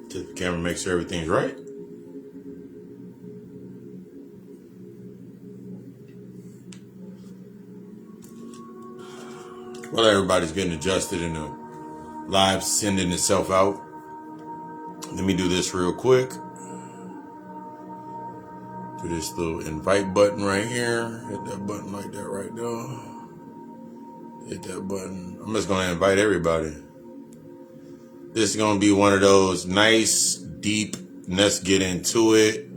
The camera makes sure everything's right. Well, everybody's getting adjusted and the live sending itself out. Let me do this real quick. Do this little invite button right here. Hit that button like that right there. Hit that button. I'm just going to invite everybody. This is going to be one of those nice, deep, let's get into it.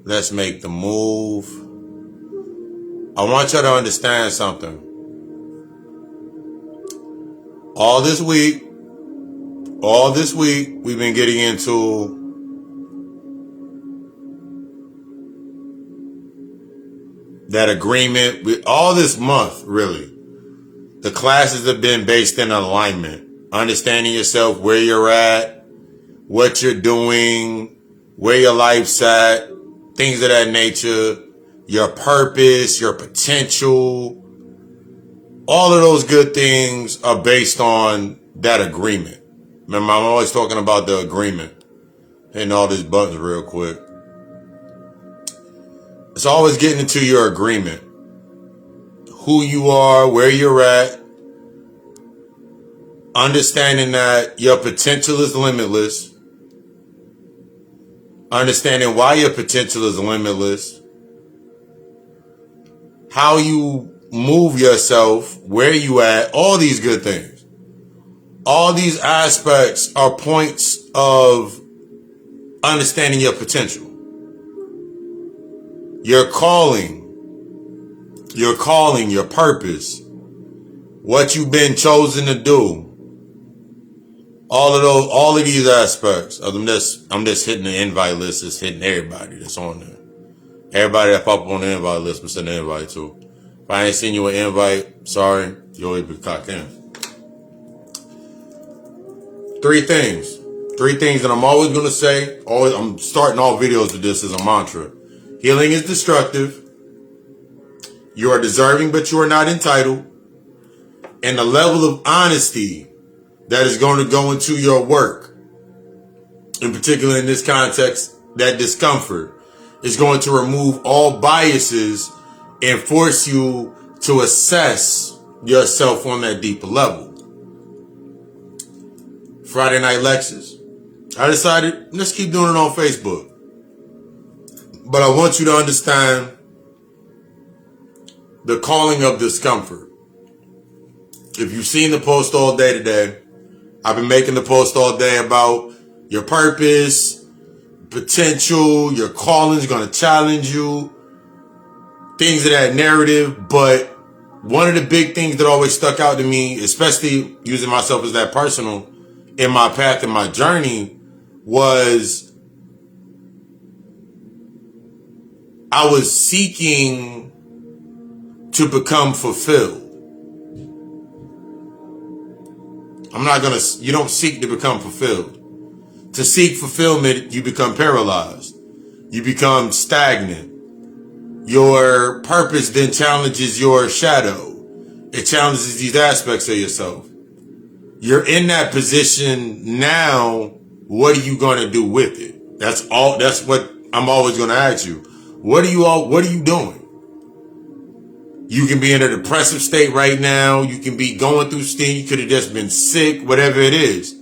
Let's make the move. I want y'all to understand something. All this week, we've been getting into that agreement. All this month, really. The classes have been based in alignment. Understanding yourself, where you're at, what you're doing, where your life's at, things of that nature, your purpose, your potential. All of those good things are based on that agreement. Remember, I'm always talking about the agreement. Hitting all these buttons real quick. It's always getting into your agreement. Who you are, where you're at. Understanding that your potential is limitless. Understanding why your potential is limitless. How you move yourself, where you at, all these good things. All these aspects are points of understanding your potential. Your calling, your purpose, what you've been chosen to do. All of these aspects. I'm just hitting the invite list. It's hitting everybody that's on there. Everybody that pop up on the invite list, I'm sending an invite to. If I ain't seen you an invite, sorry, you'll be cocked in. Three things that I'm always going to say. I'm starting all videos with this as a mantra. Healing is destructive. You are deserving, but you are not entitled. And the level of honesty that is going to go into your work, in particular in this context, that discomfort, is going to remove all biases and force you to assess yourself on that deeper level. Friday night lectures. I decided, let's keep doing it on Facebook. But I want you to understand the calling of discomfort. If you've seen the post all day today, I've been making the post all day about your purpose, potential, your calling is going to challenge you, things of that narrative. But one of the big things that always stuck out to me, especially using myself as that personal in my path and my journey, was I was seeking to become fulfilled. You don't seek to become fulfilled. To seek fulfillment, you become paralyzed. You become stagnant. Your purpose then challenges your shadow. It challenges these aspects of yourself. You're in that position now. What are you going to do with it? That's what I'm always going to ask you. What are you doing? You can be in a depressive state right now. You can be going through things. You could have just been sick, whatever it is.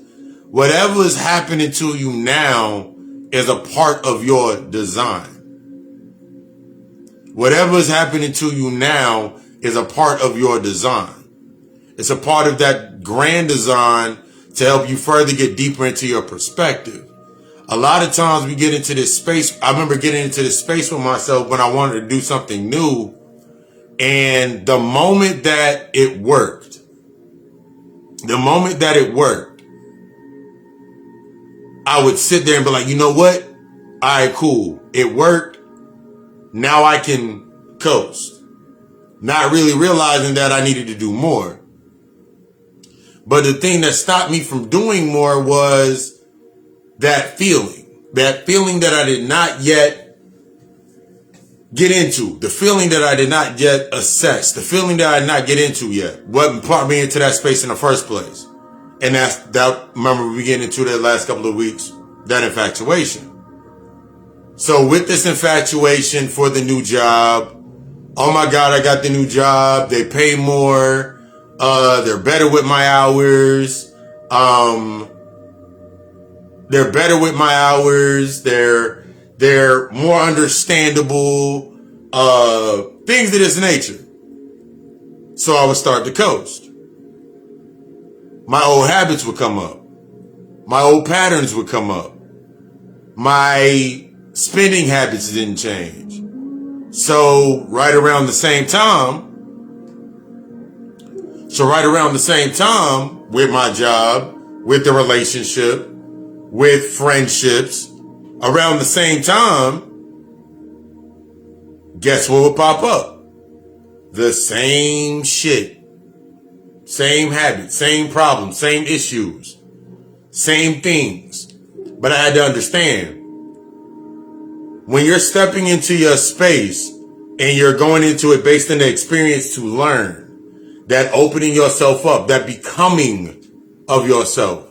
Whatever is happening to you now is a part of your design. Whatever is happening to you now is a part of your design. It's a part of that grand design to help you further get deeper into your perspective. A lot of times we get into this space. I remember getting into this space with myself when I wanted to do something new. And the moment that it worked, I would sit there and be like, you know what? All right, cool. It worked. Now I can coast. not really realizing that I needed to do more. But the thing that stopped me from doing more was that feeling that I did not yet get into, the feeling that I did not yet assess, the feeling that I did not get into yet, what brought me into that space in the first place. And that, remember we getting into that last couple of weeks, that infatuation. So with this infatuation for the new job, oh my God, I got the new job. They pay more. They're better with my hours. They're better with my hours. They're more understandable. Things of this nature. So I would start to coast. My old habits would come up. My old patterns would come up. My spending habits didn't change. So right around the same time with my job, with the relationship, with friendships, around the same time, guess what would pop up? The same shit. Same habits, same problems, same issues, same things. But I had to understand, when you're stepping into your space and you're going into it based on the experience to learn, that opening yourself up, that becoming of yourself,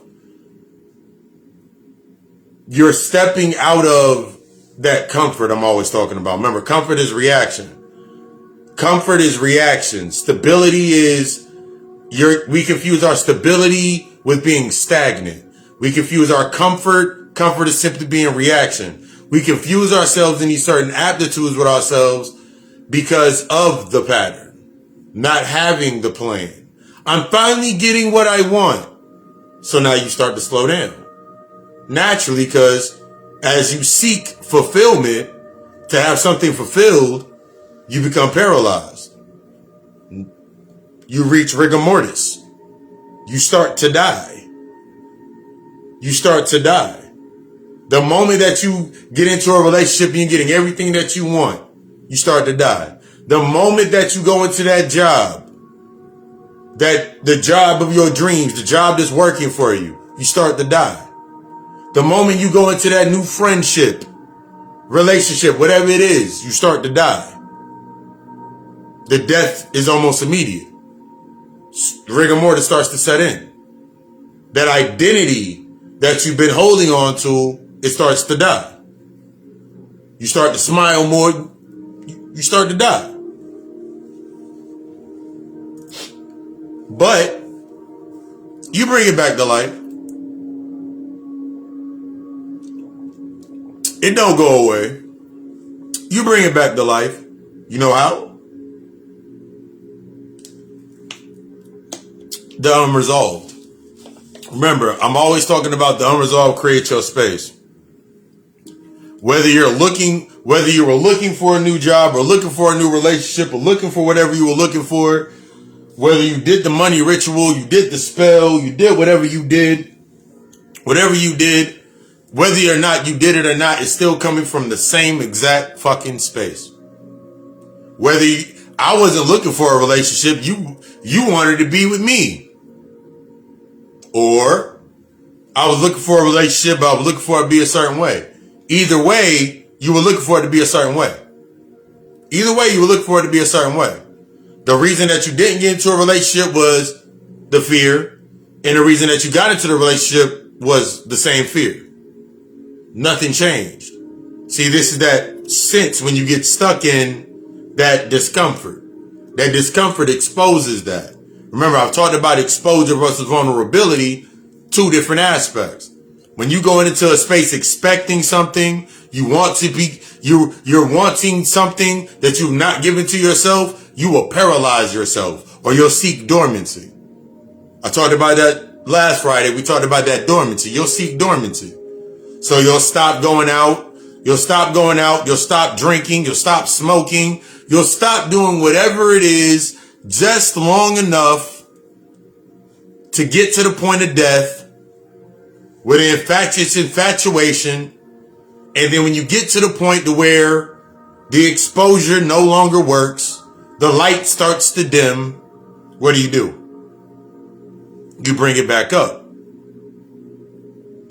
you're stepping out of that comfort I'm always talking about. Remember, comfort is reaction. Comfort is reaction. Stability is, we confuse our stability with being stagnant. We confuse our comfort. Comfort is simply being reaction. We confuse ourselves in these certain aptitudes with ourselves because of the pattern, not having the plan. I'm finally getting what I want. So now you start to slow down. Naturally, because as you seek fulfillment, to have something fulfilled, you become paralyzed. You reach rigor mortis. You start to die. You start to die. The moment that you get into a relationship and you're getting everything that you want, you start to die. The moment that you go into that job, that the job of your dreams, the job that's working for you, you start to die. The moment you go into that new friendship, relationship, whatever it is, you start to die. The death is almost immediate. Rigor mortis starts to set in. That identity that you've been holding on to, it starts to die. You start to smile more, you start to die. But you bring it back to life. It don't go away. You bring it back to life. You know how? The unresolved. Remember, I'm always talking about the unresolved create your space. Whether you were looking for a new job or looking for a new relationship or looking for whatever you were looking for, whether you did the money ritual, you did the spell, you did whatever you did, whether or not you did it or not, it's still coming from the same exact fucking space. I wasn't looking for a relationship, you wanted to be with me. Or I was looking for a relationship, but I was looking for it to be a certain way. Either way, you were looking for it to be a certain way. Either way, you were looking for it to be a certain way. The reason that you didn't get into a relationship was the fear. And the reason that you got into the relationship was the same fear. Nothing changed. See, this is that sense when you get stuck in that discomfort. That discomfort exposes that. Remember, I've talked about exposure versus vulnerability, two different aspects. When you go into a space expecting something, you're wanting something that you've not given to yourself, you will paralyze yourself or you'll seek dormancy. I talked about that last Friday. We talked about that dormancy. You'll seek dormancy. So you'll stop going out. You'll stop drinking. You'll stop smoking. You'll stop doing whatever it is just long enough to get to the point of death with an infatuation. And then when you get to the point to where the exposure no longer works, The light starts to dim. What do? You bring it back up.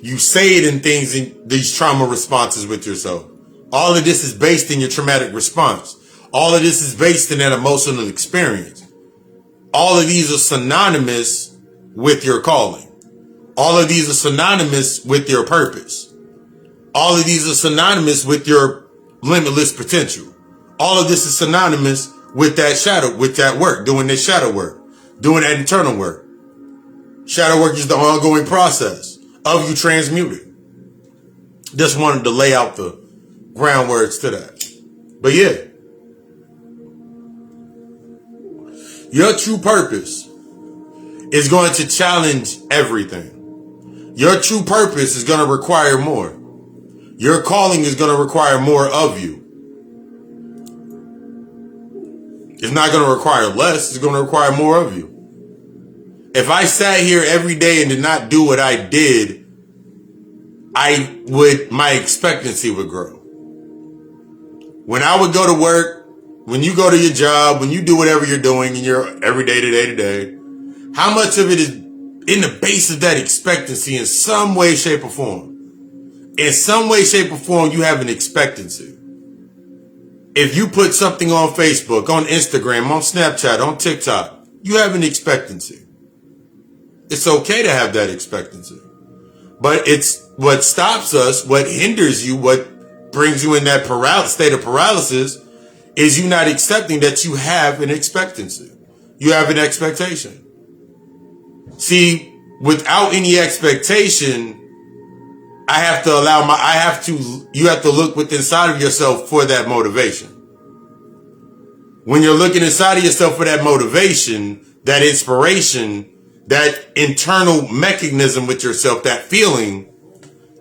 You say it in things in these trauma responses with yourself. All of this is based in your traumatic response. All of this is based in that emotional experience. All of these are synonymous with your calling. All of these are synonymous with your purpose. All of these are synonymous with your limitless potential. All of this is synonymous with that shadow, with that work, doing this shadow work, doing that internal work. Shadow work is the ongoing process of you transmuting. Just wanted to lay out the groundworks to that. But yeah, your true purpose is going to challenge everything. Your true purpose is going to require more. Your calling is going to require more of you. It's not going to require less. It's going to require more of you. If I sat here every day and did not do what I did, my expectancy would grow. When I would go to work, when you go to your job, when you do whatever you're doing in your everyday to day to day, how much of it is in the base of that expectancy in some way, shape, or form? In some way, shape, or form, you have an expectancy. If you put something on Facebook, on Instagram, on Snapchat, on TikTok, you have an expectancy. It's okay to have that expectancy. But it's what stops us, what hinders you, what brings you in that state of paralysis is you not accepting that you have an expectancy. You have an expectation. See, without any expectation, you have to look within inside of yourself for that motivation. When you're looking inside of yourself for that motivation, that inspiration, that internal mechanism with yourself, that feeling,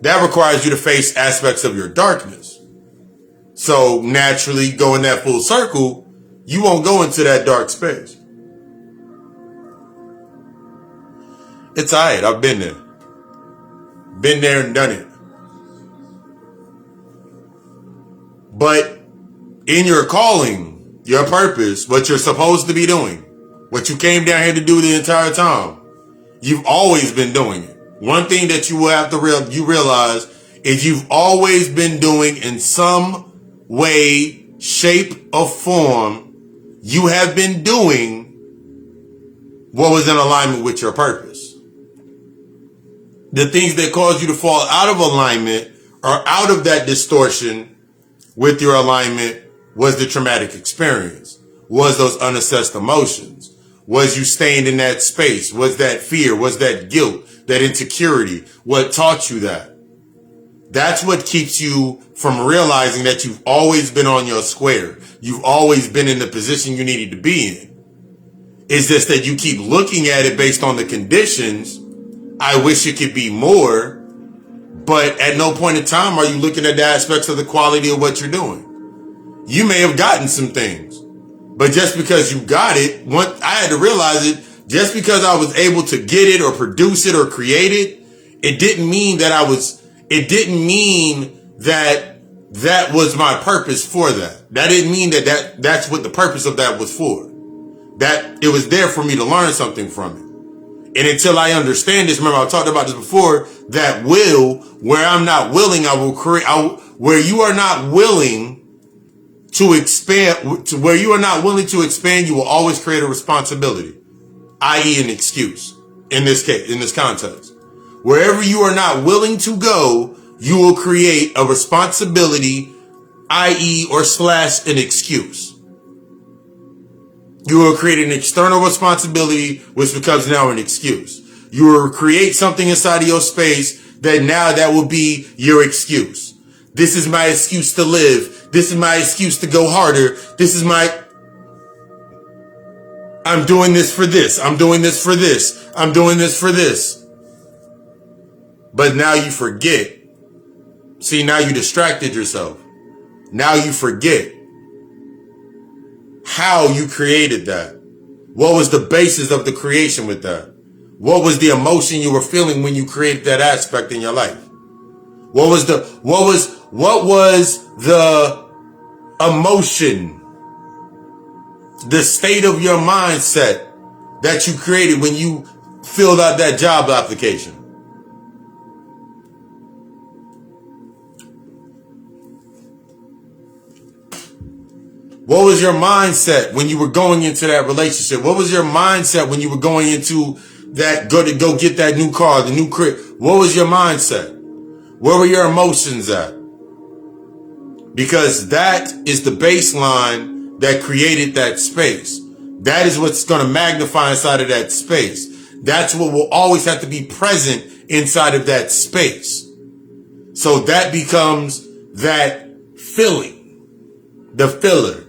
that requires you to face aspects of your darkness. So naturally, going that full circle, you won't go into that dark space. It's all right. I've been there. Been there and done it. But in your calling, your purpose, what you're supposed to be doing, what you came down here to do the entire time, you've always been doing it. One thing that you will have to realize is you've always been doing in some way, shape, or form, you have been doing what was in alignment with your purpose. The things that cause you to fall out of alignment or out of that distortion with your alignment was the traumatic experience, was those unassessed emotions, was you staying in that space, was that fear, was that guilt, that insecurity, what taught you that? That's what keeps you from realizing that you've always been on your square. You've always been in the position you needed to be in. It's just that you keep looking at it based on the conditions. I wish it could be more, but at no point in time are you looking at the aspects of the quality of what you're doing. You may have gotten some things, but just because you got it, I had to realize it, just because I was able to get it or produce it or create it, it didn't mean that that was my purpose for that. That didn't mean that's what the purpose of that was for. That it was there for me to learn something from it. And until I understand this, remember I talked about this before, that where I'm not willing, I will create, where you are not willing to expand, where you are not willing to expand, you will always create a responsibility, i.e. an excuse in this case, in this context. Wherever you are not willing to go, you will create a responsibility, i.e. or / an excuse. You will create an external responsibility, which becomes now an excuse. You will create something inside of your space that will be your excuse. This is my excuse to live. This is my excuse to go harder. I'm doing this for this. I'm doing this for this. I'm doing this for this. But now you forget. See, now you distracted yourself. Now you forget how you created that. What was the basis of the creation with that? What was the emotion you were feeling when you created that aspect in your life? What was the emotion the state of your mindset that you created when you filled out that job application. What was your mindset when you were going into that relationship? What was your mindset when you were going into that, go get that new car, the new crib? What was your mindset? Where were your emotions at? Because that is the baseline that created that space. That is what's going to magnify inside of that space. That's what will always have to be present inside of that space. So that becomes that filling, the filler,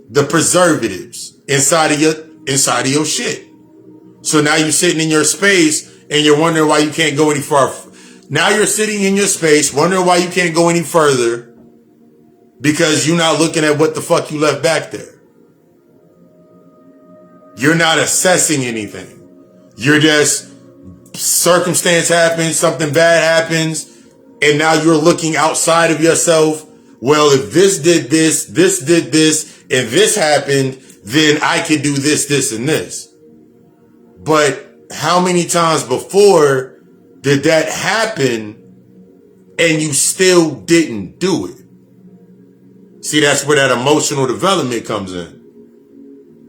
the preservatives inside of your shit. So now you're sitting in your space and you're wondering why you can't go any far. Now you're sitting in your space wondering why you can't go any further because you're not looking at what the fuck you left back there. You're not assessing anything. You're just, circumstance happens, something bad happens, and now you're looking outside of yourself. Well, if this did this, and this happened, then I could do this, this, and this. But how many times before did that happen and you still didn't do it? See, that's where that emotional development comes in.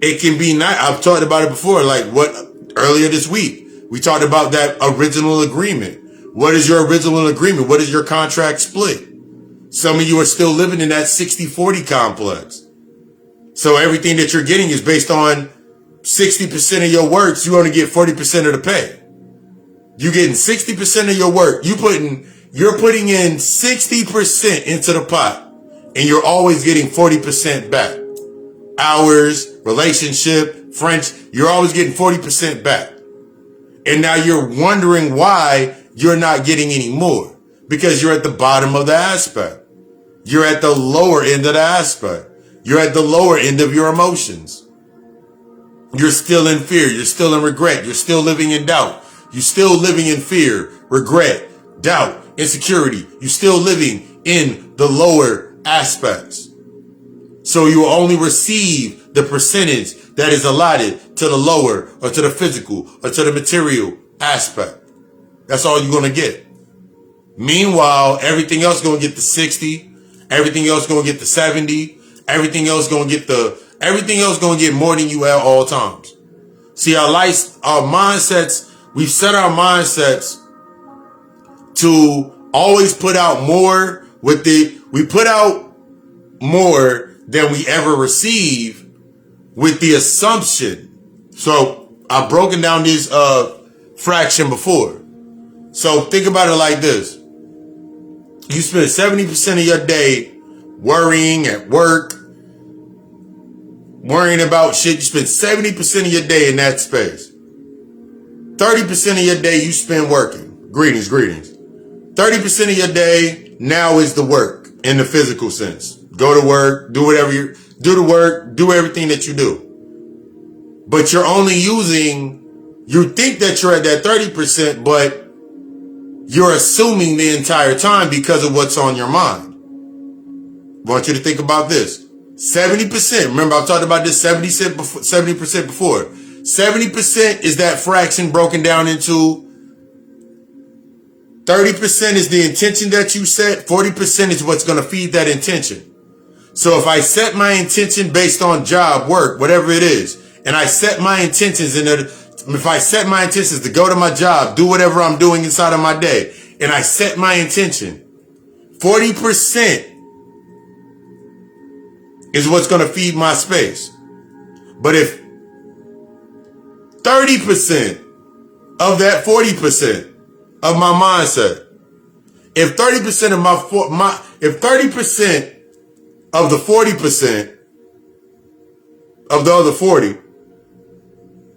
It can be not, I've talked about it before, like earlier this week, we talked about that original agreement. What is your original agreement? What is your contract split? Some of you are still living in that 60-40 complex. So everything that you're getting is based on 60% of your work. So you only get 40% of the pay. You're getting 60% of your work. You're putting in 60% into the pot, and you're always getting 40% back. Hours, relationship, French, you're always getting 40% back. And now you're wondering why you're not getting any more, because you're at the bottom of the aspect. You're at the lower end of the aspect. You're at the lower end of your emotions. You're still in fear. You're still in regret. You're still living in doubt. You're still living in fear, regret, doubt, insecurity. You're still living in the lower aspects. So you will only receive the percentage that is allotted to the lower or to the physical or to the material aspect. That's all you're going to get. Meanwhile, everything else going to get the 60. Everything else going to get the 70. Everything else going to get more than you at all times. See, our mindsets, we've set our mindsets to always put out more we put out more than we ever receive with the assumption. So I've broken down this fraction before. So think about it like this. You spend 70% of your day worrying at work, worrying about shit. You spend 70% of your day in that space. 30% of your day you spend working. Greetings. 30% of your day now is the work in the physical sense. Go to work, do everything that you do. But you're only you think that you're at that 30%, but you're assuming the entire time because of what's on your mind. I want you to think about this. 70%. Remember, I've talked about this 70% before. 70% is that fraction broken down into 30% is the intention that you set. 40% is what's going to feed that intention. So if I set my intention based on job, work, whatever it is, and I set my intentions if I set my intentions to go to my job, do whatever I'm doing inside of my day, and I set my intention, 40% is what's going to feed my space. But if 30% of that 40% of my mindset, if 30% of if 30% of the 40% of the other 40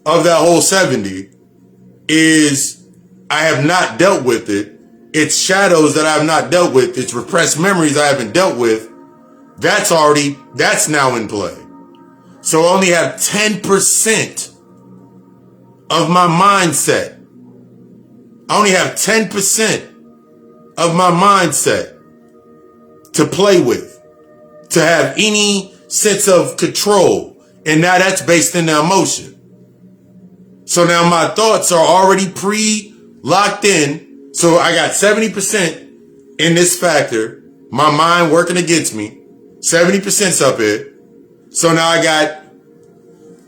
of that whole 70 is I have not dealt with it. It's shadows that I have not dealt with. It's repressed memories I haven't dealt with. That's now in play. So I only have 10% of my mindset. I only have 10% of my mindset to play with, to have any sense of control And now that's based in the emotion. So now my thoughts are already pre-locked in. So I got 70% in this factor. My mind working against me. 70%'s up here. So now I got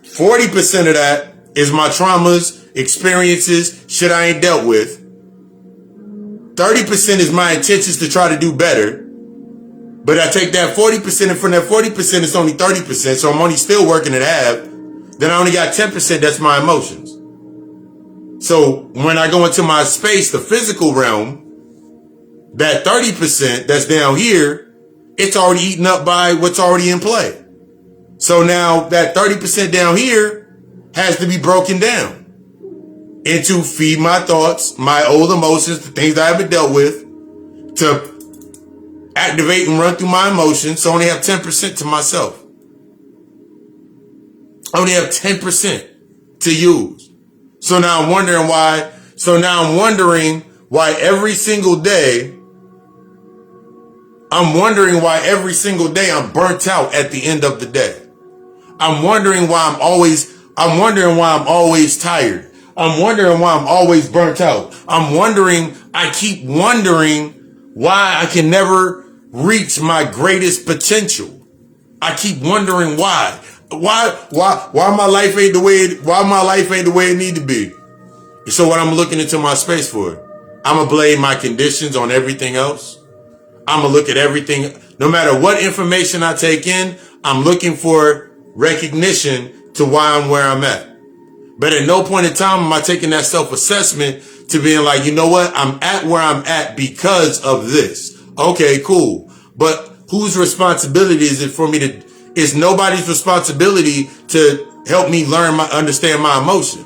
40% of that is my traumas, experiences, shit I ain't dealt with. 30% is my intentions to try to do better. But I take that 40%, and from that 40%, it's only 30%. So I'm only still working at half. Then I only got 10%. That's my emotions. So when I go into my space, the physical realm, that 30% that's down here, it's already eaten up by what's already in play. So now that 30% down here has to be broken down into feed my thoughts, my old emotions, the things I haven't dealt with, to activate and run through my emotions. So I only have 10% to myself. I only have 10% to use. So now I'm wondering why. So now I'm wondering why every single day, I'm burnt out at the end of the day. I'm wondering why I'm always tired. I'm wondering why I'm always burnt out. I keep wondering why I can never reach my greatest potential. I keep wondering why my life ain't the way it need to be. So what I'm looking into my space for, I'm gonna blame my conditions on everything else. I'm gonna look at everything, no matter what information I take in, I'm looking for recognition to why I'm where I'm at. But at no point in time am I taking that self-assessment to being like, you know what? I'm at where I'm at because of this. Okay, cool. But whose responsibility is it for me to, it's nobody's responsibility to help me understand my emotion.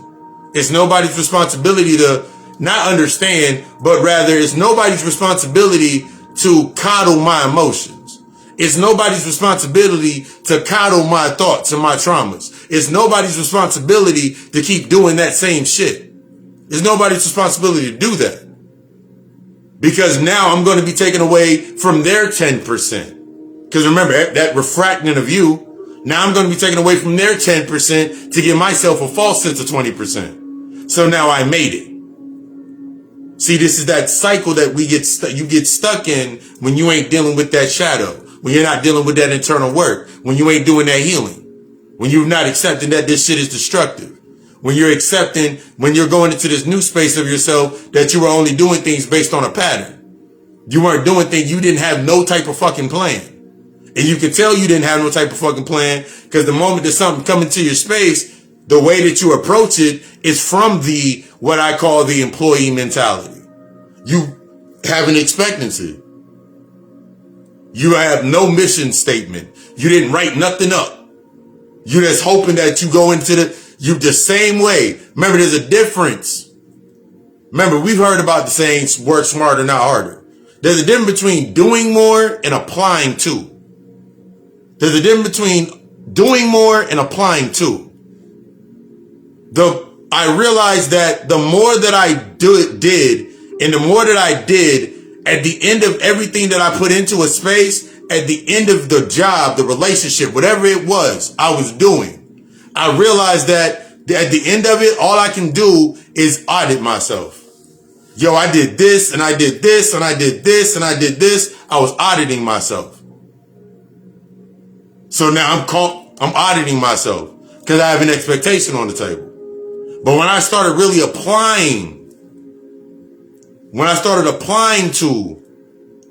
It's nobody's responsibility to not understand, but rather it's nobody's responsibility to coddle my emotions. It's nobody's responsibility to coddle my thoughts and my traumas. It's nobody's responsibility to keep doing that same shit. It's nobody's responsibility to do that. Because now I'm going to be taken away from their 10%. Because remember, that refracting of you, now I'm going to be taken away from their 10% to give myself a false sense of 20%. So now I made it. See, this is that cycle that you get stuck in when you ain't dealing with that shadow, when you're not dealing with that internal work, when you ain't doing that healing, when you're not accepting that this shit is destructive, when you're going into this new space of yourself that you were only doing things based on a pattern. You weren't doing things, you didn't have no type of fucking plan. And you can tell you didn't have no type of fucking plan because the moment that something comes into your space, the way that you approach it is from what I call the employee mentality. You have an expectancy. You have no mission statement. You didn't write nothing up. You're just hoping that you go into you the same way. Remember, there's a difference. Remember, we've heard about the saying, work smarter, not harder. There's a difference between doing more and applying to. There's a difference between doing more and applying to. I realized that the more that I did, and the more that I did, at the end of everything that I put into a space, at the end of the job, the relationship, whatever it was I was doing, I realized that at the end of it, all I can do is audit myself. Yo, I did this, and I did this, and I did this, and I did this. I was auditing myself. So now I'm auditing myself because I have an expectation on the table. But when I started really applying to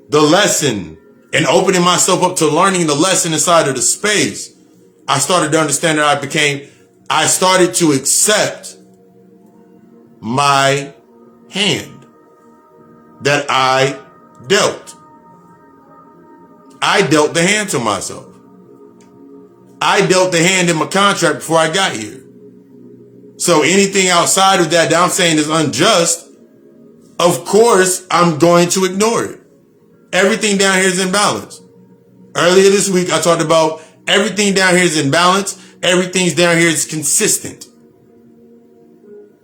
the lesson and opening myself up to learning the lesson inside of the space, I started to understand that I started to accept my hand that I dealt. I dealt the hand to myself. I dealt the hand in my contract before I got here. So anything outside of that I'm saying is unjust, of course, I'm going to ignore it. Everything down here is in balance. Earlier this week, I talked about everything down here is in balance. Everything's down here is consistent.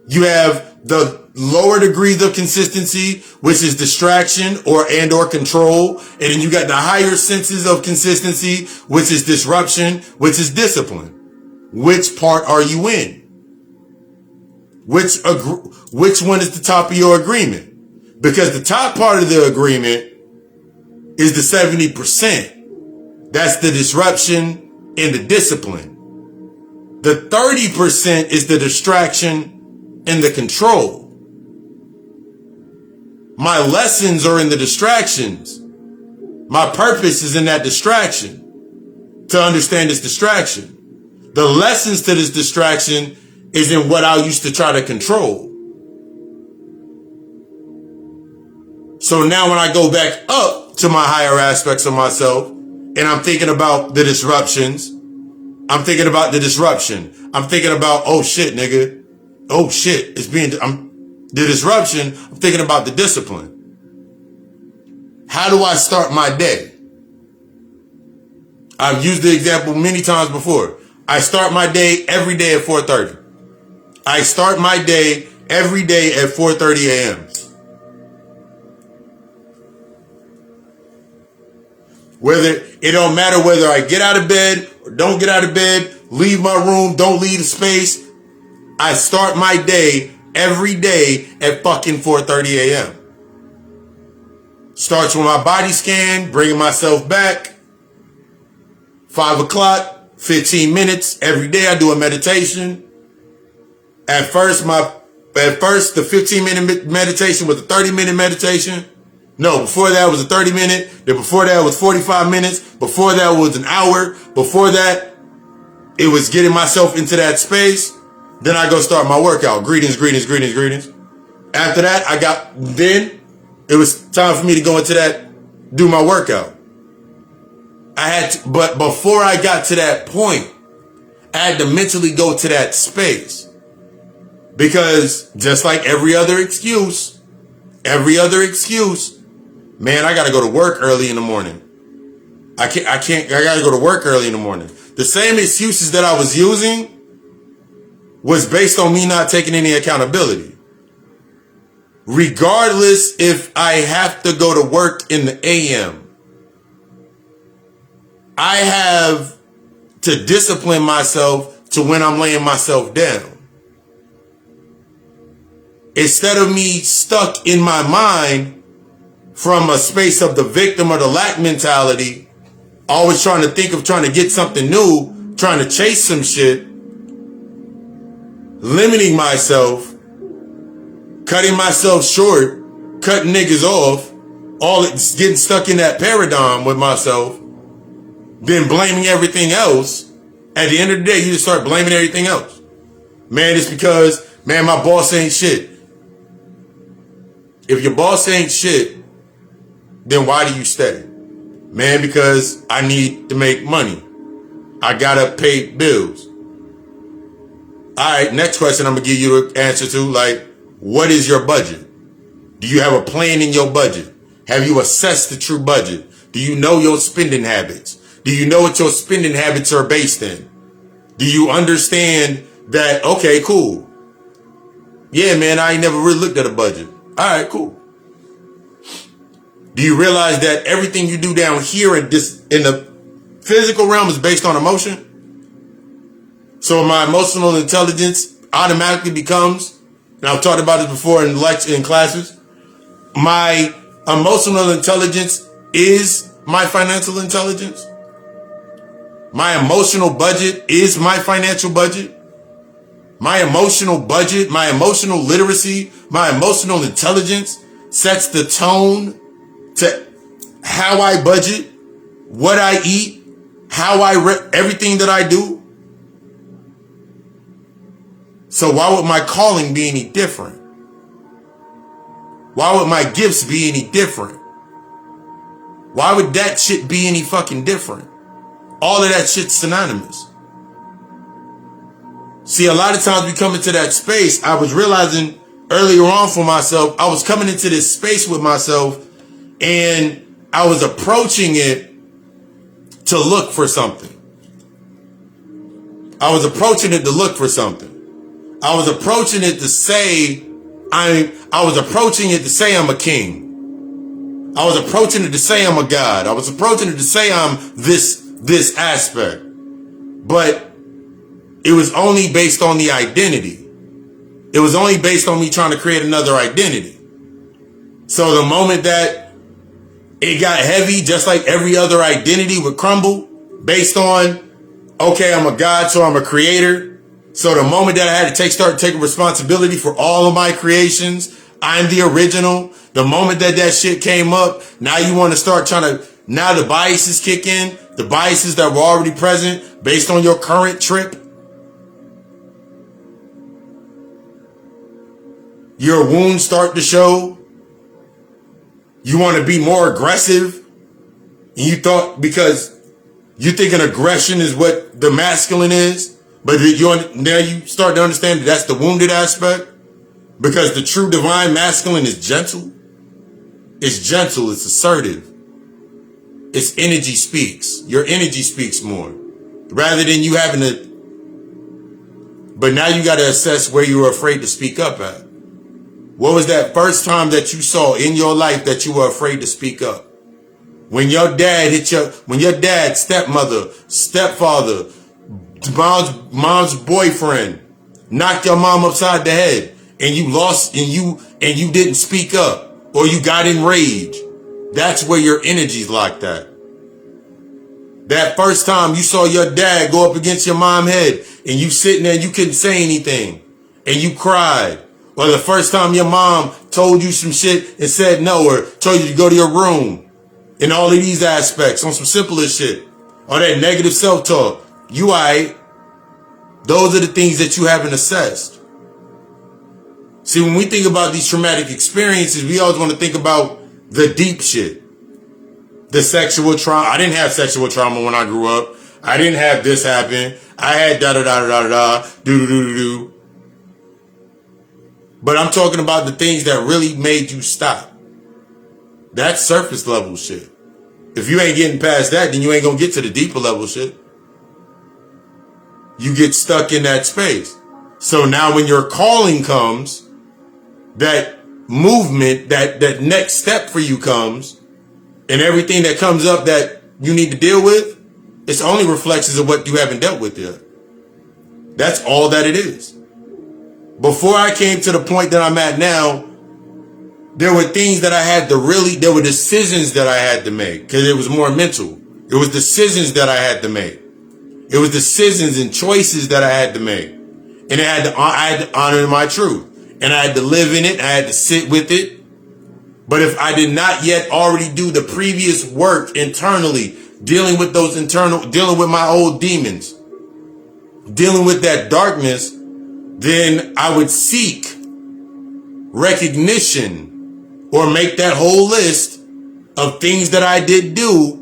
You have the lower degrees of consistency, which is distraction or control. And then you got the higher senses of consistency, which is disruption, which is discipline. which part are you in? Which one is the top of your agreement? Because the top part of the agreement is the 70%. That's the disruption and the discipline. The 30% is the distraction and the control. My lessons are in the distractions. My purpose is in that distraction. To understand this distraction. The lessons to this distraction is in what I used to try to control. So now when I go back up to my higher aspects of myself and I'm thinking about the disruptions, I'm thinking about the disruption. I'm thinking about, oh shit, nigga. Oh shit, the disruption. I'm thinking about the discipline. How do I start my day? I've used the example many times before. I start my day every day at 4:30. I start my day every day at 4:30 a.m. It don't matter whether I get out of bed or don't get out of bed, leave my room, don't leave the space. I start my day every day at fucking 4:30 a.m. Starts with my body scan, bringing myself back. 5 o'clock, 15 minutes. Every day I do a meditation. At first, the 15-minute meditation was a 30-minute meditation. No, before that was a 30-minute. Then before that was 45 minutes. Before that was an hour. Before that, it was getting myself into that space. Then I go start my workout. Greetings. After that, it was time for me to go into that, do my workout. But before I got to that point, I had to mentally go to that space. Because just like every other excuse, man, I gotta go to work early in the morning. I gotta go to work early in the morning. The same excuses that I was using was based on me not taking any accountability. Regardless if I have to go to work in the AM, I have to discipline myself to when I'm laying myself down. Instead of me stuck in my mind from a space of the victim or the lack mentality, always trying to get something new, trying to chase some shit, limiting myself, cutting myself short, cutting niggas off, getting stuck in that paradigm with myself, then blaming everything else. At the end of the day, you just start blaming everything else. Man, it's because, man, my boss ain't shit. If your boss ain't shit, then why do you stay? Man, because I need to make money. I gotta pay bills. All right, next question I'm gonna give you the answer to, like, what is your budget? Do you have a plan in your budget? Have you assessed the true budget? Do you know your spending habits? Do you know what your spending habits are based in? Do you understand that, okay, cool. Yeah, man, I ain't never really looked at a budget. All right, cool. Do you realize that everything you do down here in the physical realm is based on emotion? So my emotional intelligence automatically becomes, and I've talked about this before in lectures, in classes, my emotional intelligence is my financial intelligence. My emotional budget is my financial budget. My emotional budget, my emotional literacy, my emotional intelligence sets the tone to how I budget, what I eat, everything that I do. So why would my calling be any different? Why would my gifts be any different? Why would that shit be any fucking different? All of that shit's synonymous. See, a lot of times we come into that space. I was realizing earlier on for myself, I was coming into this space with myself and I was approaching it to look for something. I was approaching it to look for something. I was approaching it to say I'm a king. I was approaching it to say I'm a god. I was approaching it to say I'm this aspect. But It was only based on the identity. It was only based on me trying to create another identity. So the moment that it got heavy, just like every other identity would crumble based on, okay, I'm a God, so I'm a creator. So the moment that I had to start taking responsibility for all of my creations, I'm the original. The moment that shit came up, now you want to start now the biases kick in, the biases that were already present based on your current trip. Your wounds start to show. You want to be more aggressive. And you thought, because you thinking aggression is what the masculine is, but now you start to understand that that's the wounded aspect. Because the true divine masculine is gentle. It's gentle. It's assertive. Its energy speaks. Your energy speaks more. Rather than you having to. But now you got to assess where you were afraid to speak up at. What was that first time that you saw in your life that you were afraid to speak up? When your dad when your dad, stepmother, stepfather, mom's boyfriend knocked your mom upside the head and you lost and you didn't speak up or you got enraged. That's where your energy's locked at. That first time you saw your dad go up against your mom's head and you sitting there and you couldn't say anything and you cried. Or the first time your mom told you some shit and said no, or told you to go to your room, and all of these aspects on some simpler shit, or that negative self-talk, you alright. Those are the things that you haven't assessed. See, when we think about these traumatic experiences, we always want to think about the deep shit. The sexual trauma. I didn't have sexual trauma when I grew up. I didn't have this happen. I had da-da-da-da-da-da, do-do-do-do-do. But I'm talking about the things that really made you stop. That's surface level shit. If you ain't getting past that, then you ain't gonna get to the deeper level shit. You get stuck in that space. So now when your calling comes, that movement, that next step for you comes, and everything that comes up that you need to deal with, it's only reflections of what you haven't dealt with yet. That's all that it is. Before I came to the point that I'm at now, there were things that I had to there were decisions that I had to make because it was more mental. It was decisions that I had to make. It was decisions and choices that I had to make. And I had to honor my truth. And I had to live in it. I had to sit with it. But if I did not yet already do the previous work internally, dealing with my old demons, dealing with that darkness, then I would seek recognition or make that whole list of things that I did do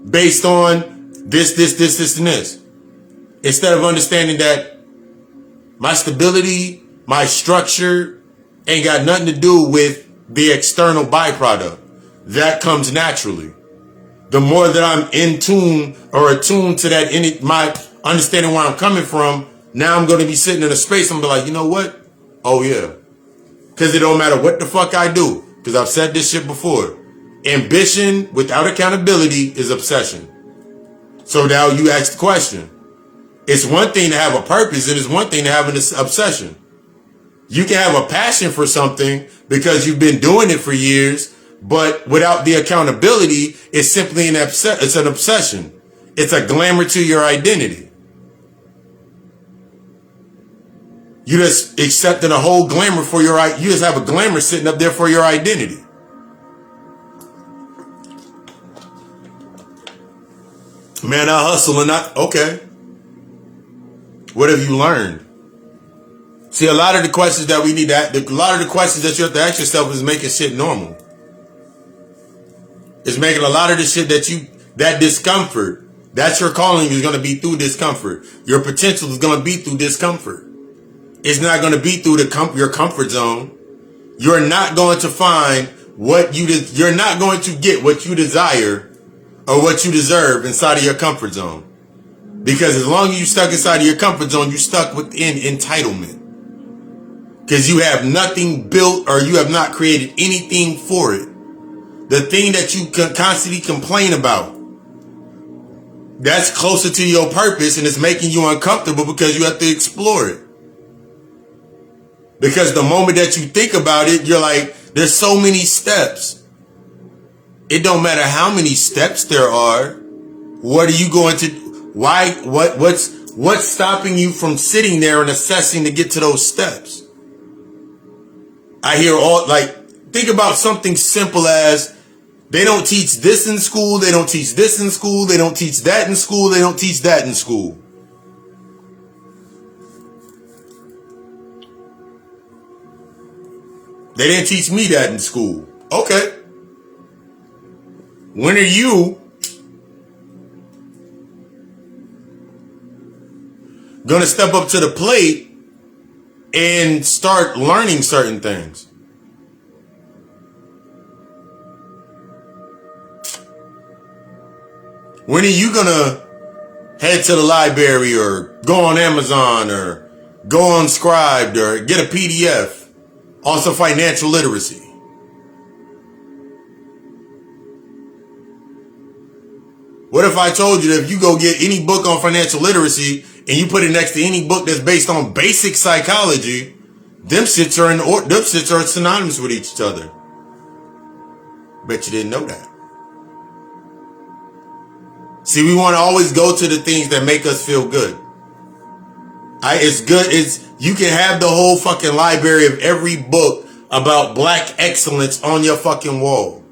based on this, and this. Instead of understanding that my stability, my structure ain't got nothing to do with the external byproduct. That comes naturally. The more that I'm in tune or attuned to that, my understanding where I'm coming from, now I'm going to be sitting in a space. I'm going to be like, you know what? Oh, yeah. Because it don't matter what the fuck I do. Because I've said this shit before. Ambition without accountability is obsession. So now you ask the question. It's one thing to have a purpose and it's one thing to have an obsession. You can have a passion for something because you've been doing it for years, but without the accountability, it's simply it's an obsession. It's a glamour to your identity. You just accepting a whole glamour for you just have a glamour sitting up there for your identity. Man, I hustle and okay. What have you learned? See, a lot of the questions that a lot of the questions that you have to ask yourself is making shit normal. It's making a lot of the shit that discomfort, that's your calling is going to be through discomfort. Your potential is going to be through discomfort. It's not going to be through your comfort zone. You're not going to find you're not going to get what you desire or what you deserve inside of your comfort zone. Because as long as you're stuck inside of your comfort zone, you're stuck within entitlement. Because you have nothing built or you have not created anything for it. The thing that you constantly complain about, That's closer to your purpose, and it's making you uncomfortable because you have to explore it. Because the moment that you think about it, you're like, there's so many steps. It don't matter how many steps there are. What are you going to, why, what's stopping you from sitting there and assessing to get to those steps? I hear think about something simple as, they don't teach this in school, they don't teach this in school, they don't teach that in school, they don't teach that in school. They didn't teach me that in school. Okay. When are you going to step up to the plate and start learning certain things? When are you going to head to the library or go on Amazon or go on Scribd or get a PDF? Also financial literacy. What if I told you that if you go get any book on financial literacy and you put it next to any book that's based on basic psychology, them shits are synonymous with each other. Bet you didn't know that. See, we want to always go to the things that make us feel good. You can have the whole fucking library of every book about black excellence on your fucking wall.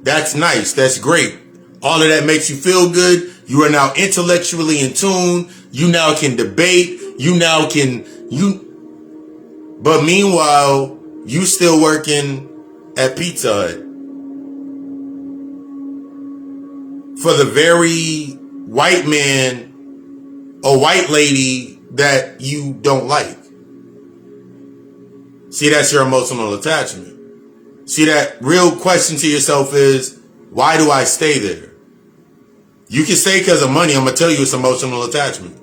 That's nice. That's great. All of that makes you feel good. You are now intellectually in tune. You now can debate. But meanwhile, you still working at Pizza Hut for the very white man or white lady that you don't like. See, that's your emotional attachment. See, that real question to yourself is, why do I stay there? You can say because of money. I'm going to tell you it's emotional attachment.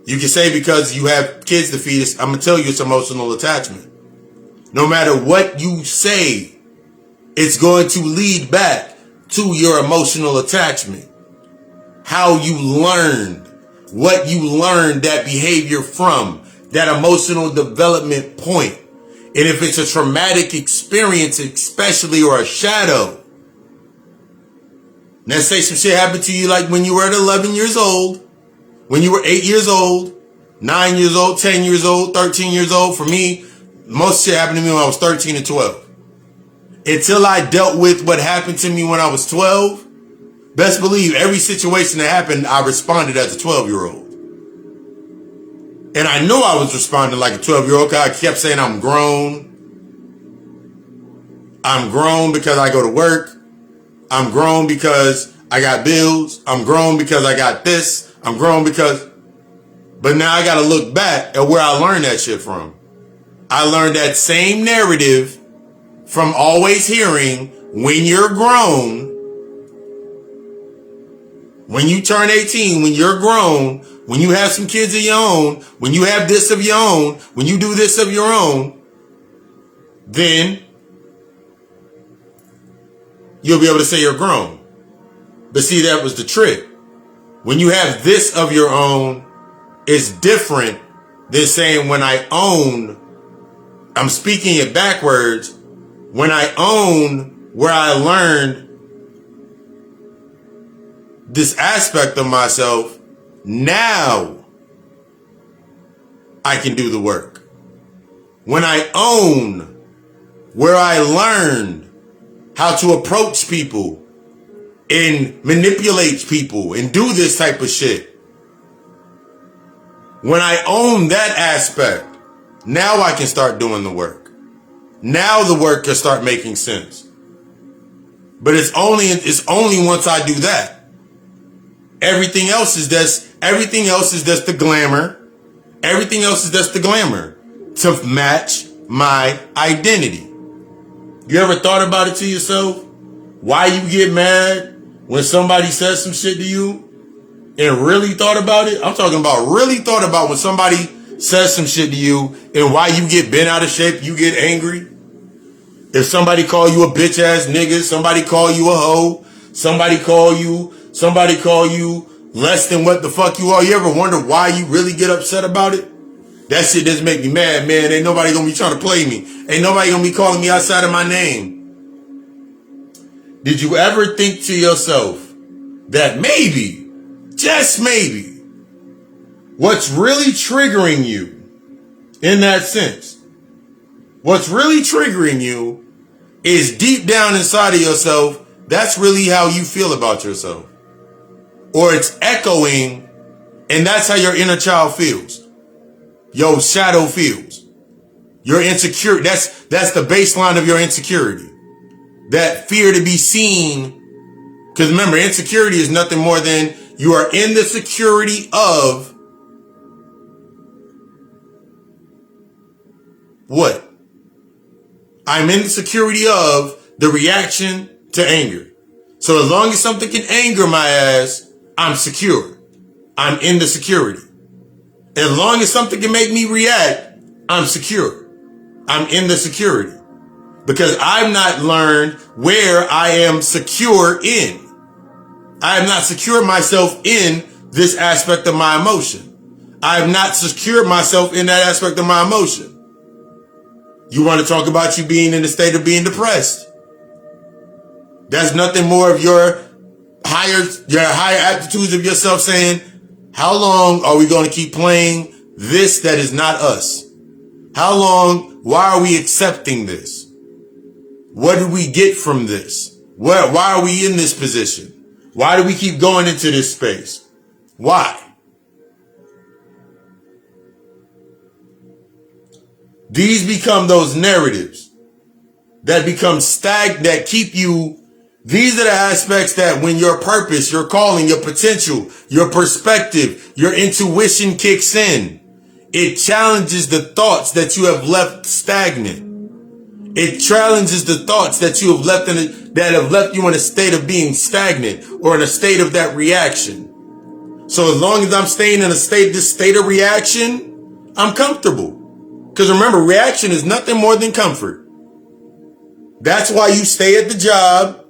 You can say because you have kids to feed. I'm going to tell you it's emotional attachment. No matter what you say, it's going to lead back to your emotional attachment. How you learned. What you learned that behavior from, that emotional development point. And if it's a traumatic experience, especially, or a shadow. Now say some shit happened to you like when you were 11 years old, when you were 8 years old, 9 years old, 10 years old, 13 years old. For me, most shit happened to me when I was 13 and 12. Until I dealt with what happened to me when I was 12, best believe every situation that happened, I responded as a 12-year-old. And I know I was responding like a 12-year-old because I kept saying I'm grown. I'm grown because I go to work. I'm grown because I got bills. I'm grown because I got this. I'm grown because... But now I got to look back at where I learned that shit from. I learned that same narrative from always hearing, when you're grown... When you turn 18, when you're grown, when you have some kids of your own, when you have this of your own, when you do this of your own, then you'll be able to say you're grown. But see, that was the trick. When you have this of your own, it's different than saying when I own, I'm speaking it backwards. When I own where I learned this aspect of myself, now I can do the work. When I own where I learned how to approach people and manipulate people and do this type of shit. When I own that aspect, now I can start doing the work. Now the work can start making sense. But it's only once I do that. Everything else is just the glamour. Everything else is just the glamour to match my identity. You ever thought about it to yourself? Why you get mad when somebody says some shit to you and really thought about it? I'm talking about really thought about when somebody says some shit to you and why you get bent out of shape, you get angry. If somebody call you a bitch ass nigga, somebody call you a hoe, somebody call you less than what the fuck you are. You ever wonder why you really get upset about it? That shit doesn't make me mad, man. Ain't nobody gonna be trying to play me. Ain't nobody gonna be calling me outside of my name. Did you ever think to yourself that maybe, just maybe, what's really triggering you in that sense, what's really triggering you is deep down inside of yourself, that's really how you feel about yourself. Or it's echoing, and that's how your inner child feels. Your shadow feels. Your insecurity, that's the baseline of your insecurity. That fear to be seen. Because remember, insecurity is nothing more than you are in the security of what? I'm in the security of the reaction to anger. So as long as something can anger my ass, I'm secure. I'm in the security. As long as something can make me react, I'm secure. I'm in the security. Because I've not learned where I am secure in. I have not secured myself in this aspect of my emotion. I have not secured myself in that aspect of my emotion. You want to talk about you being in a state of being depressed. That's nothing more of your higher aptitudes of yourself saying, how long are we going to keep playing this that is not us? How long? Why are we accepting this? What do we get from this? Why are we in this position? Why do we keep going into this space? Why? These become those narratives that become that keep you. These are the aspects that when your purpose, your calling, your potential, your perspective, your intuition kicks in, it challenges the thoughts that you have left stagnant. It challenges the thoughts that you have left that have left you in a state of being stagnant or in a state of that reaction. So as long as I'm staying in this state of reaction, I'm comfortable. Because remember, reaction is nothing more than comfort. That's why you stay at the job,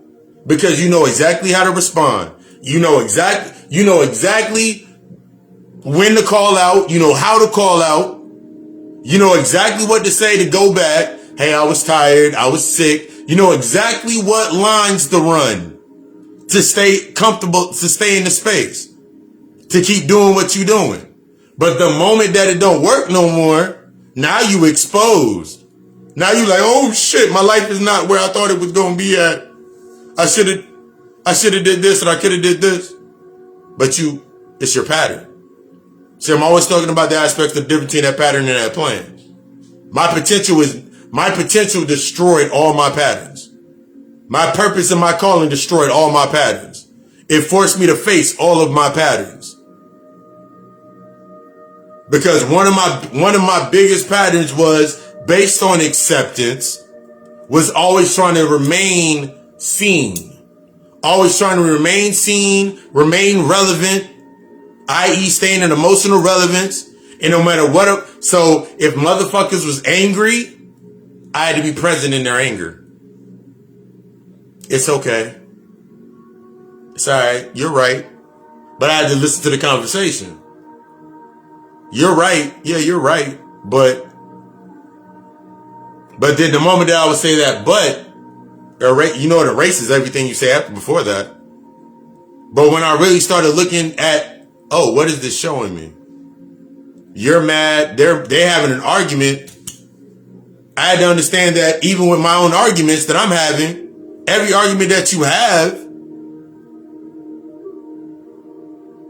because you know exactly how to respond. You know exactly when to call out. You know how to call out. You know exactly what to say to go back. Hey, I was tired. I was sick. You know exactly what lines to run to stay comfortable, to stay in the space, to keep doing what you're doing. But the moment that it don't work no more, now you exposed. Now you like, oh shit, my life is not where I thought it was going to be at. I should have did this and I could have did this. But it's your pattern. See, I'm always talking about the aspects of the difference between that pattern and that plan. My potential destroyed all my patterns. My purpose and my calling destroyed all my patterns. It forced me to face all of my patterns. Because one of my biggest patterns was based on acceptance, was always trying to remain seen. Always trying to remain seen, remain relevant, i.e. staying in emotional relevance. And no matter what, so if motherfuckers was angry, I had to be present in their anger. It's okay. It's all right. You're right. But I had to listen to the conversation. You're right. Yeah, you're right. But then the moment that I would say that, you know, it erases everything you say before that. But when I really started looking at, oh, what is this showing me? You're mad. They're having an argument. I had to understand that even with my own arguments that I'm having, every argument that you have,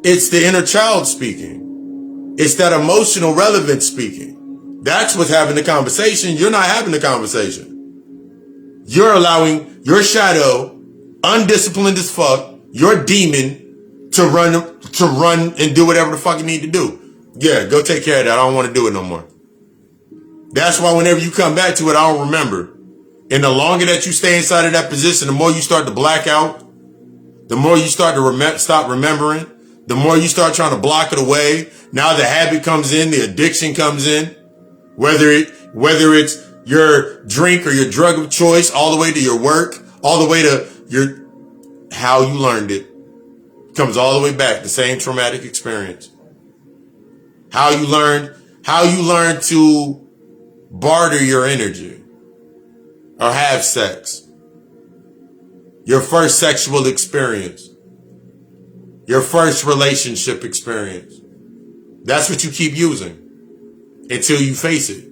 it's the inner child speaking. It's that emotional relevance speaking. That's what's having the conversation. You're not having the conversation. You're allowing your shadow, undisciplined as fuck, your demon, to run and do whatever the fuck you need to do. Yeah, go take care of that. I don't want to do it no more. That's why whenever you come back to it, I don't remember. And the longer that you stay inside of that position, the more you start to black out, the more you start to stop remembering, the more you start trying to block it away. Now the habit comes in, the addiction comes in, whether it's your drink or your drug of choice, all the way to your work, all the way to how you learned it. Comes all the way back, the same traumatic experience. How you learn to barter your energy or have sex. Your first sexual experience. Your first relationship experience. That's what you keep using until you face it.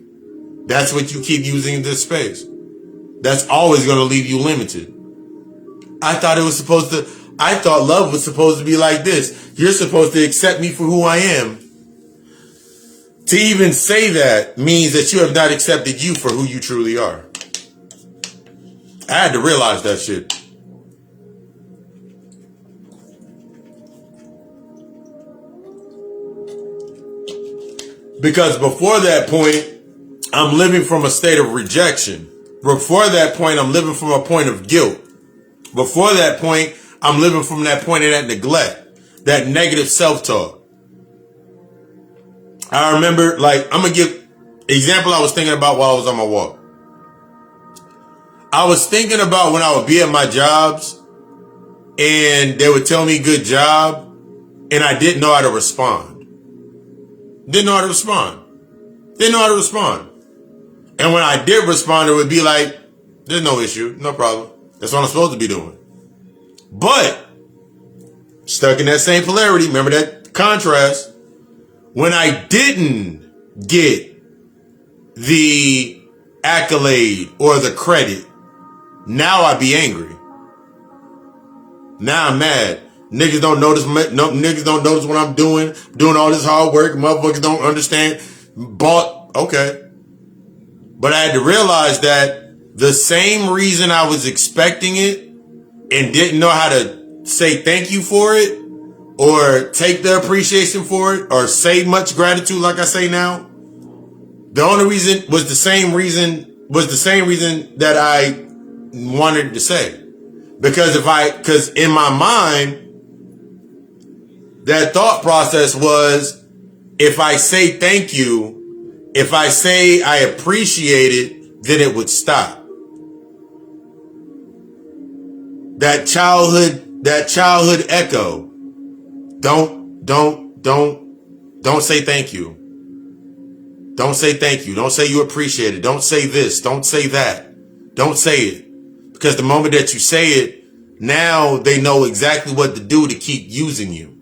That's what you keep using in this space. That's always going to leave you limited. I thought love was supposed to be like this. You're supposed to accept me for who I am. To even say that means that you have not accepted you for who you truly are. I had to realize that shit. Because before that point, I'm living from a state of rejection. Before that point, I'm living from a point of guilt. Before that point, I'm living from that point of that neglect, that negative self-talk. I remember, I'm going to give example I was thinking about while I was on my walk. I was thinking about when I would be at my jobs and they would tell me good job and I didn't know how to respond. Didn't know how to respond. And when I did respond, it would be like, there's no issue, no problem. That's what I'm supposed to be doing. But, stuck in that same polarity, remember that contrast. When I didn't get the accolade or the credit, now I be angry. Now I'm mad. Niggas don't notice what I'm doing all this hard work. Motherfuckers don't understand. Okay. But I had to realize that the same reason I was expecting it and didn't know how to say thank you for it or take the appreciation for it or say much gratitude like I say now, the only reason was the same reason that I wanted to say. Because in my mind, that thought process was, if I say thank you, if I say I appreciate it, then it would stop. That childhood echo. Don't say thank you. Don't say thank you. Don't say you appreciate it. Don't say this. Don't say that. Don't say it. Because the moment that you say it, now they know exactly what to do to keep using you.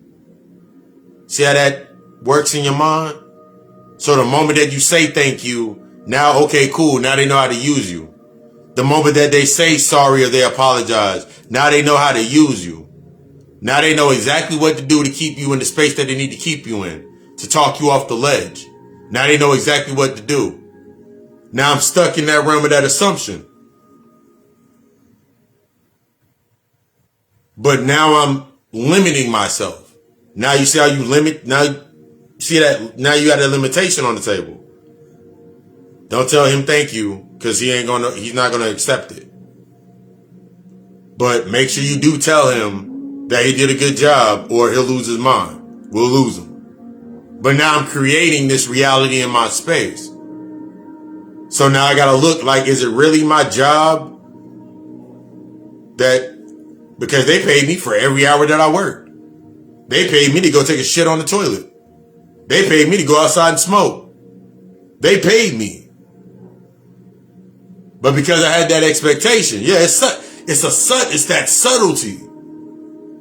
See how that works in your mind? So the moment that you say thank you, now, okay, cool. Now they know how to use you. The moment that they say sorry or they apologize, now they know how to use you. Now they know exactly what to do to keep you in the space that they need to keep you in, to talk you off the ledge. Now they know exactly what to do. Now I'm stuck in that realm of that assumption. But now I'm limiting myself. Now you see how you limit, now you got that limitation on the table. Don't tell him thank you, because he's not gonna accept it. But make sure you do tell him that he did a good job or he'll lose his mind. We'll lose him. But now I'm creating this reality in my space. So now I gotta look like, is it really my job because they paid me for every hour that I worked. They paid me to go take a shit on the toilet. They paid me to go outside and smoke. They paid me. But because I had that expectation, it's that subtlety.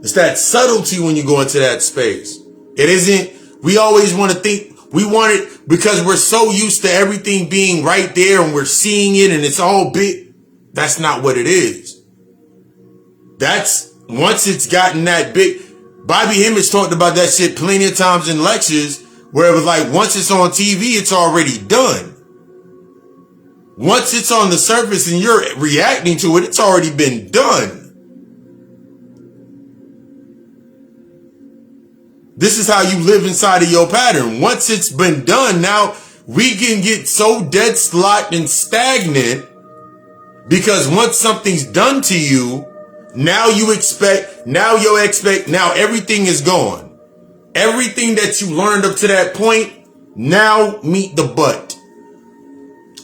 It's that subtlety when you go into that space. It isn't, we always want to think, we want it because we're so used to everything being right there and we're seeing it and it's all big. That's not what it is. That's, once it's gotten that big, Bobby Hemmings talked about that shit plenty of times in lectures where it was like, once it's on TV, it's already done. Once it's on the surface and you're reacting to it, it's already been done. This is how you live inside of your pattern. Once it's been done, now we can get so dead slot and stagnant because once something's done to you, now everything is gone. Everything that you learned up to that point, now meet the but.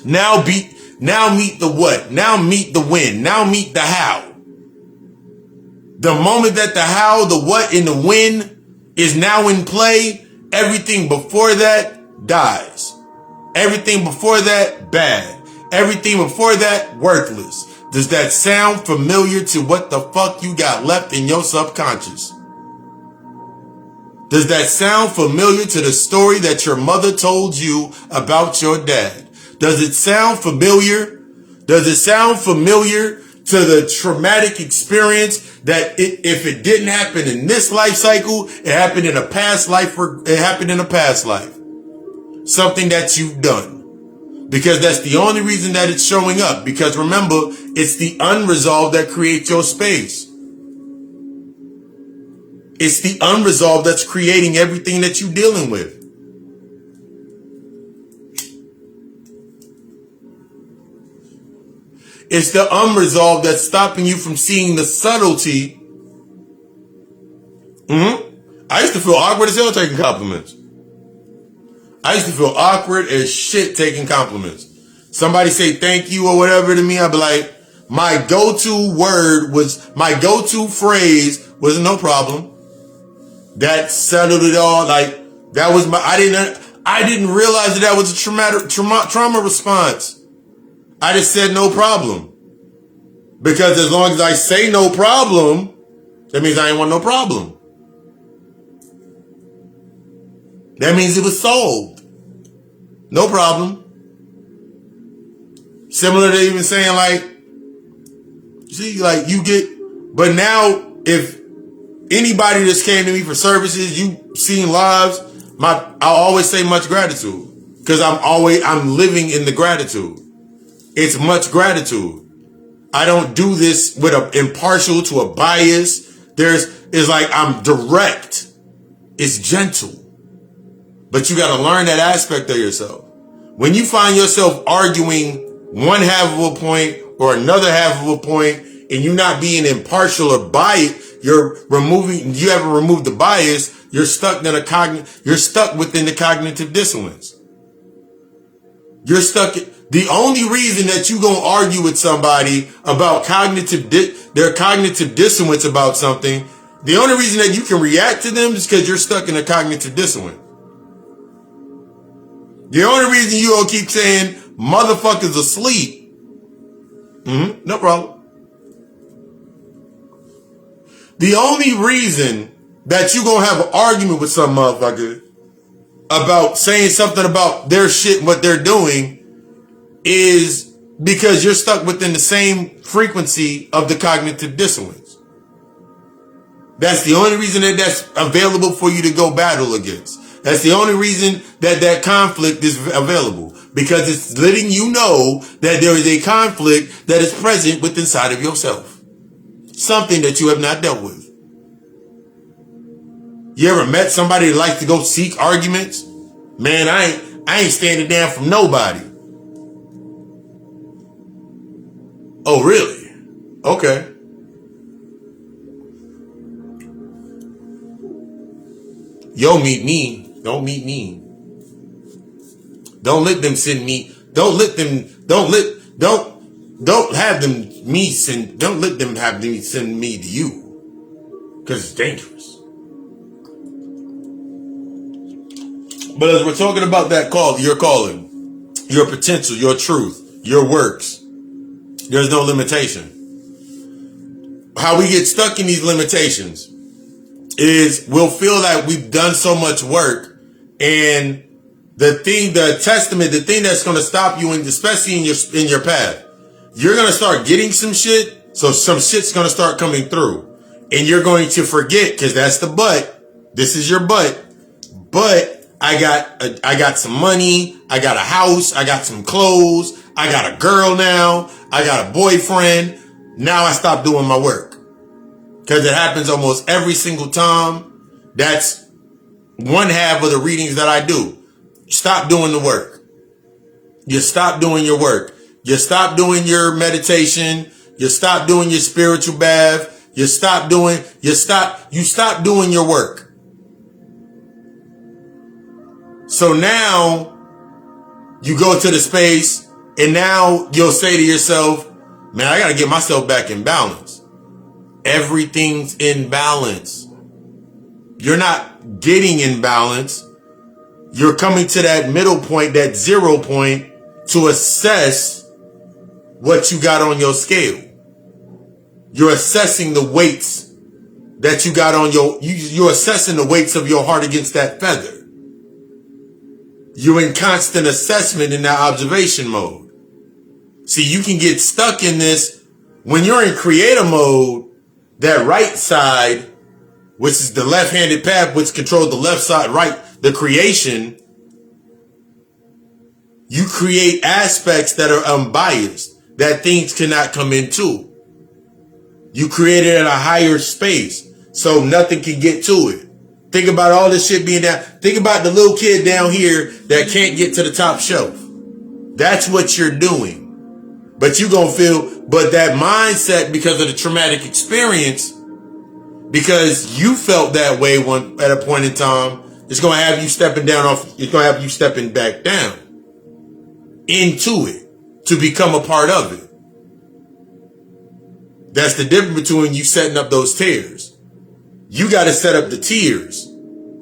Now meet the what. Now meet the when. Now meet the how. The moment that the how, the what, and the when is now in play, everything before that dies. Everything before that, bad. Everything before that, worthless. Does that sound familiar to what the fuck you got left in your subconscious? Does that sound familiar to the story that your mother told you about your dad? Does it sound familiar? Does it sound familiar to the traumatic experience that if it didn't happen in this life cycle, it happened in a past life, or it happened in a past life? Something that you've done. Because that's the only reason that it's showing up. Because remember, it's the unresolved that creates your space. It's the unresolved that's creating everything that you're dealing with. It's the unresolved that's stopping you from seeing the subtlety. I used to feel awkward as hell taking compliments. I used to feel awkward as shit taking compliments. Somebody say thank you or whatever to me, I'd be like, my go-to phrase was no problem. That settled it all. Like, that was I didn't realize that was a trauma response. I just said no problem. Because as long as I say no problem, that means I ain't want no problem. That means it was solved. No problem. Similar to even saying like, see, like you get, but now if anybody just came to me for services, you seen lives, I always say much gratitude. Because I'm living in the gratitude. It's much gratitude. I don't do this with an impartial to a bias. It's like I'm direct. It's gentle. But you got to learn that aspect of yourself. When you find yourself arguing one half of a point or another half of a point, and you're not being impartial or biased, you haven't removed the bias, you're stuck within the cognitive dissonance. You're stuck. The only reason that you gonna argue with somebody about their cognitive dissonance about something, the only reason that you can react to them is because you're stuck in a cognitive dissonance. The only reason you gonna keep saying motherfuckers asleep, no problem. The only reason that you gonna have an argument with some motherfucker about saying something about their shit and what they're doing is because you're stuck within the same frequency of the cognitive dissonance. That's the only reason that's available for you to go battle against. That's the only reason that conflict is available. Because it's letting you know that there is a conflict that is present within inside of yourself. Something that you have not dealt with. You ever met somebody that likes to go seek arguments? Man, I ain't standing down from nobody. Oh, really? Okay. Yo, meet me. Don't meet me. Don't let them send me. Don't let them have me send me to you. Because it's dangerous. But as we're talking about that call, your calling, your potential, your truth, your works, there's no limitation. How we get stuck in these limitations is we'll feel like we've done so much work, and the thing that's going to stop you, especially in your path, you're going to start getting some shit. So some shit's going to start coming through, and you're going to forget, because that's the but. This is your but. But I got some money. I got a house. I got some clothes. I got a girl now. I got a boyfriend. Now I stop doing my work. Because it happens almost every single time. That's one half of the readings that I do. Stop doing the work. You stop doing your work. You stop doing your meditation. You stop doing your spiritual bath. You stop doing your work. So now you go to the space, and now you'll say to yourself, man, I got to get myself back in balance. everything's in balance. You're not getting in balance. You're coming to that middle point, that 0 point, to assess what you got on your scale. You're assessing the weights that you got on you're assessing the weights of your heart against that feather. You're in constant assessment in that observation mode. See, you can get stuck in this when you're in creator mode. That right side, which is the left-handed path, which controls the left side, right, the creation. You create aspects that are unbiased, that things cannot come into. You create it at a higher space, so nothing can get to it. Think about all this shit being down. Think about the little kid down here that can't get to the top shelf. That's what you're doing. But you're going to feel, but that mindset, because of the traumatic experience, because you felt that way at a point in time, it's going to have you stepping down off, it's going to have you stepping back down into it to become a part of it. That's the difference between you setting up those tiers. You got to set up the tiers.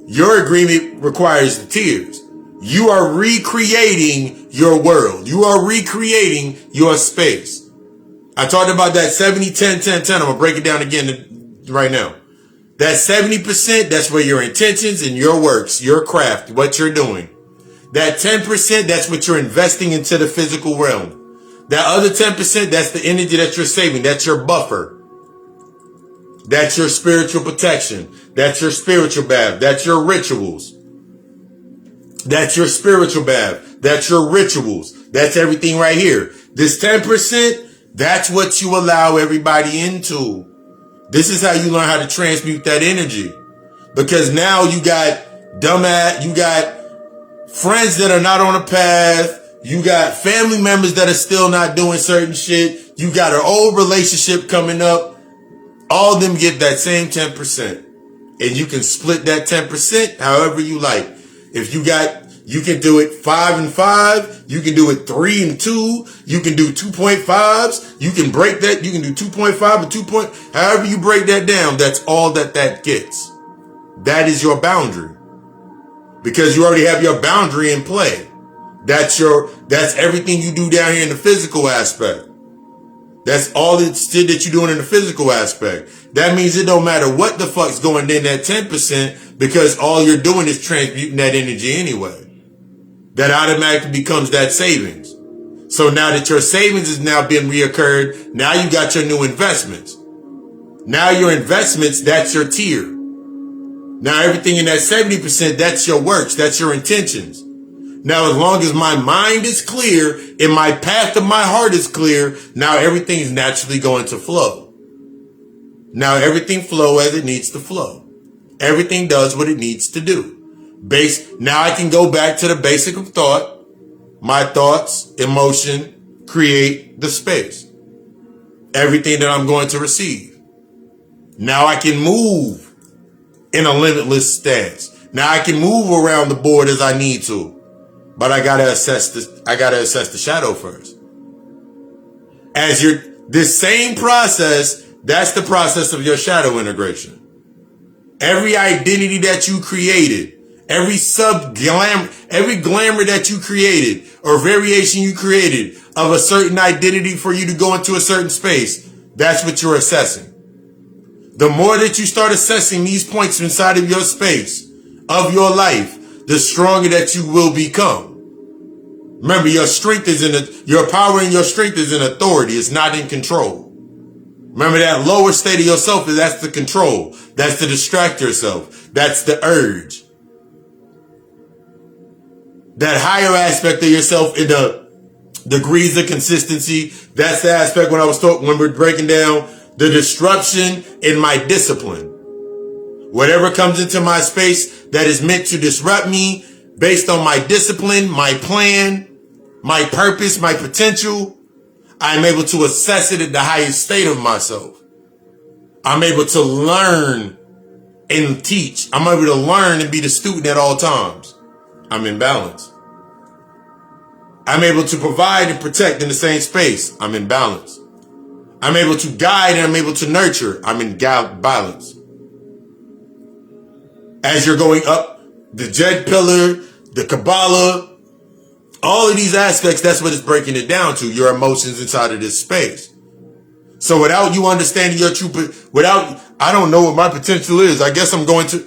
Your agreement requires the tiers. You are recreating your world. You are recreating your space. I talked about that 70, 10, 10, 10. I'm going to break it down again right now. That 70%, that's where your intentions and your works, your craft, what you're doing. That 10%, that's what you're investing into the physical realm. That other 10%, that's the energy that you're saving. That's your buffer. That's your spiritual protection. That's your spiritual bath. That's your rituals. That's your spiritual bath. That's your rituals. That's everything right here. This 10%, that's what you allow everybody into. This is how you learn how to transmute that energy. Because now you got you got friends that are not on a path. You got family members that are still not doing certain shit. You got an old relationship coming up. All of them get that same 10%. And you can split that 10% however you like. If you can do it 5 and 5. You can do it 3 and 2. You can do 2.5s. You can break that. You can do 2.5 and 2. However you break that down, that's all that gets. That is your boundary. Because you already have your boundary in play. That's everything you do down here in the physical aspect. That's all the shit that you're doing in the physical aspect. That means it don't matter what the fuck's going in that 10%, because all you're doing is transmuting that energy anyway. That automatically becomes that savings. So now that your savings is now being reoccurred, now you got your new investments. Now your investments, that's your tier. Now everything in that 70%, that's your works, that's your intentions. Now, as long as my mind is clear and my path of my heart is clear, now everything is naturally going to flow. Now everything flow as it needs to flow. Everything does what it needs to do. Now I can go back to the basic of thought. My thoughts, emotion, create the space. Everything that I'm going to receive. Now I can move in a limitless stance. Now I can move around the board as I need to. But I gotta assess the shadow first. This same process, that's the process of your shadow integration. Every identity that you created, every glamour that you created or variation you created of a certain identity for you to go into a certain space, that's what you're assessing. The more that you start assessing these points inside of your space, of your life, the stronger that you will become. Remember, your power and your strength is in authority. It's not in control. Remember that lower state of yourself, that's the control. That's to distract yourself. That's the urge. That higher aspect of yourself in the degrees of consistency, that's the aspect when we're breaking down the disruption in my discipline. Whatever comes into my space that is meant to disrupt me based on my discipline, my plan, my purpose, my potential, I'm able to assess it at the highest state of myself. I'm able to learn and teach. I'm able to learn and be the student at all times. I'm in balance. I'm able to provide and protect in the same space. I'm in balance. I'm able to guide and I'm able to nurture. I'm in balance. As you're going up the Jed pillar, the Kabbalah, all of these aspects, that's what it's breaking it down to, your emotions inside of this space. So without you understanding your true, I don't know what my potential is. I guess I'm going to,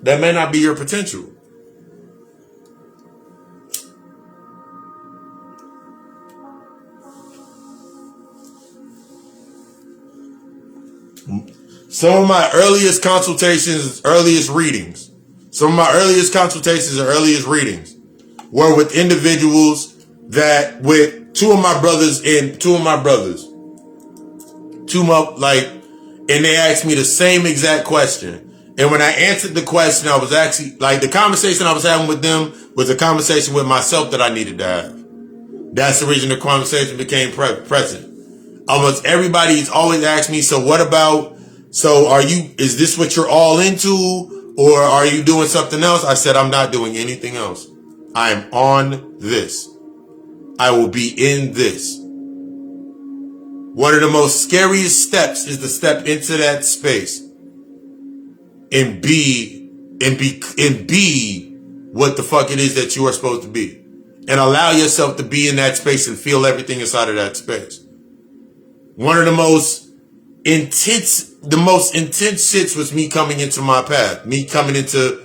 that may not be your potential. Some of my earliest consultations, earliest readings were with individuals with two of my brothers, and they asked me the same exact question. And when I answered the question, I was actually, the conversation I was having with them was a conversation with myself that I needed to have. That's the reason the conversation became present. Almost everybody's always asked me, so what about, is this what you're all into, or are you doing something else? I said, I'm not doing anything else. I am on this. I will be in this. One of the most scariest steps is to step into that space and be what the fuck it is that you are supposed to be. And allow yourself to be in that space and feel everything inside of that space. One of the most intense shits was me coming into my path. Me coming into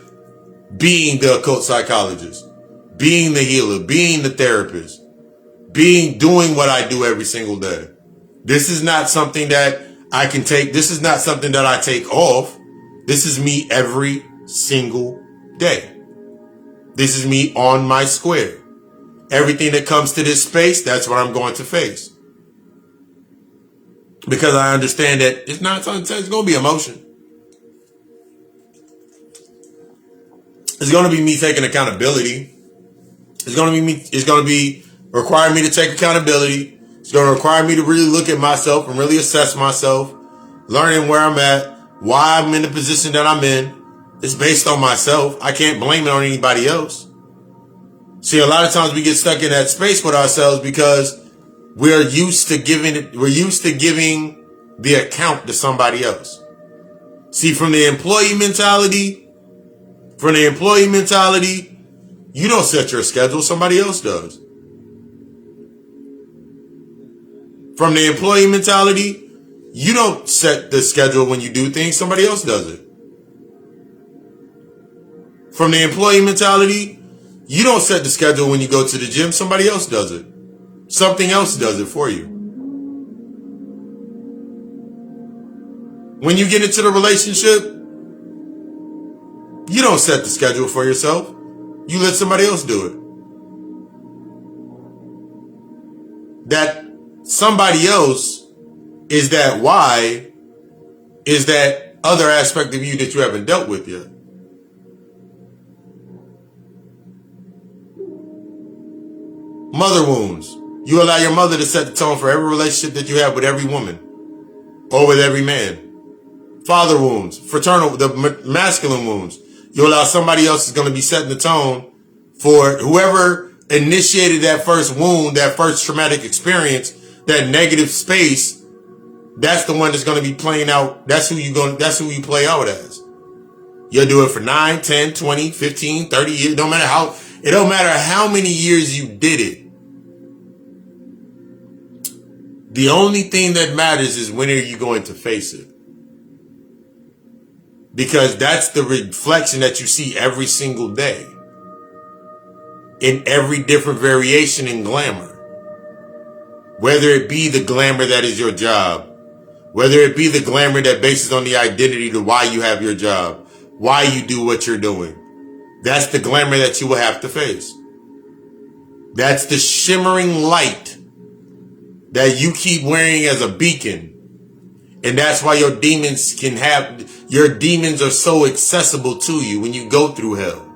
being the occult psychologist, being the healer, being the therapist, doing what I do every single day. This is not something that I can take. This is not something that I take off. This is me every single day. This is me on my square. Everything that comes to this space, that's what I'm going to face. Because I understand that it's going to be emotion. It's going to be me taking accountability. It's going to be requiring me to take accountability. It's going to require me to really look at myself and really assess myself, learning where I'm at, why I'm in the position that I'm in. It's based on myself. I can't blame it on anybody else. See, a lot of times we get stuck in that space with ourselves because we're used to giving the account to somebody else. See, from the employee mentality, you don't set your schedule, somebody else does. From the employee mentality, you don't set the schedule when you do things, somebody else does it. From the employee mentality, you don't set the schedule when you go to the gym, somebody else does it. Something else does it for you. When you get into the relationship, you don't set the schedule for yourself. You let somebody else do it. That somebody else is that other aspect of you that you haven't dealt with yet. Mother wounds. You allow your mother to set the tone for every relationship that you have with every woman or with every man. Father wounds, the masculine wounds. You allow somebody else is going to be setting the tone for whoever initiated that first wound, that first traumatic experience, that negative space. That's the one that's going to be playing out. That's who you play out as. You'll do it for 9, 10, 20, 15, 30 years. It don't matter how many years you did it. The only thing that matters is when are you going to face it? Because that's the reflection that you see every single day. In every different variation in glamour. Whether it be the glamour that is your job. Whether it be the glamour that bases on the identity to why you have your job. Why you do what you're doing. That's the glamour that you will have to face. That's the shimmering light that you keep wearing as a beacon. And that's why your demons are so accessible to you when you go through hell.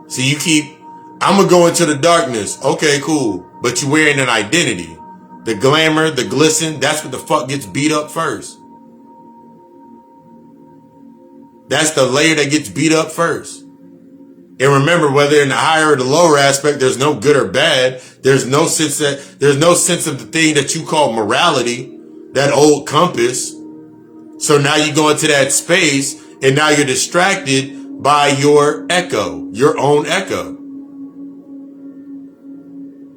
So I'm going to go into the darkness. Okay, cool. But you're wearing an identity. The glamour, the glisten, that's what the fuck gets beat up first. That's the layer that gets beat up first. And remember, whether in the higher or the lower aspect, there's no good or bad. There's no sense of the thing that you call morality, that old compass. So now you go into that space and now you're distracted by your echo, your own echo.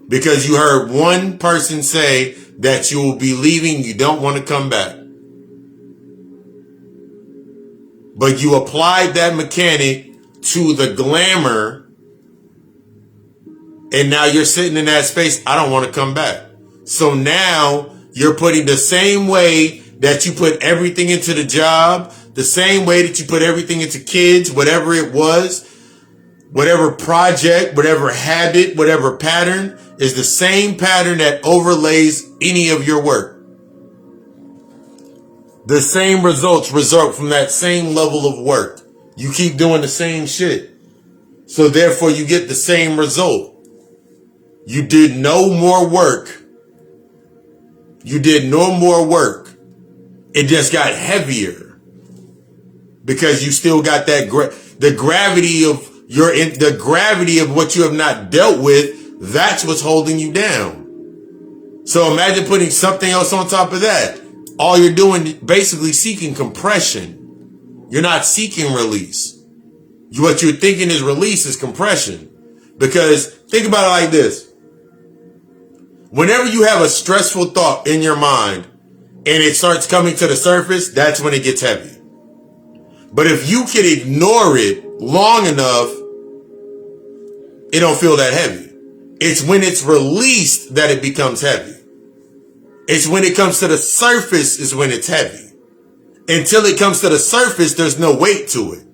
Because you heard one person say that you will be leaving, you don't want to come back. But you applied that mechanic to the glamour, and now you're sitting in that space. I don't want to come back. So now you're putting the same way that you put everything into the job, the same way that you put everything into kids, whatever it was, whatever project, whatever habit, whatever pattern, is the same pattern that overlays any of your work. The same results result from that same level of work. You keep doing the same shit. So therefore you get the same result. You did no more work. You did no more work. It just got heavier. Because you still got that the gravity of what you have not dealt with. That's what's holding you down. So imagine putting something else on top of that. All you're doing is basically seeking compression. You're not seeking release. What you're thinking is release is compression. Because think about it like this. Whenever you have a stressful thought in your mind and it starts coming to the surface, that's when it gets heavy. But if you can ignore it long enough, it don't feel that heavy. It's when it's released that it becomes heavy. It's when it comes to the surface is when it's heavy. Until it comes to the surface, there's no weight to it.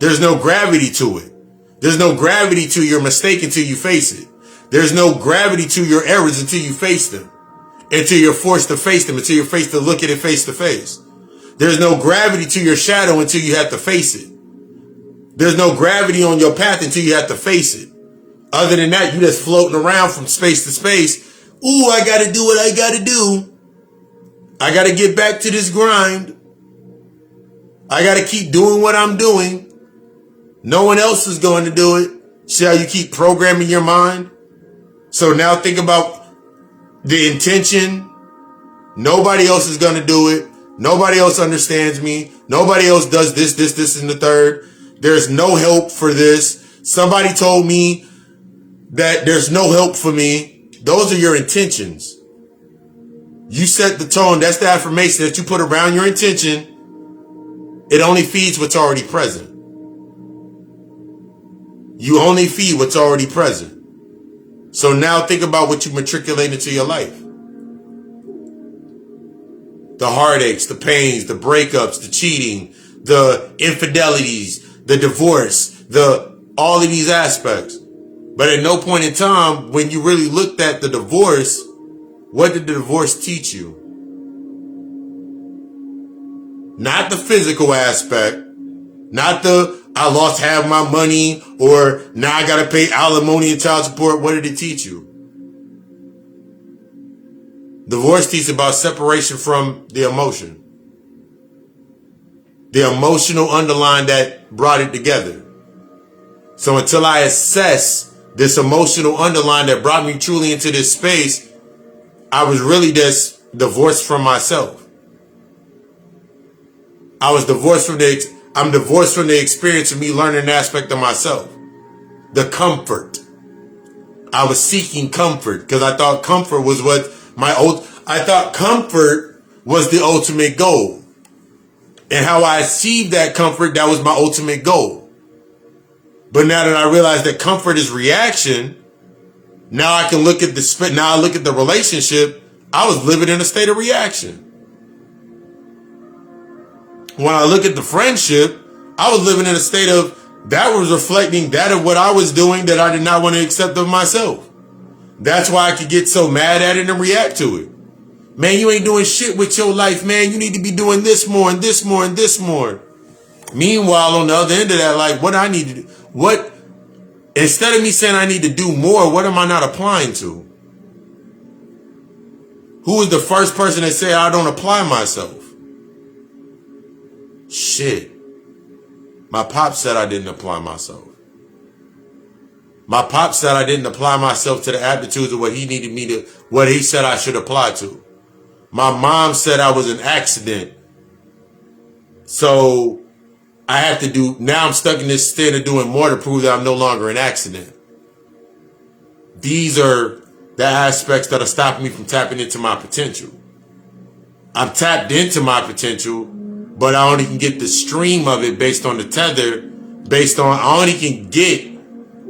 There's no gravity to it. There's no gravity to your mistake until you face it. There's no gravity to your errors until you face them. Until you're forced to face them. Until you're forced to look at it face to face. There's no gravity to your shadow until you have to face it. There's no gravity on your path until you have to face it. Other than that, you're just floating around from space to space. Ooh, I got to do what I got to do. I got to get back to this grind. I got to keep doing what I'm doing. No one else is going to do it. See how you keep programming your mind? So now think about the intention. Nobody else is going to do it. Nobody else understands me. Nobody else does this, and the third. There's no help for this. Somebody told me that there's no help for me. Those are your intentions. You set the tone. That's the affirmation that you put around your intention. It only feeds what's already present. You only feed what's already present. So now think about what you matriculate into your life. The heartaches, the pains, the breakups, the cheating, the infidelities, the divorce, all of these aspects. But at no point in time, when you really looked at the divorce, what did the divorce teach you? Not the physical aspect, not I lost half my money, or now I got to pay alimony and child support. What did it teach you? Divorce teaches about separation from the emotion. The emotional underline that brought it together. So until I assess this emotional underline that brought me truly into this space, I was really just divorced from myself. I'm divorced from the experience of me learning an aspect of myself. The comfort. I was seeking comfort because I thought comfort was comfort was the ultimate goal. And how I achieved that comfort, that was my ultimate goal. But now that I realize that comfort is reaction, now I can look at now I look at the relationship. I was living in a state of reaction. When I look at the friendship, I was living in a state of, that was reflecting that of what I was doing that I did not want to accept of myself. That's why I could get so mad at it and react to it. Man, you ain't doing shit with your life, man. You need to be doing this more and this more and this more. Meanwhile, on the other end of that, like, what I need to do, instead of me saying I need to do more, what am I not applying to? Who was the first person that said I don't apply myself? Shit. My pop said I didn't apply myself. My pop said I didn't apply myself to the aptitudes of what what he said I should apply to. My mom said I was an accident. So I have to now I'm stuck in this state of doing more to prove that I'm no longer an accident. These are the aspects that are stopping me from tapping into my potential. I'm tapped into my potential, but I only can get the stream of it based on the tether, I only can get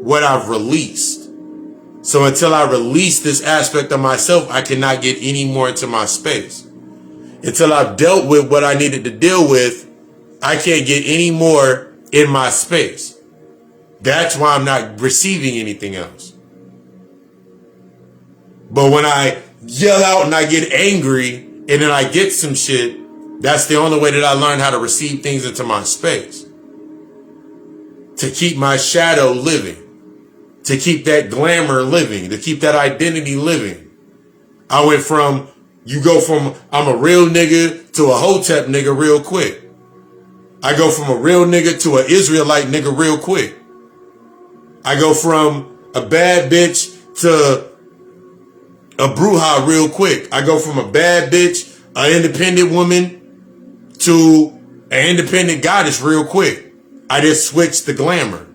what I've released. So until I release this aspect of myself, I cannot get any more into my space. Until I've dealt with what I needed to deal with, I can't get any more in my space. That's why I'm not receiving anything else. But when I yell out and I get angry and then I get some shit, that's the only way that I learn how to receive things into my space. To keep my shadow living. To keep that glamour living. To keep that identity living. I went from, I'm a real nigga to a hotep nigga real quick. I go from a real nigga to an Israelite nigga real quick. I go from a bad bitch to a bruja real quick. I go from a bad bitch, an independent woman, to an independent goddess real quick. I just switched the glamour.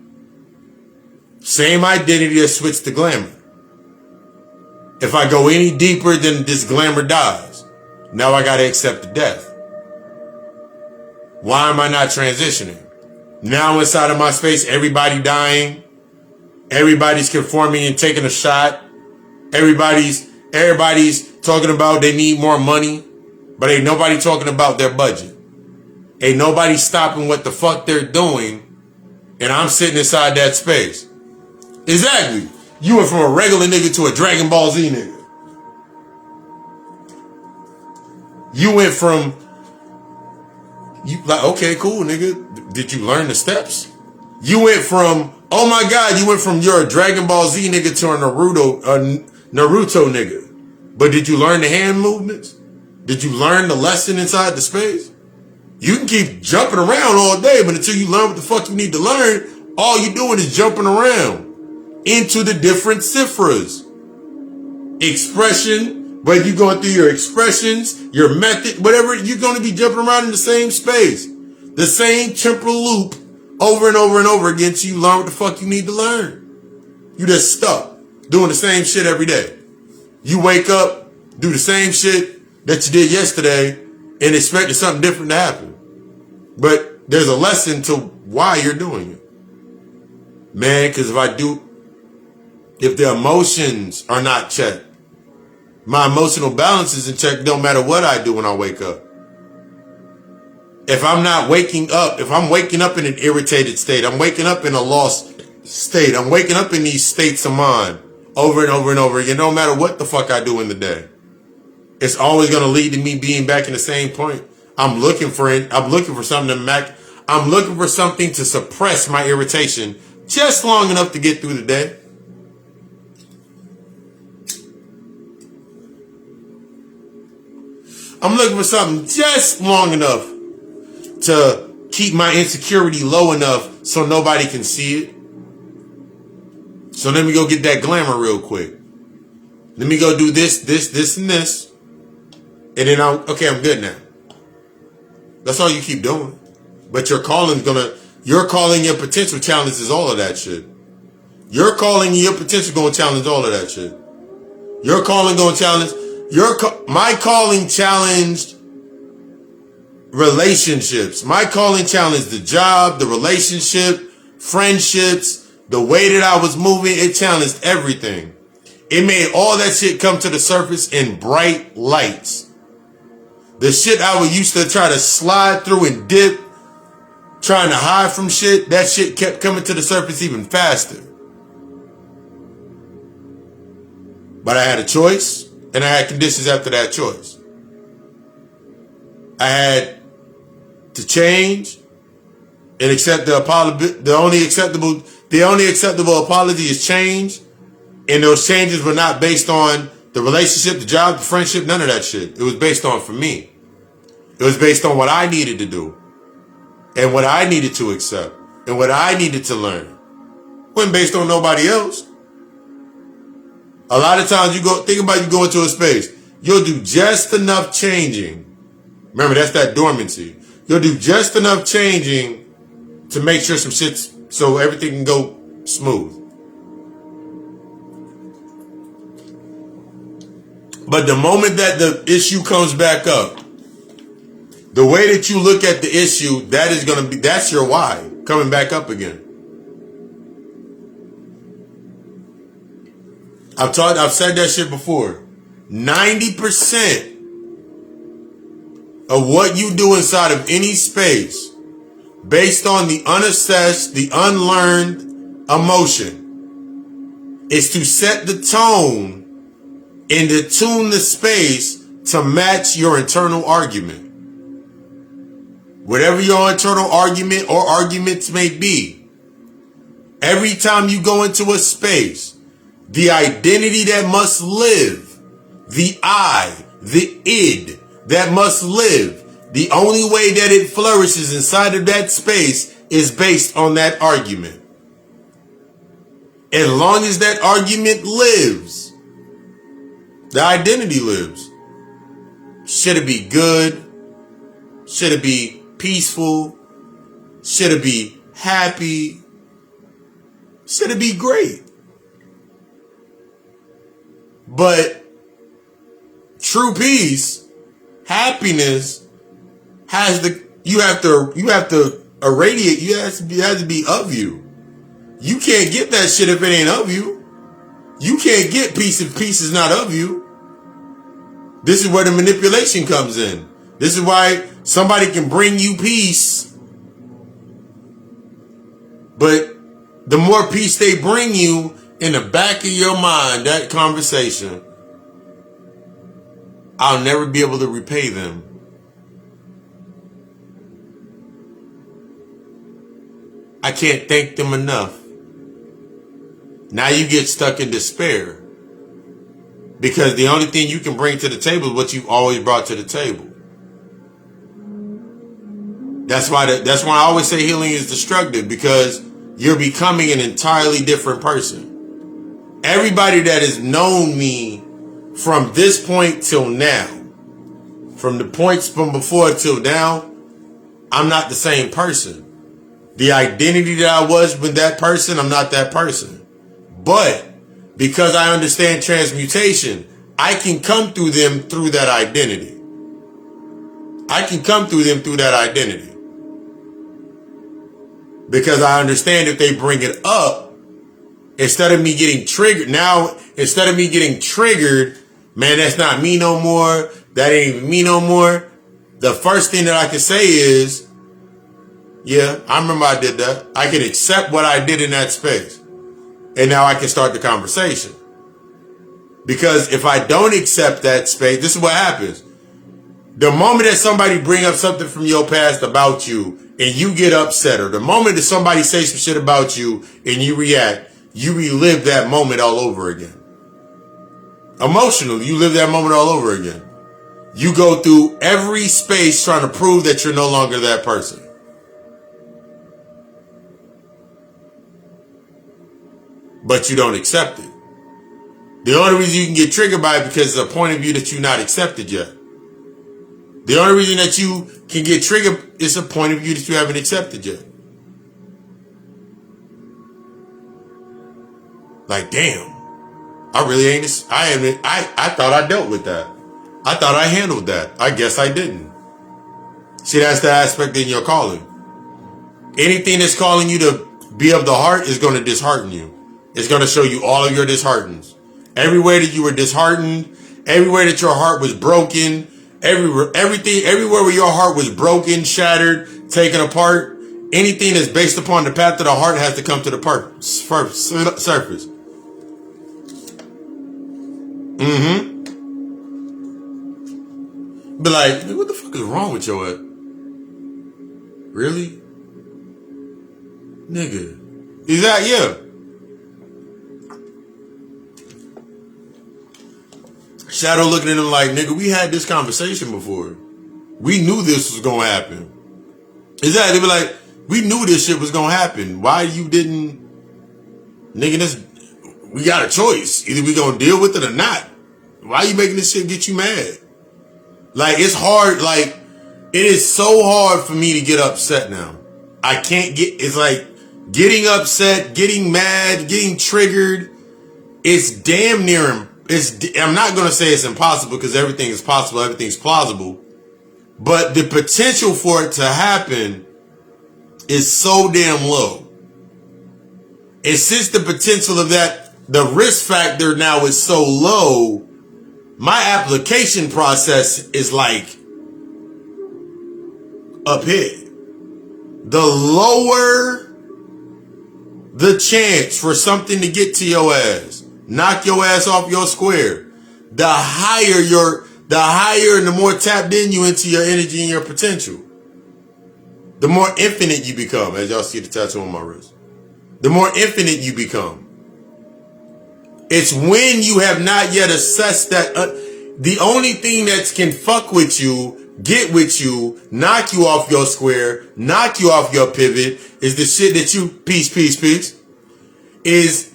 Same identity, just switched the glamour. If I go any deeper, then this glamour dies. Now I gotta accept the death. Why am I not transitioning? Now inside of my space, everybody dying. Everybody's conforming and taking a shot. Everybody's talking about they need more money, but ain't nobody talking about their budget. Ain't nobody stopping what the fuck they're doing, and I'm sitting inside that space. Exactly. You went from a regular nigga to a Dragon Ball Z nigga. You went from, okay, cool, nigga. Did you learn the steps? You went from, oh my God, you went from you're a Dragon Ball Z nigga to a Naruto nigga. But did you learn the hand movements? Did you learn the lesson inside the space? You can keep jumping around all day, but until you learn what the fuck you need to learn, all you're doing is jumping around into the different cifras. Expression, whether you're going through your expressions, your method, whatever, you're going to be jumping around in the same space. The same temporal loop over and over and over again till you learn what the fuck you need to learn. You just stuck doing the same shit every day. You wake up, do the same shit that you did yesterday and expect something different to happen. But there's a lesson to why you're doing it. Man, because if the emotions are not checked, my emotional balance is in check, don't matter what I do when I wake up. If I'm not waking up, if I'm waking up in an irritated state, I'm waking up in a lost state, I'm waking up in these states of mind over and over and over again, no matter what the fuck I do in the day, it's always going to lead to me being back in the same point. I'm looking for something to suppress my irritation just long enough to get through the day. I'm looking for something just long enough to keep my insecurity low enough so nobody can see it. So let me go get that glamour real quick. Let me go do this, and this. And then I'm good now. That's all you keep doing. But your calling your potential challenges all of that shit. Your calling your potential going to challenge all of that shit. Your calling going to challenge, my calling challenged relationships. My calling challenged the job, the relationship, friendships, the way that I was moving. It challenged everything. It made all that shit come to the surface in bright lights. The shit I would used to try to slide through and dip, trying to hide from shit, that shit kept coming to the surface even faster. But I had a choice, and I had conditions after that choice. I had to change and accept the apology. The only acceptable apology is change, and those changes were not based on the relationship, the job, the friendship, none of that shit. It was based on for me. It was based on what I needed to do and what I needed to accept and what I needed to learn. Wasn't based on nobody else. A lot of times you go into a space. You'll do just enough changing. Remember, that's that dormancy. You'll do just enough changing to make sure some shit's so everything can go smooth. But the moment that the issue comes back up, the way that you look at the issue, that's your why coming back up again. I've said that shit before. 90% of what you do inside of any space, based on the unassessed, the unlearned emotion, is to set the tone and to tune the space to match your internal argument. Whatever your internal argument or arguments may be, every time you go into a space, the identity that must live, the I, the id that must live, the only way that it flourishes inside of that space is based on that argument. As long as that argument lives, the identity lives. Should it be good? Should it be peaceful? Should it be happy? Should it be great? But true peace, happiness you have to irradiate. It has to be of you. You can't get that shit if it ain't of you. You can't get peace if peace is not of you. This is where the manipulation comes in. This is why somebody can bring you peace, but the more peace they bring you, in the back of your mind, that conversation, I'll never be able to repay them. I can't thank them enough. Now you get stuck in despair because the only thing you can bring to the table is what you've always brought to the table. That's why I always say healing is destructive, because you're becoming an entirely different person. Everybody that has known me from this point till now, from the points from before till now, I'm not the same person. The identity that I was with that person, I'm not that person. But because I understand transmutation, I can come through them through that identity. I can come through them through that identity. Because I understand if they bring it up, instead of me getting triggered, man, that's not me no more. That ain't even me no more. The first thing that I can say is, yeah, I remember I did that. I can accept what I did in that space. And now I can start the conversation. Because if I don't accept that space, this is what happens. The moment that somebody bring up something from your past about you and you get upset, or the moment that somebody says some shit about you and you react, you relive that moment all over again. Emotionally, you live that moment all over again. You go through every space trying to prove that you're no longer that person. But you don't accept it. The only reason you can get triggered by it because it's a point of view that you're not accepted yet. The only reason that you can get triggered is a point of view that you haven't accepted yet. Like, damn, I thought I dealt with that. I thought I handled that. I guess I didn't. See, that's the aspect in your calling. Anything that's calling you to be of the heart is going to dishearten you. It's going to show you all of your disheartens. Everywhere that you were disheartened, everywhere that your heart was broken, everywhere where your heart was broken, shattered, taken apart, anything that's based upon the path of the heart has to come to the surface. Be like, what the fuck is wrong with your ass? Really? Nigga. Is that, yeah. Shadow looking at him like, nigga, we had this conversation before. We knew this was going to happen. Exactly. They be like, we knew this shit was going to happen. Why you didn't Nigga, we got a choice. Either we gonna deal with it or not. Why are you making this shit get you mad? Like, it's hard. Like, it is so hard for me to get upset now. I can't it's like getting upset, getting mad, getting triggered. It's damn near, I'm not going to say it's impossible because everything is possible. Everything's plausible. But the potential for it to happen is so damn low. And since the potential of that, the risk factor now is so low, my application process is like up here. The lower the chance for something to get to your ass, knock your ass off your square, the higher and the more tapped in you into your energy and your potential. The more infinite you become, as y'all see the tattoo on my wrist. The more infinite you become. It's when you have not yet assessed that. The only thing that can fuck with you, get with you, knock you off your square, knock you off your pivot, is the shit that you, peace, is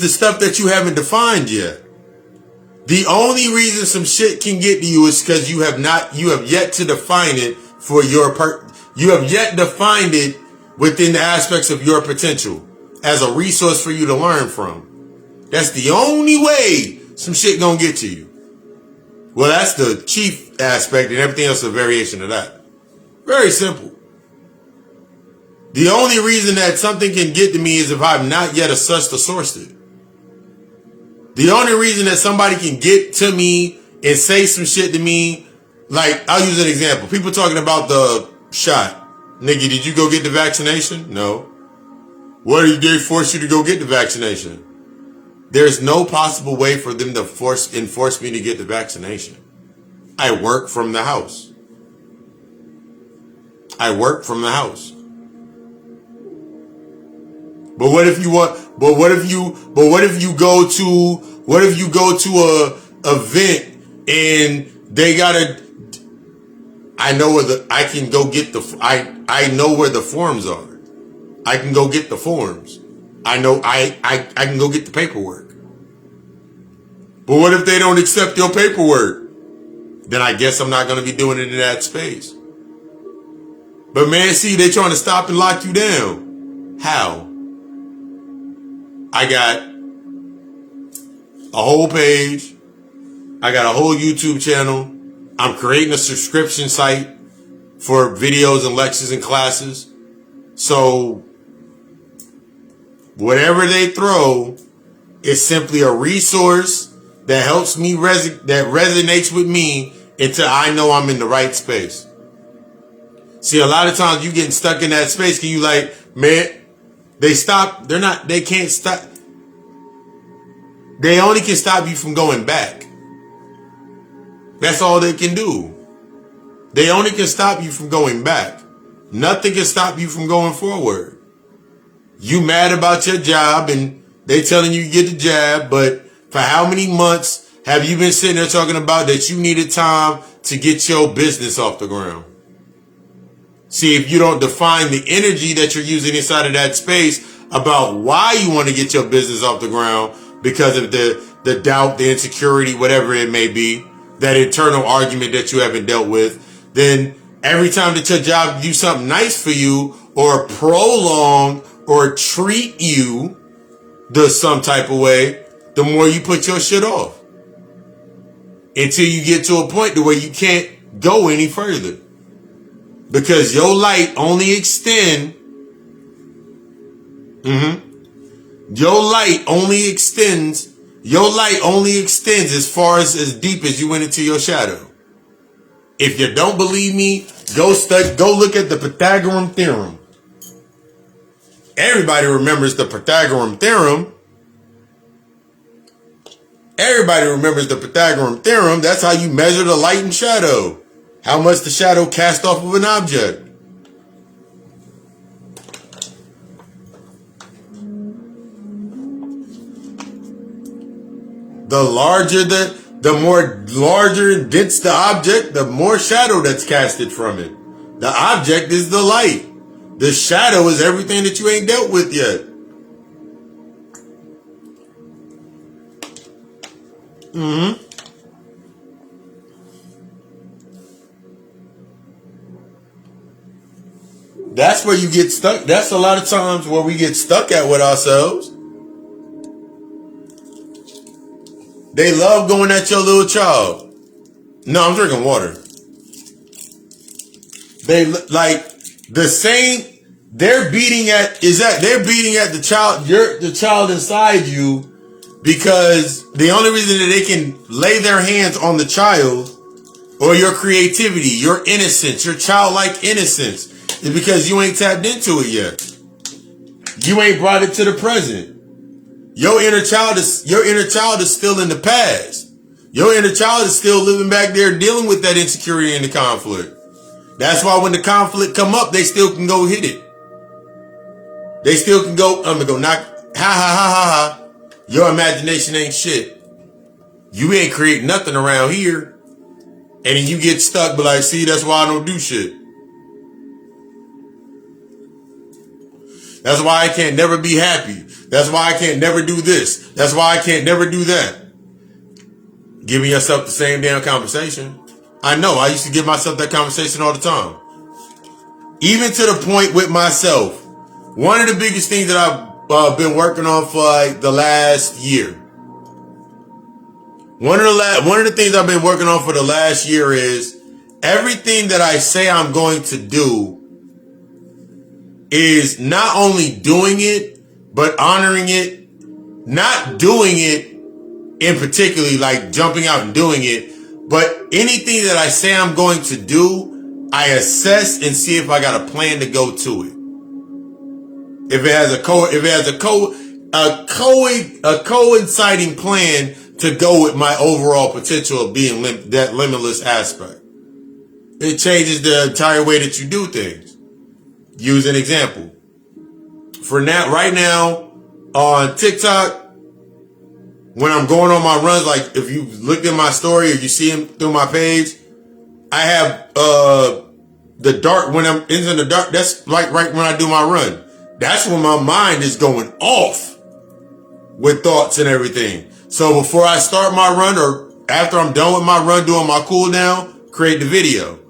the stuff that you haven't defined yet. The only reason some shit can get to you is because you have yet to define it for you have yet defined it within the aspects of your potential as a resource for you to learn from. That's the only way some shit gonna get to you. Well, that's the chief aspect, and everything else is a variation of that. Very simple. The only reason that something can get to me is if I've not yet assessed or sourced it. The only reason that somebody can get to me and say some shit to me, like, I'll use an example. People talking about the shot. Nigga, did you go get the vaccination? No. What did they force you to go get the vaccination? There's no possible way for them to enforce me to get the vaccination. I work from the house. But what if you go to a event and they gotta, I know where the forms are. I can go get the forms. I know I can go get the paperwork. But what if they don't accept your paperwork? Then I guess I'm not going to be doing it in that space. But man, see, they trying to stop and lock you down. How? I got a whole page. I got a whole YouTube channel. I'm creating a subscription site for videos and lectures and classes. So whatever they throw is simply a resource that helps me, that resonates with me until I know I'm in the right space. See, a lot of times you getting stuck in that space because you like, man, they can't stop. They only can stop you from going back. That's all they can do. They only can stop you from going back. Nothing can stop you from going forward. You mad about your job and they telling you get the job, but for how many months have you been sitting there talking about that you needed time to get your business off the ground? See, if you don't define the energy that you're using inside of that space about why you want to get your business off the ground because of the doubt, the insecurity, whatever it may be, that internal argument that you haven't dealt with, then every time that your job do something nice for you or prolong or treat you some type of way, the more you put your shit off. Until you get to a point to where you can't go any further. Because your light only extends. Your light only extends as far as deep as you went into your shadow. If you don't believe me, go look at the Pythagorean theorem. Everybody remembers the Pythagorean theorem. That's how you measure the light and shadow. How much the shadow cast off of an object. The more larger and dense the object, the more shadow that's casted from it. The object is the light. The shadow is everything that you ain't dealt with yet. Mm-hmm. That's where you get stuck. That's a lot of times where we get stuck at with ourselves. They love going at your little child. No, I'm drinking water. They like the same. They're beating at the child inside you, because the only reason that they can lay their hands on the child or your creativity, your innocence, your childlike innocence, is because you ain't tapped into it yet. You ain't brought it to the present. Your inner child is still in the past. Your inner child is still living back there dealing with that insecurity and the conflict. That's why when the conflict come up, they still can go hit it. They still can go, I'm gonna go knock, ha ha ha ha ha. Your imagination ain't shit. You ain't creating nothing around here. And then you get stuck, but like, see, that's why I don't do shit. That's why I can't never be happy. That's why I can't never do this. That's why I can't never do that. Giving yourself the same damn conversation. I know, I used to give myself that conversation all the time. Even to the point with myself. One of the biggest things that I've been working on for like the last year. One of the things I've been working on for the last year is everything that I say I'm going to do is not only doing it, but honoring it, not doing it in particularly like jumping out and doing it, but anything that I say I'm going to do, I assess and see if I got a plan to go to it. If it has a coinciding plan to go with my overall potential of being that limitless aspect. It changes the entire way that you do things. Use an example. For now, right now on TikTok, when I'm going on my runs, like if you looked at my story or you see them through my page, I have the dark, when I'm into the dark, that's like right when I do my run. That's when my mind is going off with thoughts and everything. So before I start my run or after I'm done with my run, doing my cool down, create the video.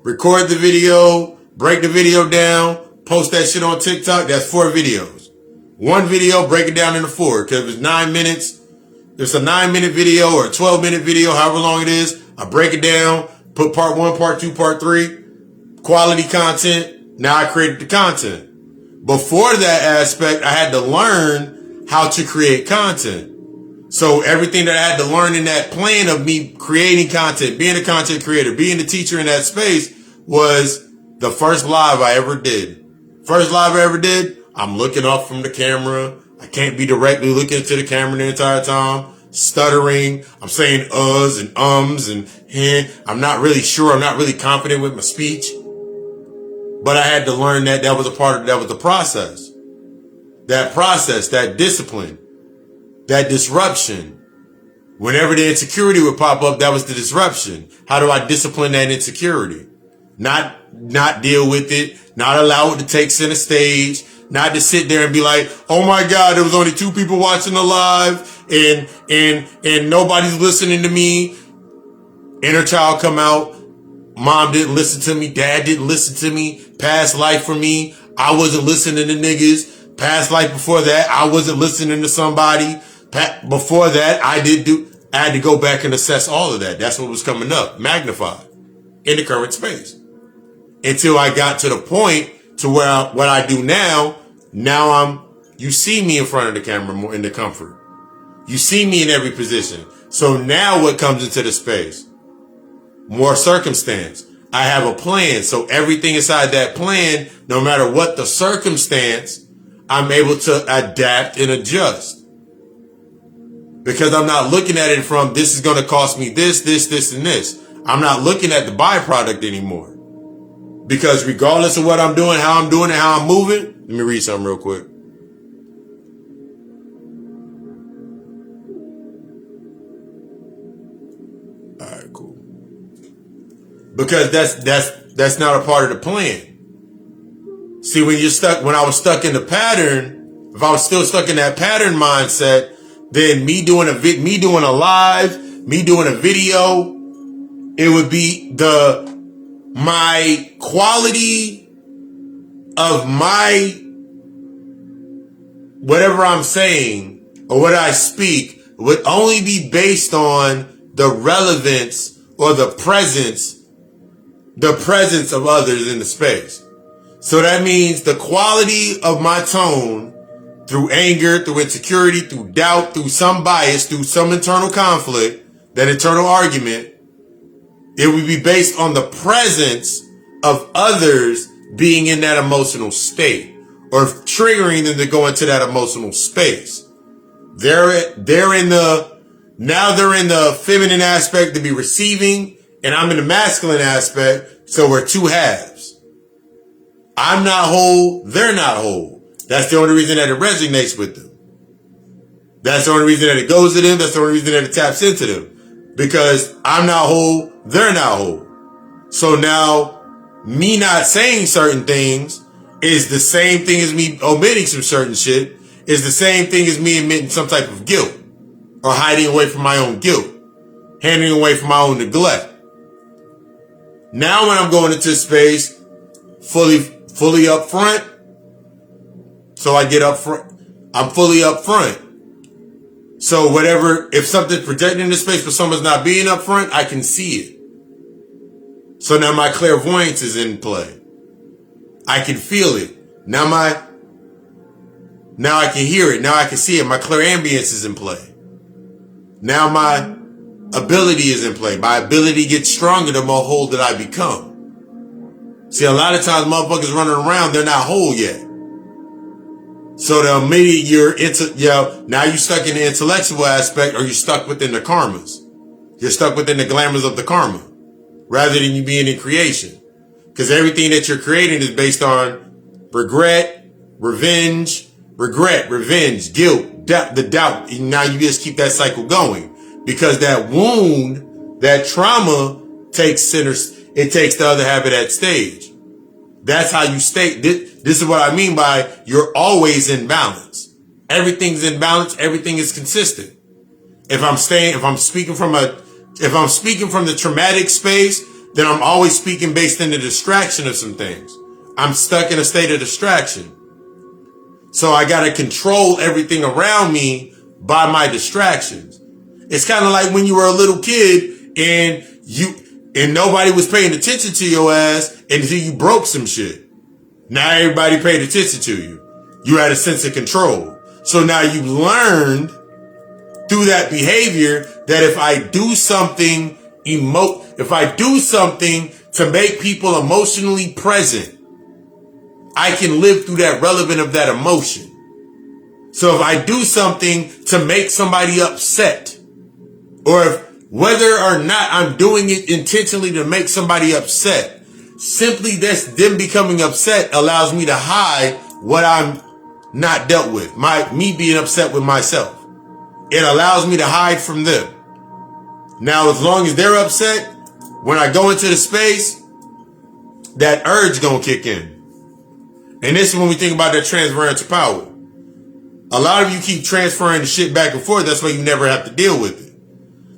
Record the video, break the video down, post that shit on TikTok. That's 4 videos. One video, break it down into 4. Because if it's 9 minutes, if it's a 9-minute video or a 12-minute video, however long it is, I break it down, put part 1, part 2, part 3, quality content. Now I created the content. Before that aspect, I had to learn how to create content. So everything that I had to learn in that plan of me creating content, being a content creator, being a teacher in that space was the first live I ever did. First live I ever did, I'm looking off from the camera. I can't be directly looking into the camera the entire time. Stuttering. I'm saying uhs and ums and I'm not really sure. I'm not really confident with my speech. But I had to learn that was the process. That process, that discipline, that disruption. Whenever the insecurity would pop up, that was the disruption. How do I discipline that insecurity? Not deal with it, not allow it to take center stage, not to sit there and be like, oh my God, there was only 2 people watching the live and nobody's listening to me. Inner child come out. Mom didn't listen to me. Dad didn't listen to me. Past life for me, I wasn't listening to niggas. Past life before that, I wasn't listening to somebody. Before that, I had to go back and assess all of that. That's what was coming up, magnified in the current space. Until I got to the point to where what I do now you see me in front of the camera more in the comfort. You see me in every position. So now what comes into the space? More circumstance. I have a plan. So everything inside that plan, no matter what the circumstance, I'm able to adapt and adjust. Because I'm not looking at it from this is going to cost me this, and this. I'm not looking at the byproduct anymore. Because regardless of what I'm doing, how I'm doing it, how I'm moving, let me read something real quick. All right, cool. Because that's not a part of the plan. See, when I was stuck in the pattern, if I was still stuck in that pattern mindset, then me doing a live, me doing a video, it would be my quality of my whatever I'm saying or what I speak would only be based on the relevance or the presence of others in the space. So that means the quality of my tone through anger, through insecurity, through doubt, through some bias, through some internal conflict, that internal argument, it would be based on the presence of others being in that emotional state or triggering them to go into that emotional space. They're in the feminine aspect to be receiving, and I'm in the masculine aspect, so we're two halves. I'm not whole, they're not whole. That's the only reason that it resonates with them. That's the only reason that it goes to them. That's the only reason that it taps into them. Because I'm not whole, they're not whole. So now, me not saying certain things is the same thing as me omitting some certain shit, is the same thing as me admitting some type of guilt or hiding away from my own guilt, handing away from my own neglect. Now when I'm going into space, fully up front, so I get up front, I'm fully up front. So whatever, if something's projecting in space but someone's not being up front, I can see it. So now my clairvoyance is in play. I can feel it. Now I can hear it. Now I can see it. My clairambience is in play. Now my ability is in play. My ability gets stronger the more whole that I become. See, a lot of times motherfuckers running around, they're not whole yet. So the minute now you're stuck in the intellectual aspect, or you're stuck within the karmas. You're stuck within the glamours of the karma, rather than you being in creation. Because everything that you're creating is based on regret, revenge, guilt, the doubt. And now you just keep that cycle going. Because that wound, that trauma takes the other half of that stage. That's how you stay. This is what I mean by you're always in balance. Everything's in balance. Everything is consistent. If I'm speaking from the traumatic space, then I'm always speaking based in the distraction of some things. I'm stuck in a state of distraction. So I got to control everything around me by my distractions. It's kind of like when you were a little kid and nobody was paying attention to your ass until you broke some shit. Now everybody paid attention to you. You had a sense of control. So now you learned through that behavior that if I do something to make people emotionally present, I can live through that relevant of that emotion. So if I do something to make somebody upset, or whether or not I'm doing it intentionally to make somebody upset, simply them becoming upset allows me to hide what I'm not dealt with. Me being upset with myself. It allows me to hide from them. Now, as long as they're upset, when I go into the space, that urge gonna kick in. And this is when we think about that transference of power. A lot of you keep transferring the shit back and forth. That's why you never have to deal with it.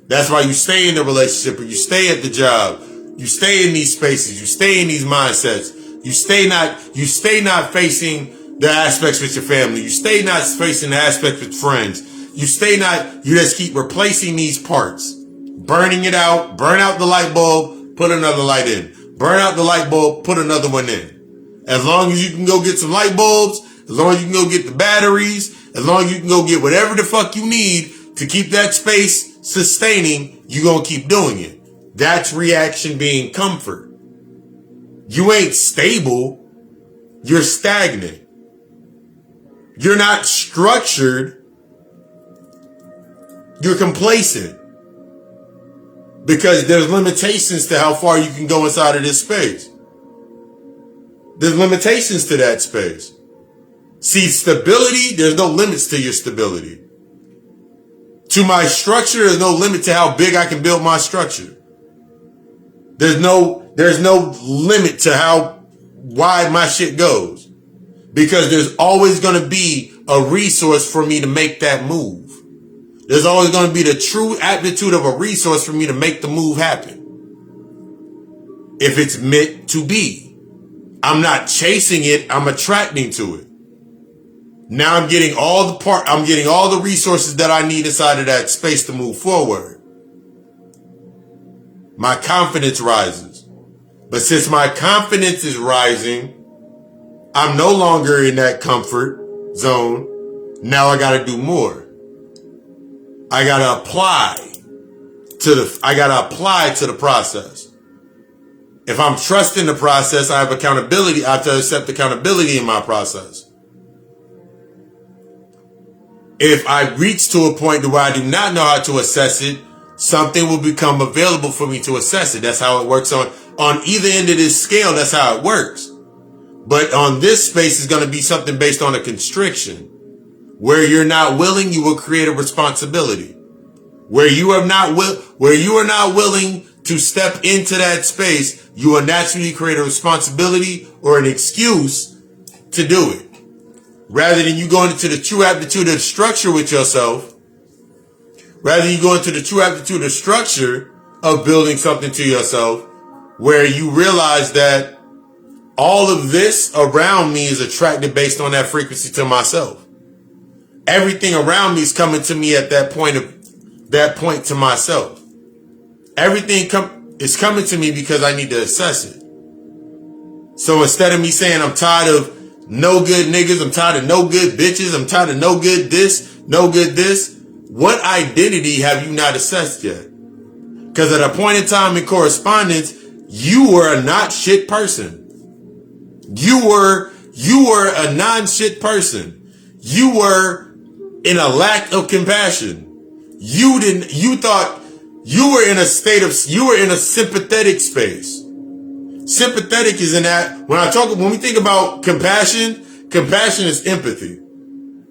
That's why you stay in the relationship, or you stay at the job. You stay in these spaces. You stay in these mindsets. You stay not facing the aspects with your family. You stay not facing the aspects with friends. You just keep replacing these parts. Burning it out, burn out the light bulb, put another light in. Burn out the light bulb, put another one in. As long as you can go get some light bulbs, as long as you can go get the batteries, as long as you can go get whatever the fuck you need to keep that space sustaining, you're going to keep doing it. That's reaction being comfort. You ain't stable. You're stagnant. You're not structured. You're complacent. Because there's limitations to how far you can go inside of this space. There's limitations to that space. See, stability, there's no limits to your stability. To my structure, there's no limit to how big I can build my structure. There's no limit to how wide my shit goes. Because there's always going to be a resource for me to make that move. There's always going to be the true aptitude of a resource for me to make the move happen. If it's meant to be. I'm not chasing it, I'm attracting to it. Now I'm getting all the resources that I need inside of that space to move forward. My confidence rises. But since my confidence is rising, I'm no longer in that comfort zone. Now I got to do more. I got to apply to the process. If I'm trusting the process, I have accountability. I have to accept accountability in my process. If I reach to a point where I do not know how to assess it, something will become available for me to assess it. That's how it works on either end of this scale. That's how it works. But on this space is going to be something based on a constriction. Where you're not willing, you will create a responsibility. Where you are not willing to step into that space, you will naturally create a responsibility or an excuse to do it. Rather than you going into the true aptitude of structure with yourself, rather than you go into the true aptitude of structure of building something to yourself, where you realize that all of this around me is attracted based on that frequency to myself. Everything around me is coming to me at that point to myself. Everything is coming to me because I need to assess it. So instead of me saying I'm tired of no good niggas, I'm tired of no good bitches, I'm tired of no good this, no good this, what identity have you not assessed yet? Because at a point in time in correspondence, you were a not shit person. You were a non-shit person. You were in a lack of compassion. You thought you were in a sympathetic space. Sympathetic is in that, when we think about compassion is empathy.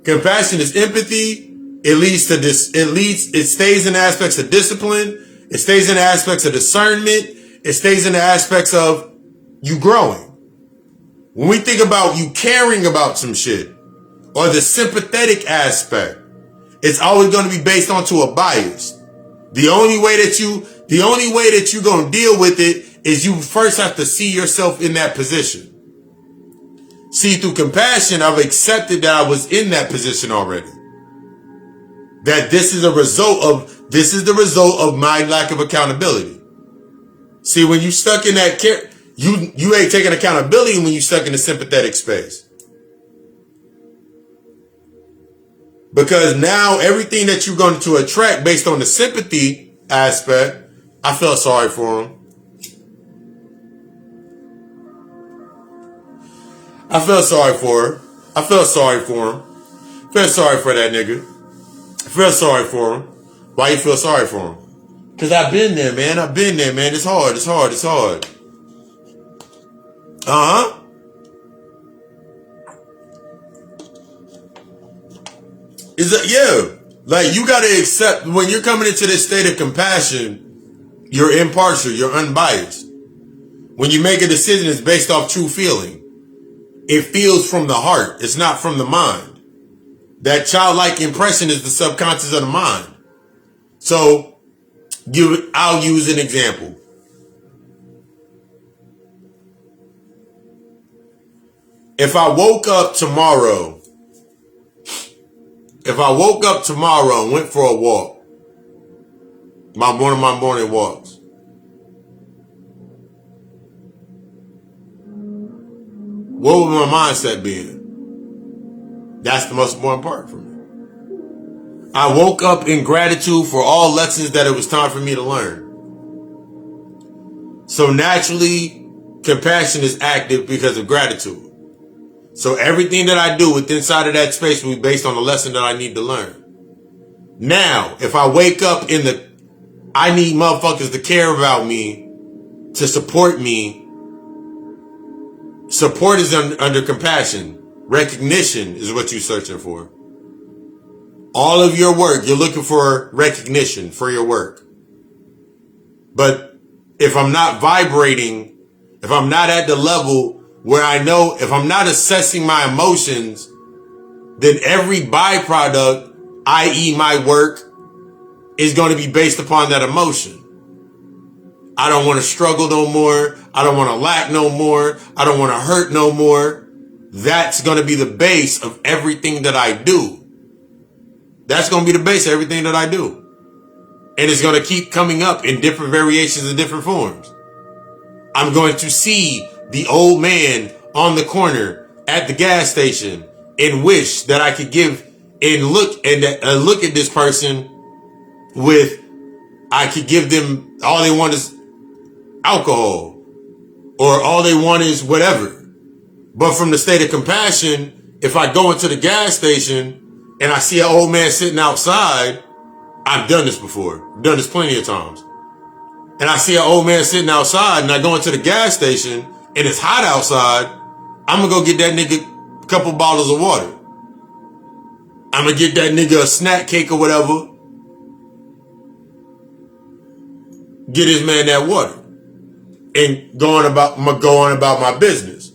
Compassion is empathy. It stays in aspects of discipline. It stays in aspects of discernment. It stays in the aspects of you growing. When we think about you caring about some shit or the sympathetic aspect, it's always going to be based onto a bias. The only way that you're going to deal with it is you first have to see yourself in that position. See, through compassion, I've accepted that I was in that position already. That this is the result of my lack of accountability. See, when you stuck in that care, you ain't taking accountability when you stuck in the sympathetic space. Because now everything that you're going to attract based on the sympathy aspect, I felt sorry for him. I felt sorry for her. I felt sorry for him. I felt sorry for that nigga. I felt sorry for him. Why you feel sorry for him? Because I've been there, man. It's hard. Uh-huh. Like you got to accept when you're coming into this state of compassion, you're impartial, you're unbiased. When you make a decision, it's based off true feeling. It feels from the heart. It's not from the mind. That childlike impression is the subconscious of the mind. So I'll use an example. If I woke up tomorrow and went for a walk, one of my morning walks, what would my mindset be in? That's the most important part for me. I woke up in gratitude for all lessons that it was time for me to learn. So naturally, compassion is active because of gratitude. So everything that I do within inside of that space will be based on the lesson that I need to learn. Now, if I wake up I need motherfuckers to care about me, to support me. Support is under compassion. Recognition is what you're searching for. All of your work, you're looking for recognition for your work. But if I'm not vibrating, if I'm not at the level where I know, if I'm not assessing my emotions, then every byproduct, i.e. my work, is going to be based upon that emotion. I don't want to struggle no more. I don't want to lack no more. I don't want to hurt no more. That's going to be the base of everything that I do. That's going to be the base of everything that I do. And it's going to keep coming up in different variations and different forms. I'm going to see the old man on the corner at the gas station and wish that I could give and look at this person with, I could give them, all they want is alcohol, or all they want is whatever. But from the state of compassion, if I go into the gas station and I see an old man sitting outside, I've done this before. I've done this plenty of times. And I see an old man sitting outside and I go into the gas station and it's hot outside, I'm going to go get that nigga a couple bottles of water. I'm going to get that nigga a snack cake or whatever. Get his man that water. And go on about my business.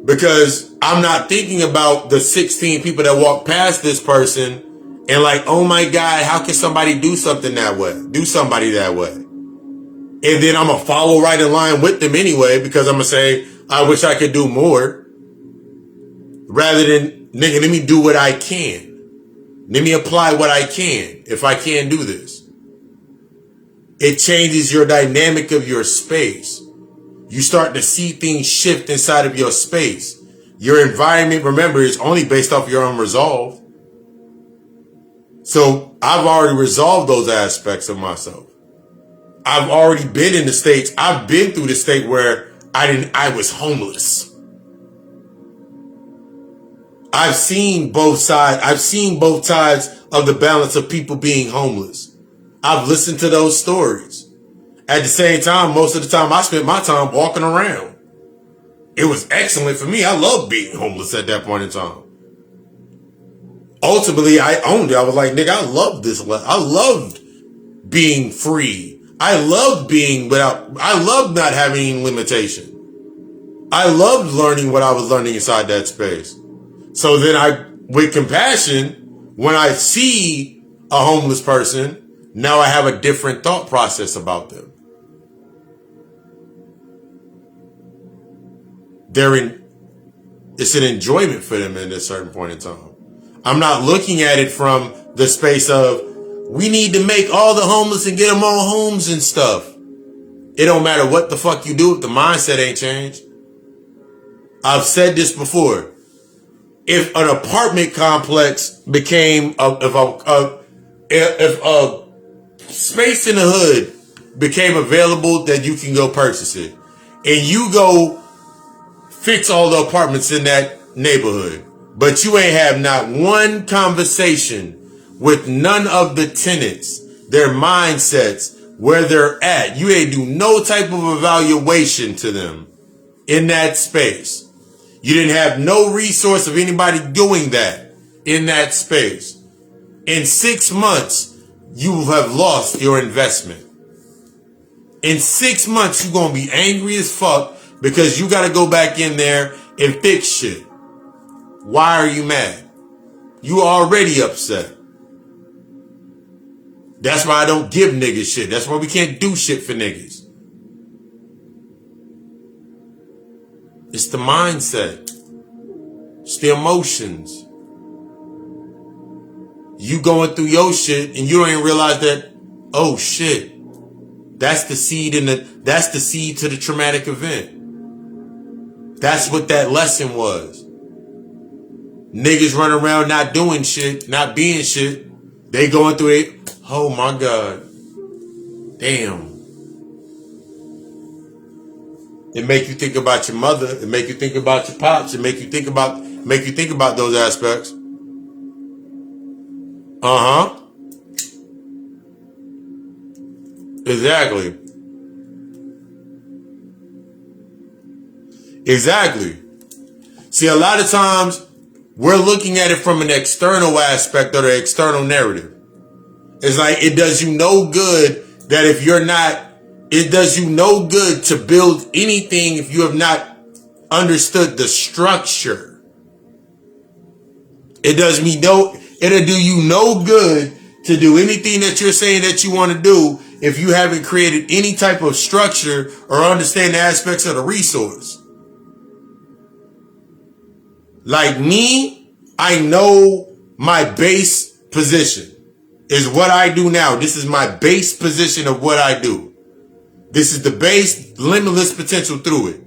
Because I'm not thinking about the 16 people that walk past this person and like, oh my God, how can somebody do something that way? Do somebody that way. And then I'm going to follow right in line with them anyway, because I'm going to say, I wish I could do more. Rather than, nigga, let me do what I can. Let me apply what I can, if I can do this. It changes your dynamic of your space. You start to see things shift inside of your space. Your environment, remember, is only based off your unresolved. So I've already resolved those aspects of myself. I've already been in the states. I've been through the state where I was homeless. I've seen both sides. I've seen both sides of the balance of people being homeless. I've listened to those stories. At the same time, most of the time I spent my time walking around. It was excellent for me. I loved being homeless at that point in time. Ultimately, I owned it. I was like, nigga, I love this. I loved being free. I loved I loved not having any limitation. I loved learning what I was learning inside that space. So then with compassion, when I see a homeless person, now I have a different thought process about them. It's an enjoyment for them at a certain point in time. I'm not looking at it from the space of, we need to make all the homeless and get them all homes and stuff. It don't matter what the fuck you do if the mindset ain't changed. I've said this before. If an apartment complex became, if a space in the hood became available that you can go purchase it, and you go fix all the apartments in that neighborhood, but you ain't have not one conversation with none of the tenants, their mindsets, where they're at. You ain't do no type of evaluation to them in that space. You didn't have no resource of anybody doing that in that space. In 6 months, you have lost your investment. In 6 months, you're going to be angry as fuck because you got to go back in there and fix shit. Why are you mad? You already upset. That's why I don't give niggas shit. That's why we can't do shit for niggas. It's the mindset. It's the emotions. You going through your shit and you don't even realize that, oh shit, that's the seed to the traumatic event. That's what that lesson was. Niggas run around not doing shit, not being shit. They going through it. Oh my God. Damn. It make you think about your mother. It make you think about your pops. It make you think about those aspects. Uh-huh. Exactly. Exactly. See, a lot of times we're looking at it from an external aspect or the external narrative. It's like it does you no good that if you're not, it does you no good to build anything if you have not understood the structure. It It'll do you no good to do anything that you're saying that you want to do if you haven't created any type of structure or understand the aspects of the resource. Like me, I know my base position is what I do now. This is my base position of what I do. This is the base limitless potential through it.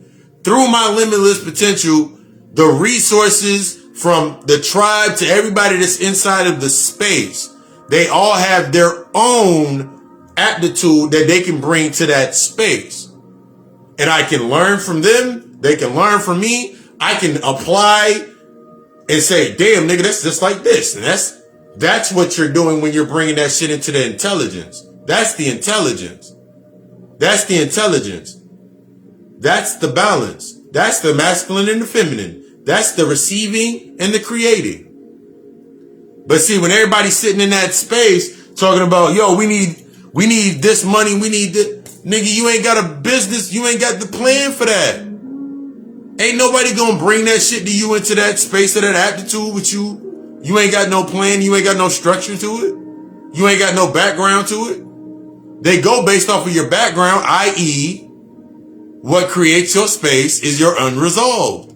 Through my limitless potential, the resources from the tribe to everybody that's inside of the space, they all have their own aptitude that they can bring to that space. And I can learn from them. They can learn from me. I can apply and say, damn, nigga, that's just like this. And that's what you're doing when you're bringing that shit into the intelligence. That's the intelligence. That's the intelligence. That's the balance. That's the masculine and the feminine. That's the receiving and the creating. But see, when everybody's sitting in that space talking about, yo, we need this money, we need this, nigga, you ain't got a business, you ain't got the plan for that. Ain't nobody gonna bring that shit to you into that space of that aptitude with you. You ain't got no plan, you ain't got no structure to it. You ain't got no background to it. They go based off of your background, i.e., what creates your space is your unresolved.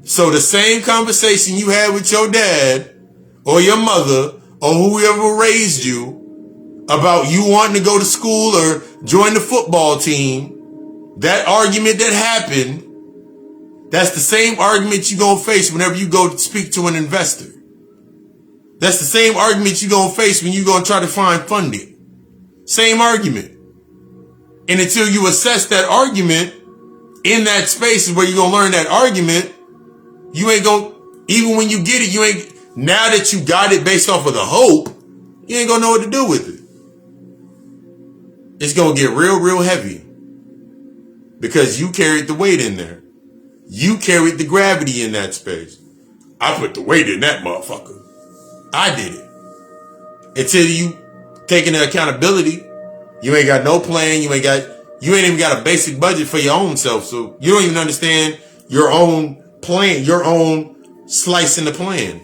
So the same conversation you had with your dad or your mother or whoever raised you about you wanting to go to school or join the football team, that argument that happened, that's the same argument you're going to face whenever you go to speak to an investor. That's the same argument you're going to face when you're going to try to find funding. Same argument. And until you assess that argument in that space is where you're going to learn that argument, you ain't going to, even when you get it, you ain't, now that you got it based off of the hope, you ain't going to know what to do with it. It's going to get real, real heavy because you carried the weight in there. You carried the gravity in that space. I put the weight in that motherfucker. I did it. Until you taking the accountability, you ain't got no plan. You ain't even got a basic budget for your own self. So you don't even understand your own plan, your own slice in the plan.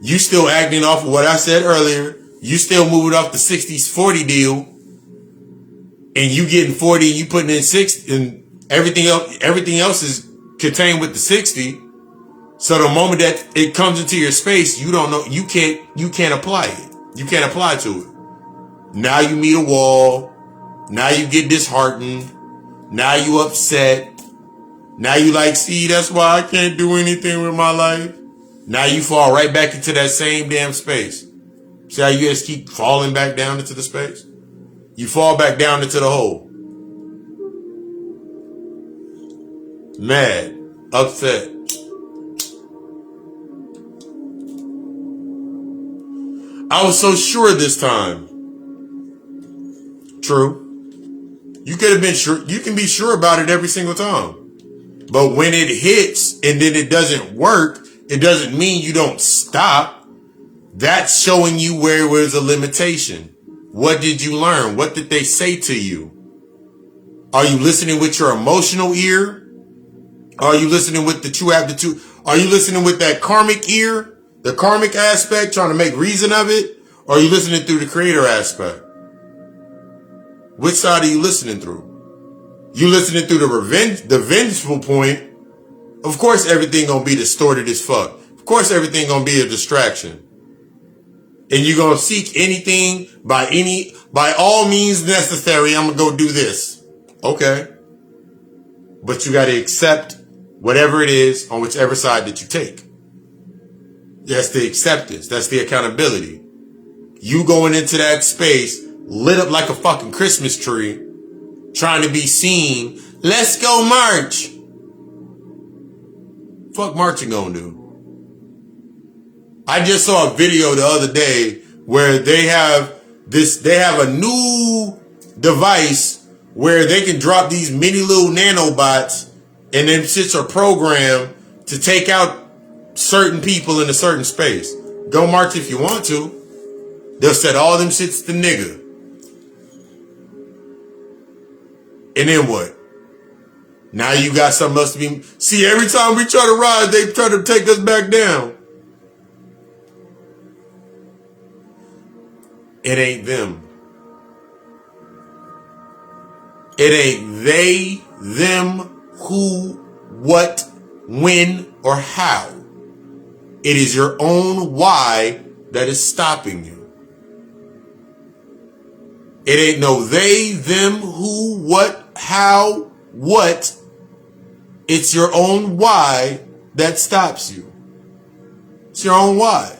You still acting off of what I said earlier. You still moving off the 60-40 deal. And you getting 40 and you putting in 60 and everything else is contained with the 60. So the moment that it comes into your space, you don't know, you can't apply it. You can't apply to it. Now you meet a wall. Now you get disheartened. Now you upset. Now you like, see, that's why I can't do anything with my life. Now you fall right back into that same damn space. See how you just keep falling back down into the space? You fall back down into the hole. Mad. Upset. I was so sure this time. True. You could have been sure. You can be sure about it every single time. But when it hits and then it doesn't work, it doesn't mean you don't stop. That's showing you where it was a limitation. What did you learn? What did they say to you? Are you listening with your emotional ear? Are you listening with the true aptitude? Are you listening with that karmic ear? The karmic aspect, trying to make reason of it? Or are you listening through the creator aspect? Which side are you listening through? You listening through the vengeful point? Of course everything gonna be distorted as fuck. Of course everything gonna be a distraction. And you're gonna seek anything by all means necessary, I'm gonna go do this. Okay. But you gotta accept whatever it is on whichever side that you take. That's the acceptance. That's the accountability. You going into that space lit up like a fucking Christmas tree, trying to be seen. Let's go march. Fuck marching gonna do? I just saw a video the other day where they have a new device where they can drop these mini little nanobots and them shits are programmed to take out certain people in a certain space. Go march if you want to. They'll set all them shits to nigga. And then what? Now you got something else to be. See, every time we try to rise, they try to take us back down. It ain't them. It ain't they, them, who, what, when, or how. It is your own why that is stopping you. It ain't no they, them, who, what, how, what. It's your own why that stops you. It's your own why.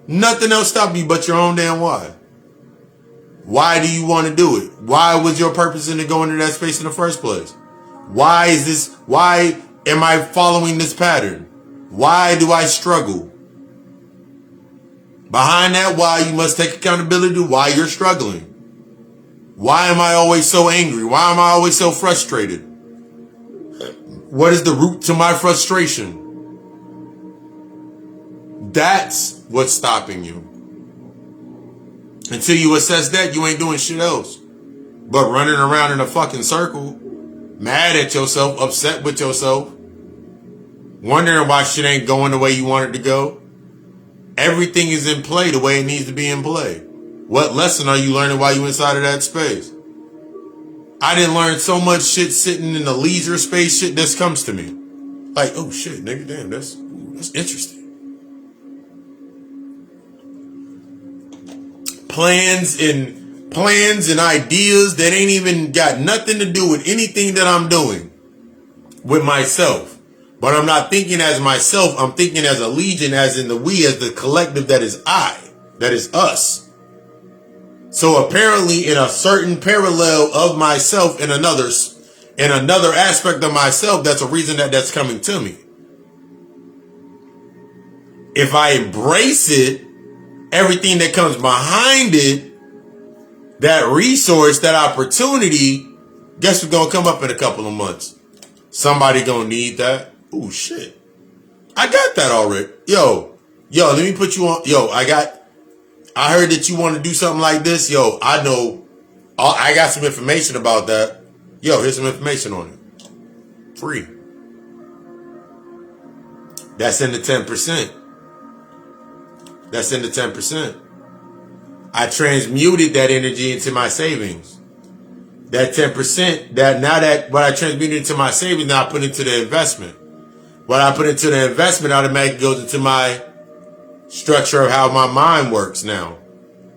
Nothing else stops you but your own damn why. Why do you want to do it? Why was your purpose in going into that space in the first place? Why am I following this pattern? Why do I struggle? Behind that why, you must take accountability to why you're struggling. Why am I always so angry? Why am I always so frustrated? What is the root to my frustration? That's what's stopping you. Until you assess that, you ain't doing shit else but running around in a fucking circle, mad at yourself, upset with yourself, wondering why shit ain't going the way you want it to go. Everything is in play the way it needs to be in play. What lesson are you learning while you inside of that space? I didn't learn so much shit sitting in the leisure space shit this comes to me. Like, oh shit, nigga, damn, that's interesting. Plans and ideas that ain't even got nothing to do with anything that I'm doing with myself. But I'm not thinking as myself, I'm thinking as a legion, as in the we, as the collective that is I, that is us. So apparently in a certain parallel of myself in another aspect of myself, that's a reason that's coming to me. If I embrace it, everything that comes behind it, that resource, that opportunity, guess what's gonna come up in a couple of months? Somebody gonna need that. Oh shit. I got that already. Yo, let me put you on. I heard that you want to do something like this. Yo, I know. I got some information about that. Yo, here's some information on it. Free. That's in the 10%. That's in the 10%. I transmuted that energy into my savings. That 10%, that what I transmuted into my savings, now I put into the investment. What I put into the investment automatically goes into my structure of how my mind works now.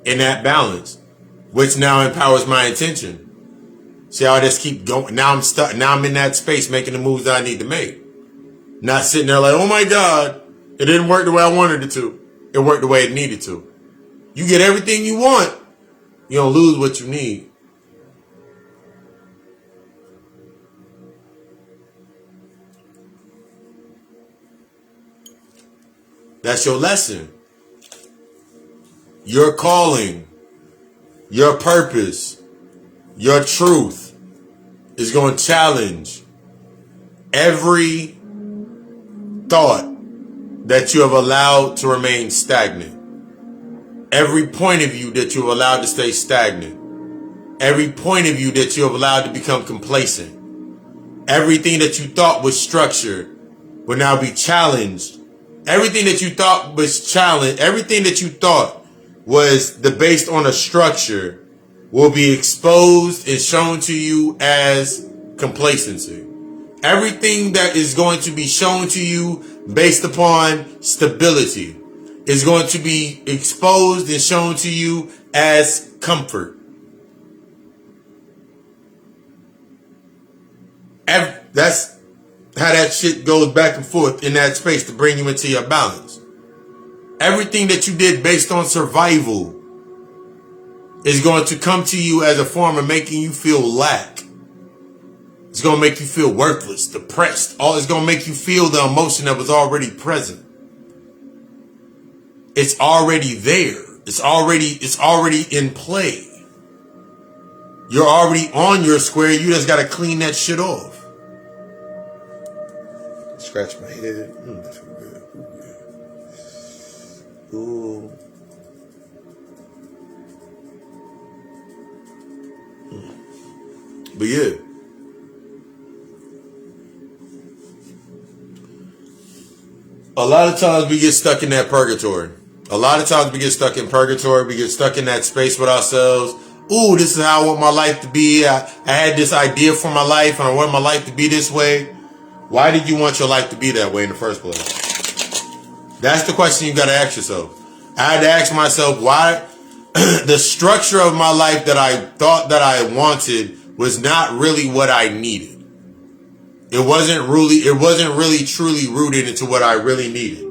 In that balance. Which now empowers my intention. See how I just keep going. Now I'm stuck. Now I'm in that space making the moves that I need to make. Not sitting there like, oh my God, it didn't work the way I wanted it to. It worked the way it needed to. You get everything you want, you don't lose what you need. That's your lesson. Your calling, your purpose, your truth is going to challenge every thought that you have allowed to remain stagnant. Every point of view that you have allowed to stay stagnant. Every point of view that you have allowed to become complacent. Everything that you thought was structured will now be challenged. Everything that you thought was challenged, everything that you thought was based on a structure will be exposed and shown to you as complacency. Everything that is going to be shown to you based upon stability is going to be exposed and shown to you as comfort. That's how that shit goes back and forth in that space to bring you into your balance. Everything that you did based on survival is going to come to you as a form of making you feel lack. It's going to make you feel worthless, depressed. It's going to make you feel the emotion that was already present. It's already there. It's already in play. You're already on your square. You just got to clean that shit off. Scratch my head. That feel good. Ooh. But yeah. A lot of times we get stuck in that purgatory. A lot of times we get stuck in purgatory. We get stuck in that space with ourselves. Ooh, this is how I want my life to be. I had this idea for my life and I want my life to be this way. Why did you want your life to be that way in the first place? That's the question you got to ask yourself. I had to ask myself why the structure of my life that I thought that I wanted was not really what I needed. It wasn't really truly rooted into what I really needed.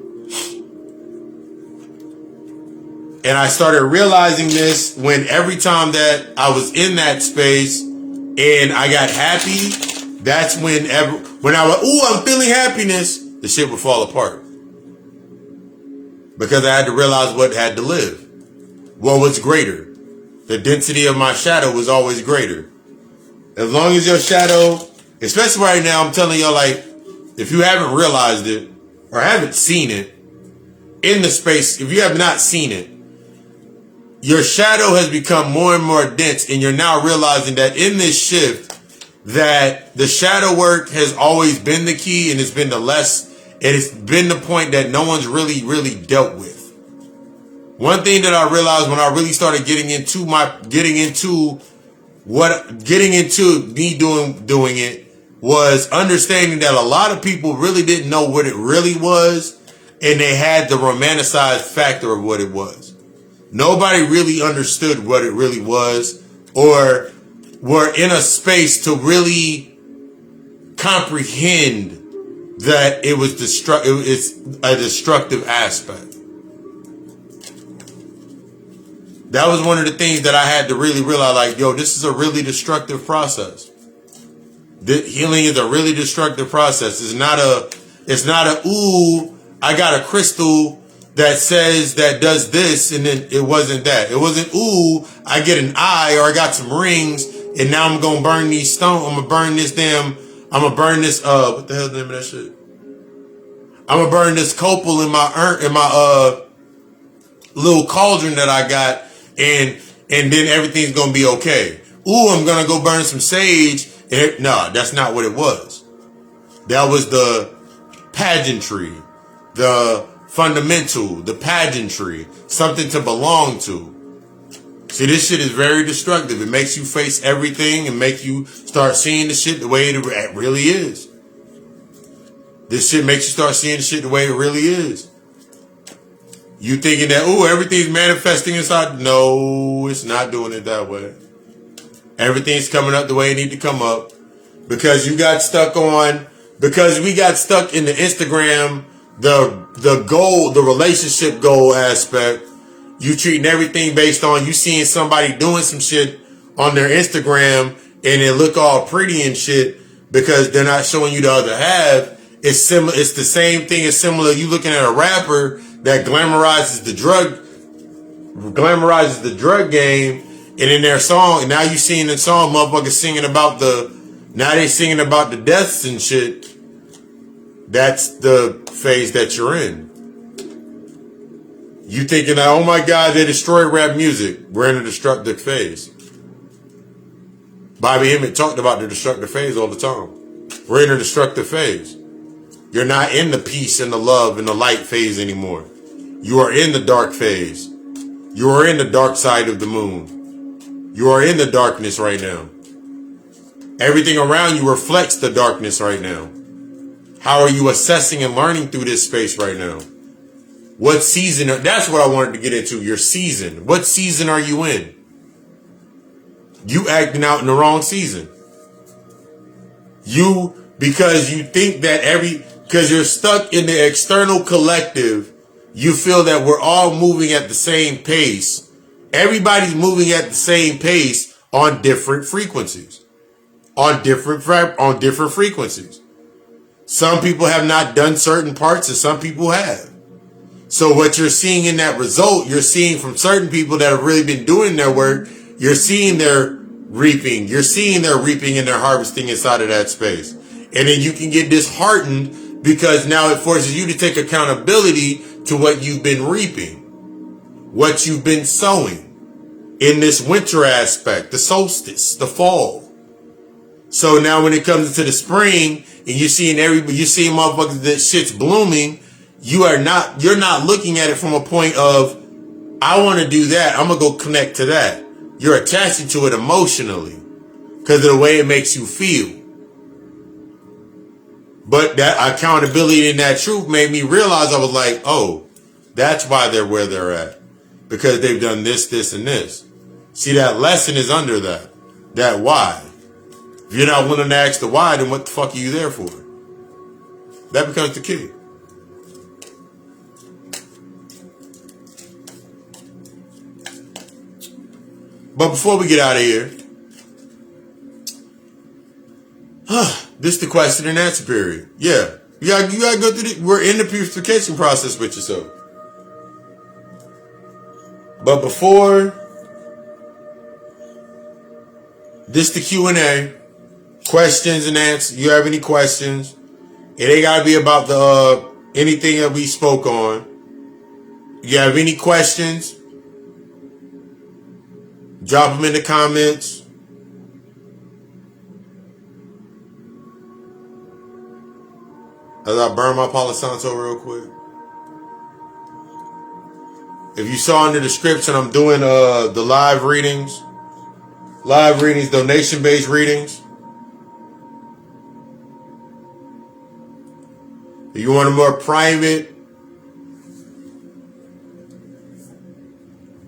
And I started realizing this when every time that I was in that space and I got happy, that's when I was, ooh, I'm feeling happiness, the shit would fall apart. Because I had to realize what had to live. What was greater? The density of my shadow was always greater. As long as your shadow, especially right now, I'm telling y'all, like, if you haven't realized it or haven't seen it in the space, if you have not seen it, your shadow has become more and more dense, and you're now realizing that in this shift, that the shadow work has always been the key, and it's been it's been the point that no one's really dealt with. One thing that I realized when I really started getting into me doing it was understanding that a lot of people really didn't know what it really was, and they had the romanticized factor of what it was. Nobody really understood what it really was, or were in a space to really comprehend that it's a destructive aspect. That was one of the things that I had to really realize, like, yo, this is a really destructive process. Healing is a really destructive process. It's not a, ooh, I got a crystal that says that does this, and then it wasn't that. It wasn't, ooh, I get an eye, or I got some rings, and now I'm gonna burn these stones. I'm gonna burn this, what the hell's the name of that shit? I'm gonna burn this copal in my little cauldron that I got, and then everything's gonna be okay. Ooh, I'm gonna go burn some sage. No, that's not what it was. That was the pageantry, the fundamental, the pageantry, something to belong to. See, this shit is very destructive. It makes you face everything and make you start seeing the shit the way it really is. This shit makes you start seeing the shit the way it really is. You thinking that, ooh, everything's manifesting inside. No, it's not doing it that way. Everything's coming up the way it need to come up. Because we got stuck in the Instagram, the goal, the relationship goal aspect. You treating everything based on you seeing somebody doing some shit on their Instagram and it look all pretty and shit because they're not showing you the other half. It's similar. It's the same thing as similar. You looking at a rapper that glamorizes the drug game, and in their song, and now you seeing the song, motherfuckers singing about now they singing about the deaths and shit. That's the phase that you're in. You thinking that, oh my God, they destroyed rap music. We're in a destructive phase. Bobby Emmett talked about the destructive phase all the time. We're in a destructive phase. You're not in the peace and the love and the light phase anymore. You are in the dark phase. You are in the dark side of the moon. You are in the darkness right now. Everything around you reflects the darkness right now. How are you assessing and learning through this space right now? What season? That's what I wanted to get into. Your season. What season are you in? You acting out in the wrong season. Because you think that because you're stuck in the external collective, you feel that we're all moving at the same pace. Everybody's moving at the same pace on different frequencies. On different frequencies. Some people have not done certain parts and some people have. So what you're seeing in that result, you're seeing from certain people that have really been doing their work, you're seeing their reaping. You're seeing their reaping and their harvesting inside of that space. And then you can get disheartened because now it forces you to take accountability to what you've been reaping, what you've been sowing in this winter aspect, the solstice, the fall. So now when it comes into the spring and you're seeing motherfuckers that shit's blooming, you're not looking at it from a point of, I want to do that, I'm going to go connect to that. You're attaching to it emotionally because of the way it makes you feel. But that accountability and that truth made me realize, I was like, oh, that's why they're where they're at. Because they've done this, this, and this. See, that lesson is under that. That why. If you're not willing to ask the why, then what the fuck are you there for? That becomes the key. But before we get out of here, this is the question and answer period. Yeah. You gotta go through we're in the purification process with yourself. But before this, the Q&A, questions and answers. You have any questions? It ain't gotta be about the anything that we spoke on. You have any questions? Drop them in the comments. As I burn my Palo Santo real quick. If you saw in the description, I'm doing the live readings. Live readings, donation-based readings. If you want a more private,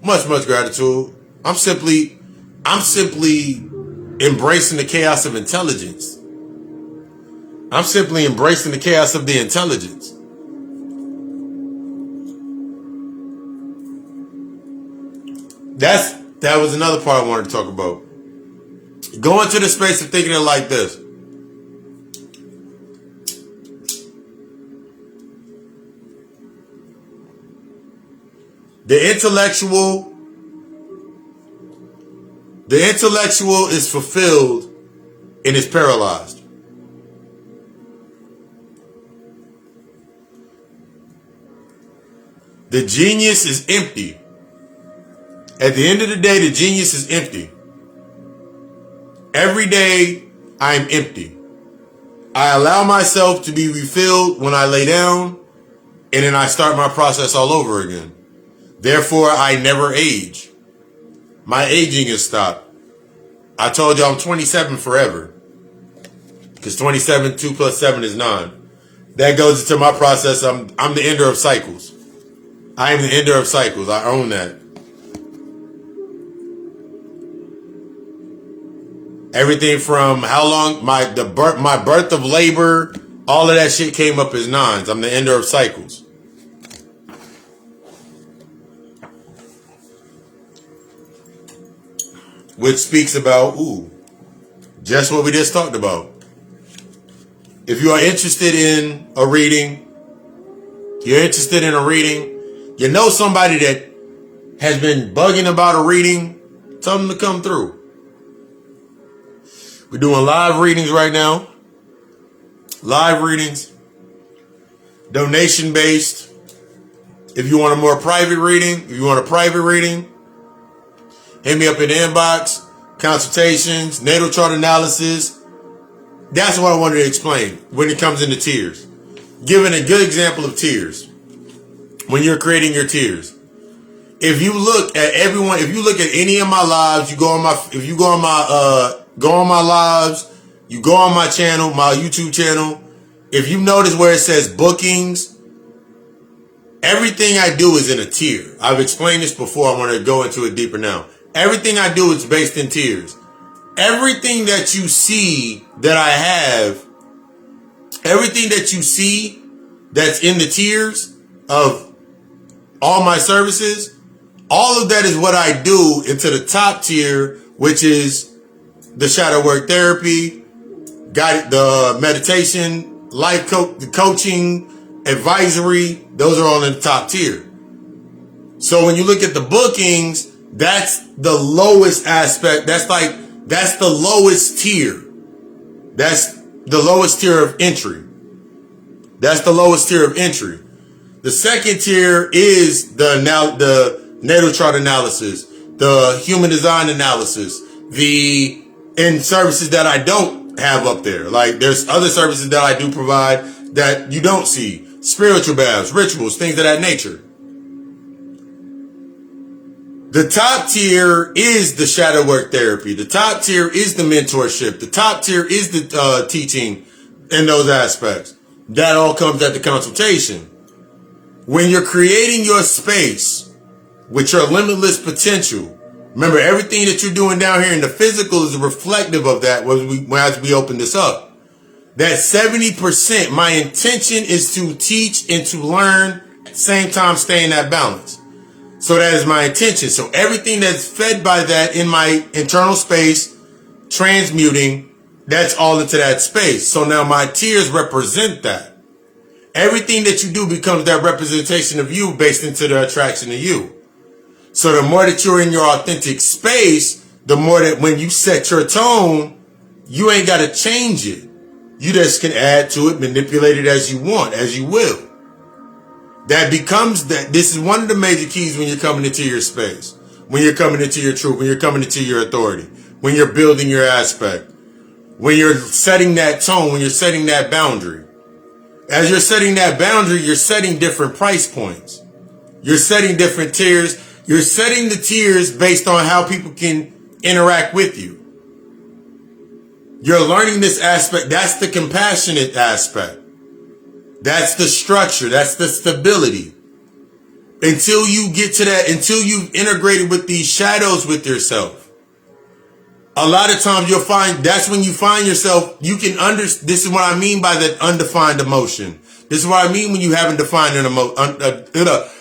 much gratitude. I'm simply embracing the chaos of intelligence. I'm simply embracing the chaos of the intelligence. That was another part I wanted to talk about. Go into the space of thinking it like this. The intellectual is fulfilled and is paralyzed. The genius is empty. At the end of the day, the genius is empty. Every day, I am empty. I allow myself to be refilled when I lay down, and then I start my process all over again. Therefore, I never age. My aging is stopped. I told you I'm 27 forever. Because 27, 2 plus 7 is 9. That goes into my process. I'm the ender of cycles. I am the ender of cycles. I own that. Everything from how long my birth of labor, all of that shit came up as 9s. I'm the ender of cycles. Which speaks about, just what we just talked about. If you are interested in a reading, you know somebody that has been bugging about a reading, tell them to come through. We're doing live readings right now. Live readings. Donation based. If you want a more private reading, hit me up in the inbox. Consultations, natal chart analysis. That's what I wanted to explain when it comes into tiers. Giving a good example of tiers. When you're creating your tiers. If you look at any of my lives, you go on my lives, you go on my channel, my YouTube channel. If you notice where it says bookings, everything I do is in a tier. I've explained this before. I want to go into it deeper now. Everything I do is based in tiers. Everything that you see that I have, everything that you see that's in the tiers of all my services, all of that is what I do into the top tier, which is the shadow work therapy, the meditation, life the coaching, advisory. Those are all in the top tier. So when you look at the bookings, that's the lowest aspect. That's the lowest tier. That's the lowest tier of entry. The second tier is the natal chart analysis, the human design analysis, and services that I don't have up there. Like there's other services that I do provide that you don't see. spiritual baths, rituals, things of that nature. The top tier is the shadow work therapy. The top tier is the mentorship. The top tier is the teaching in those aspects. That all comes at the consultation. When you're creating your space with your limitless potential, remember everything that you're doing down here in the physical is reflective of that as we open this up. That 70%, my intention is to teach and to learn at the same time stay in that balance. So that is my intention. So everything that's fed by that in my internal space, transmuting, that's all into that space. So now my tiers represent that. Everything that you do becomes that representation of you based into the attraction of you. So the more that you're in your authentic space, the more that when you set your tone, you ain't got to change it. You just can add to it, manipulate it as you want, as you will. That becomes that. This is one of the major keys when you're coming into your space, when you're coming into your truth, when you're coming into your authority, when you're building your aspect, when you're setting that tone, when you're setting that boundary. As you're setting that boundary, you're setting different price points. You're setting different tiers. You're setting the tiers based on how people can interact with you. You're learning this aspect. That's the compassionate aspect. That's the structure. That's the stability. Until you get to that, until you've integrated with these shadows with yourself. A lot of times you'll find, that's when you find yourself, you can this is what I mean by that undefined emotion. This is what I mean when you haven't defined an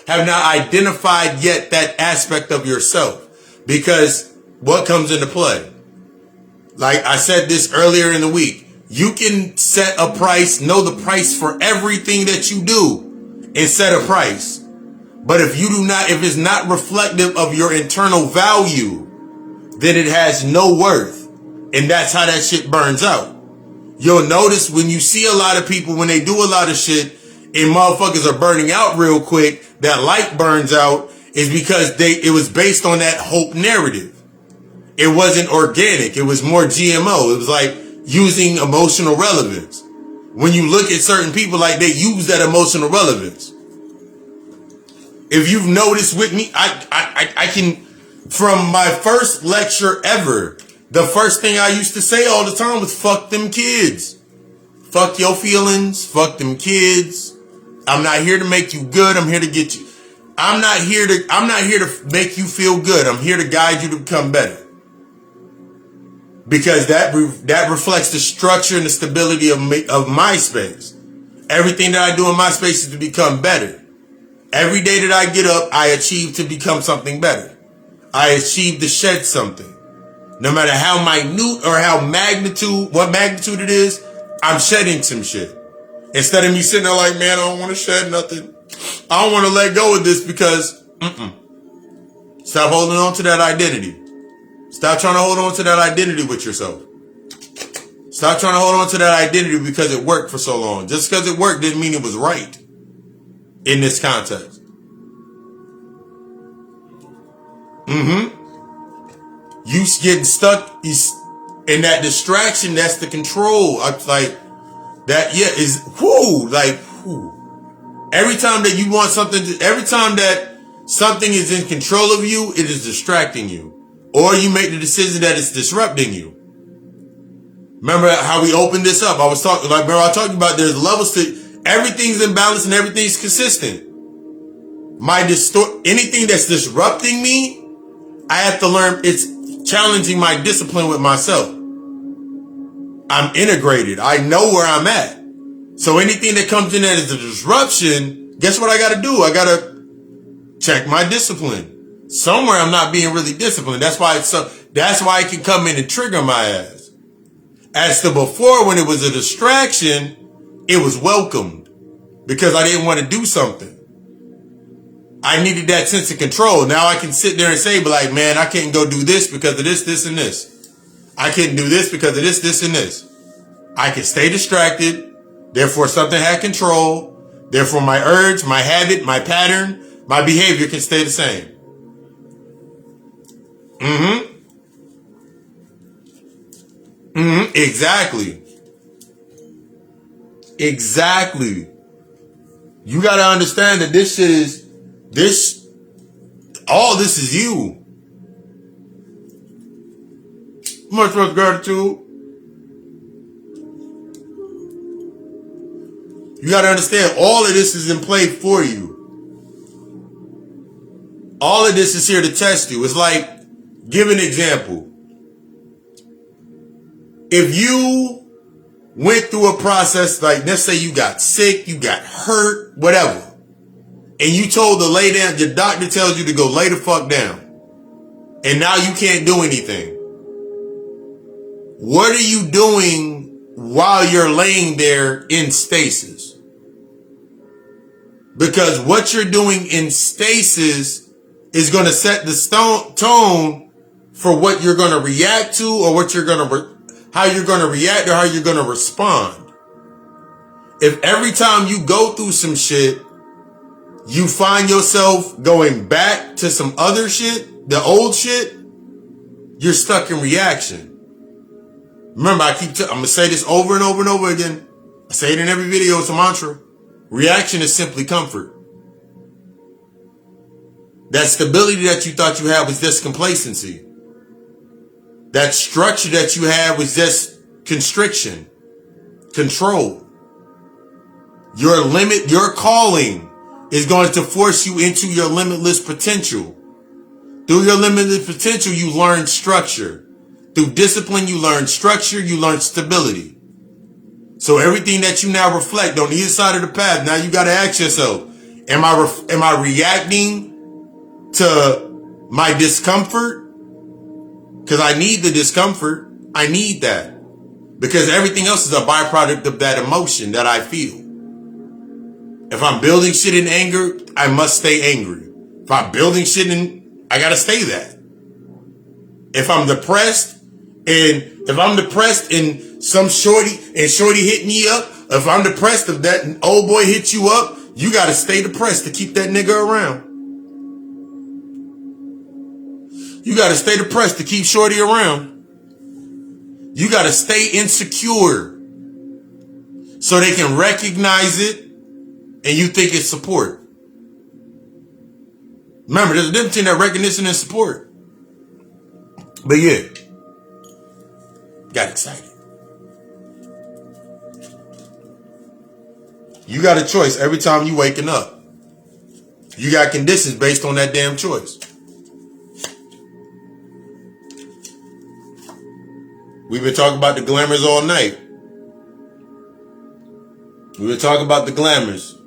have not identified yet that aspect of yourself. Because what comes into play? Like I said this earlier in the week, you can set a price, know the price for everything that you do and set a price. But if it's not reflective of your internal value, then it has no worth. And that's how that shit burns out. You'll notice when you see a lot of people, when they do a lot of shit and motherfuckers are burning out real quick, that light burns out is because it was based on that hope narrative. It wasn't organic. It was more GMO. It was like using emotional relevance. When you look at certain people, like they use that emotional relevance. If you've noticed with me, I can, from my first lecture ever, the first thing I used to say all the time was fuck them kids. Fuck your feelings. Fuck them kids. I'm not here to make you good. I'm here to get you. I'm not here to make you feel good. I'm here to guide you to become better. Because that reflects the structure and the stability of my space. Everything that I do in my space is to become better. Every day that I get up, I achieve to become something better. I achieve to shed something. No matter how minute or what magnitude it is, I'm shedding some shit. Instead of me sitting there like, man, I don't want to shed nothing. I don't want to let go of this because, Stop holding on to that identity. Stop trying to hold on to that identity with yourself. Stop trying to hold on to that identity because it worked for so long. Just because it worked didn't mean it was right in this context. You getting stuck in that distraction, that's the control. Like that, is every time that you want something, every time that something is in control of you, it is distracting you. Or you make the decision that it's disrupting you. Remember how we opened this up? I talked about there's levels to everything's in balance and everything's consistent. Anything that's disrupting me, I have to learn it's challenging my discipline with myself. I'm integrated. I know where I'm at. So anything that comes in that is a disruption, guess what I got to do? I got to check my discipline. Somewhere I'm not being really disciplined. That's why it can come in and trigger my ass. As to before, when it was a distraction, it was welcomed because I didn't want to do something. I needed that sense of control. Now I can sit there and say, but like, man, I can't go do this because of this, this, and this. I couldn't do this because of this, this, and this. I can stay distracted. Therefore, something had control. Therefore, my urge, my habit, my pattern, my behavior can stay the same. Exactly. You got to understand that all this is you. Much gratitude. You got to understand all of this is in play for you. All of this is here to test you. It's like, give an example. If you went through a process, like let's say you got sick, you got hurt, whatever, and you told to lay down, your doctor tells you to go lay the fuck down, and now you can't do anything. What are you doing while you're laying there in stasis? Because what you're doing in stasis is going to set the tone for what you're going to react to, or what you're going to how you're going to react, or how you're going to respond. If every time you go through some shit, you find yourself going back to some other shit, the old shit, you're stuck in reaction. Remember, I'm going to say this over and over and over again. I say it in every video. It's a mantra. Reaction is simply comfort. That stability that you thought you had was just complacency. That structure that you had was just constriction, control. Your calling is going to force you into your limitless potential. Through your limitless potential, you learn structure. Through discipline, you learn structure, you learn stability. So everything that you now reflect on either side of the path, now you got to ask yourself, am I reacting to my discomfort? Because I need the discomfort. I need that. Because everything else is a byproduct of that emotion that I feel. If I'm building shit in anger, I must stay angry. If I'm building shit I got to stay that. If I'm depressed and some shorty hit me up, if I'm depressed, if that old boy hit you up, you got to stay depressed to keep that nigga around. You got to stay depressed to keep shorty around. You got to stay insecure so they can recognize it and you think it's support. Remember, there's a difference between that recognition and support. But yeah, got excited. You got a choice every time you waking up. You got conditions based on that damn choice. We've been talking about the glamours all night. We've been talking about the glamours.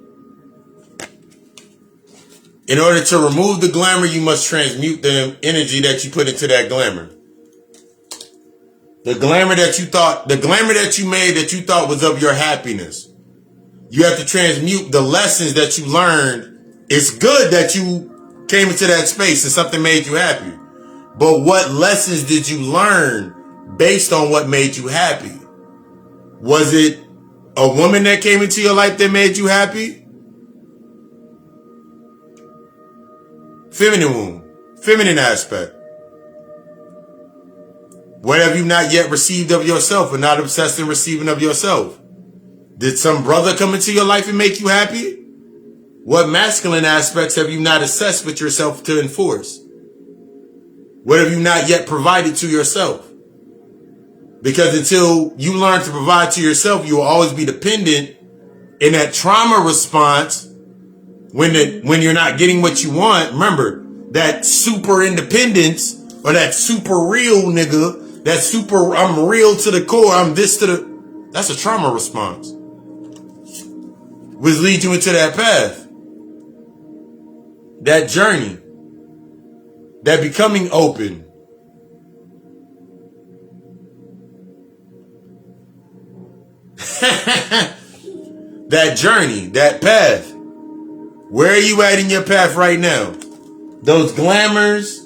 In order to remove the glamour, you must transmute the energy that you put into that glamour. The glamour that you made that you thought was of your happiness. You have to transmute the lessons that you learned. It's good that you came into that space and something made you happy. But what lessons did you learn based on what made you happy? Was it a woman that came into your life that made you happy? Feminine aspect. What have you not yet received of yourself or not obsessed in receiving of yourself? Did some brother come into your life and make you happy? What masculine aspects have you not assessed with yourself to enforce? What have you not yet provided to yourself? Because until you learn to provide to yourself, you will always be dependent in that trauma response. When you're not getting what you want, remember that super independence or that super real nigga, that super I'm real to the core, I'm this to the, that's a trauma response. Which leads you into that path. That journey. That becoming open. That journey, that path. Where are you at in your path right now? Those glamours,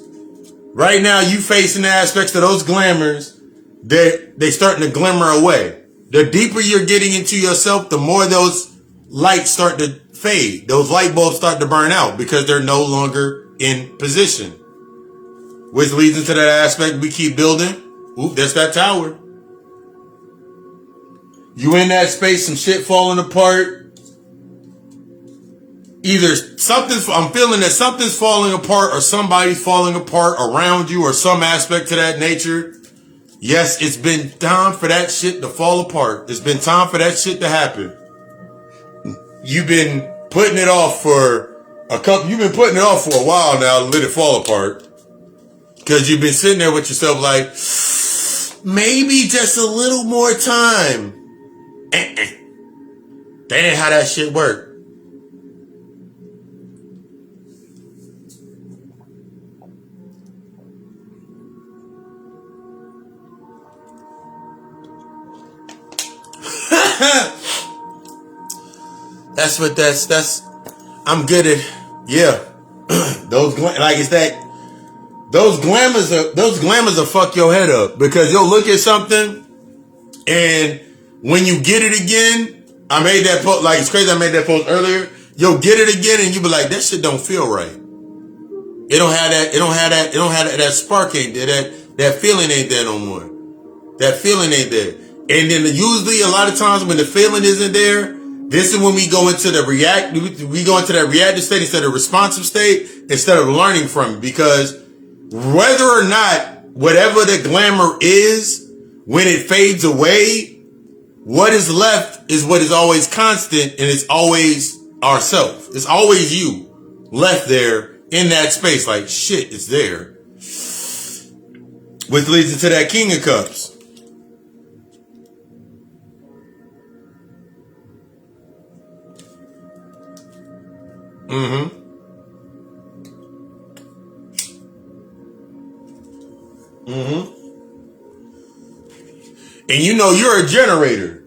right now you facing the aspects of those glamours, they starting to glimmer away. The deeper you're getting into yourself, the more those lights start to fade. Those light bulbs start to burn out because they're no longer in position. Which leads into that aspect we keep building. Oop, that's that tower. You in that space, some shit falling apart. Either I'm feeling that something's falling apart or somebody's falling apart around you or some aspect to that nature. Yes, it's been time for that shit to fall apart. It's been time for that shit to happen. You've been putting it off for a while now to let it fall apart. Because you've been sitting there with yourself like, maybe just a little more time. That ain't how that shit work. That's I'm good at, yeah. Those glamours will fuck your head up because you'll look at something and when you get it again, I made that post, like it's crazy I made that post earlier, you'll get it again and you be like, that shit don't feel right. It don't have that spark ain't there, that feeling ain't there no more. That feeling ain't there. And then usually a lot of times when the feeling isn't there, this is when we go into that reactive state instead of responsive state, instead of learning from it. Because whether or not whatever the glamour is, when it fades away, what is left is what is always constant, and it's always ourself. It's always you left there in that space. Like, shit, it's there. Which leads into that King of Cups. Mm-hmm. Mm-hmm. And you know you're a generator.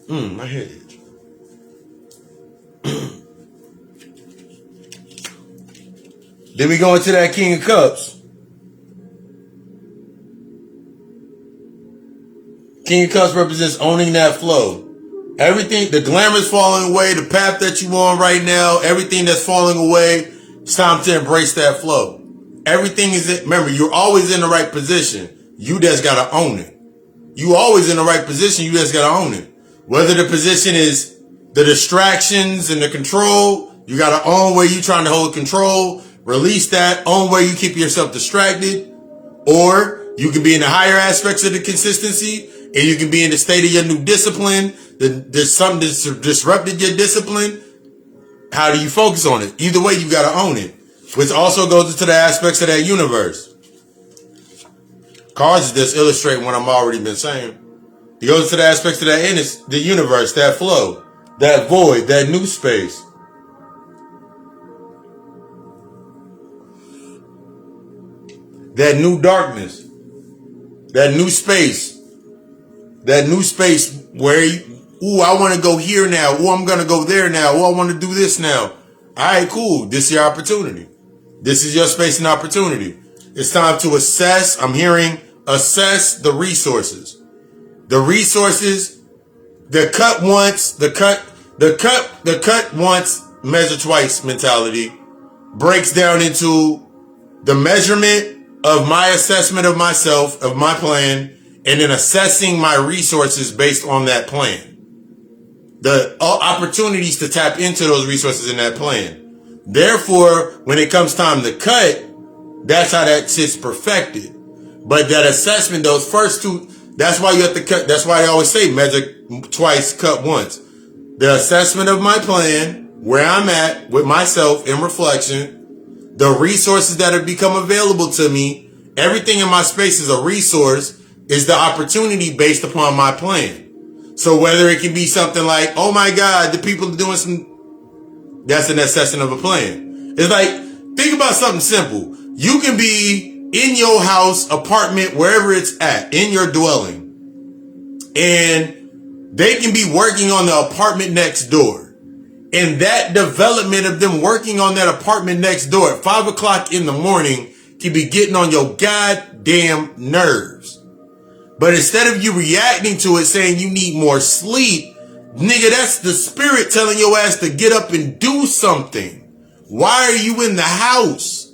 My head itch. Then we go into that King of Cups. King of Cups represents owning that flow. Everything, the glamour's falling away, the path that you on right now, everything that's falling away, it's time to embrace that flow. Everything is, remember, you're always in the right position. You just gotta own it. You always in the right position, you just gotta own it. Whether the position is the distractions and the control, you gotta own where you trying to hold control, release that, own where you keep yourself distracted, or you can be in the higher aspects of the consistency, and you can be in the state of your new discipline. There's something that's disrupted your discipline. How do you focus on it? Either way, you got to own it. Which also goes into the aspects of that universe. Cards just illustrate what I'm already been saying. It goes into the aspects of the universe, that flow, that void, that new space. That new darkness. That new space. That new space where I want to go here now. I'm going to go there now. I want to do this now. All right, cool. This is your opportunity. This is your space and opportunity. It's time to assess. I'm hearing assess the resources. The resources, the cut once, measure twice mentality breaks down into the measurement of my assessment of myself, of my plan, and then assessing my resources based on that plan. The opportunities to tap into those resources in that plan. Therefore, when it comes time to cut, that's how that shit's perfected. But that assessment, those first two, that's why you have to cut. That's why I always say measure twice, cut once. The assessment of my plan, where I'm at with myself in reflection, the resources that have become available to me, everything in my space is a resource, is the opportunity based upon my plan. So whether it can be something like, oh my God, the people are doing some, that's an assessment of a plan. It's like, think about something simple. You can be in your house, apartment, wherever it's at, in your dwelling, and they can be working on the apartment next door. And that development of them working on that apartment next door at 5 o'clock in the morning can be getting on your goddamn nerves. But instead of you reacting to it saying you need more sleep, nigga, that's the spirit telling your ass to get up and do something. Why are you in the house?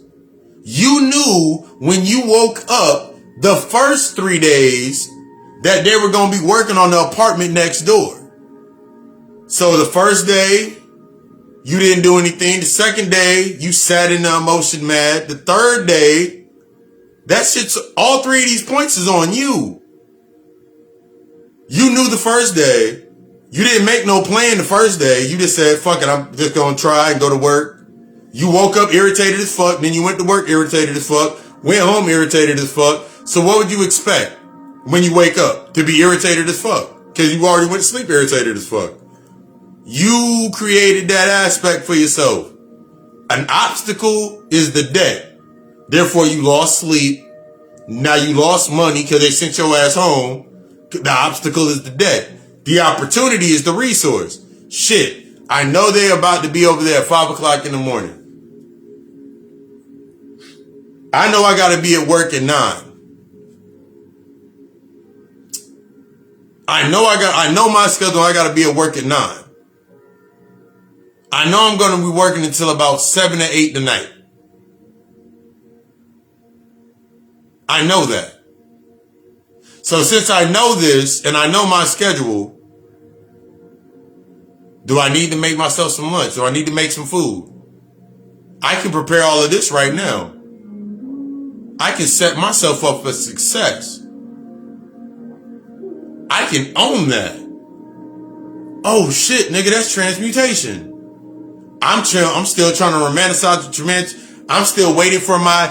You knew when you woke up the first 3 days that they were going to be working on the apartment next door. So the first day, you didn't do anything. The second day, you sat in the emotion mad. The third day, that shit's, all three of these points is on you. You knew the first day. You didn't make no plan the first day. You just said, fuck it, I'm just gonna try and go to work. You woke up irritated as fuck. Then you went to work irritated as fuck. Went home irritated as fuck. So what would you expect when you wake up? To be irritated as fuck. Because you already went to sleep irritated as fuck. You created that aspect for yourself. An obstacle is the debt. Therefore, you lost sleep. Now you lost money because they sent your ass home. The obstacle is the debt. The opportunity is the resource. Shit, I know they're about to be over there at 5 o'clock in the morning. I know I got to be at work at 9. I know my schedule. I got to be at work at 9. I know I'm going to be working until about 7 or 8 tonight. I know that. So since I know this and I know my schedule, do I need to make myself some lunch? Do I need to make some food? I can prepare all of this right now. I can set myself up for success. I can own that. Oh shit, nigga, that's transmutation. I'm still trying to romanticize the tremendous. I'm still waiting for my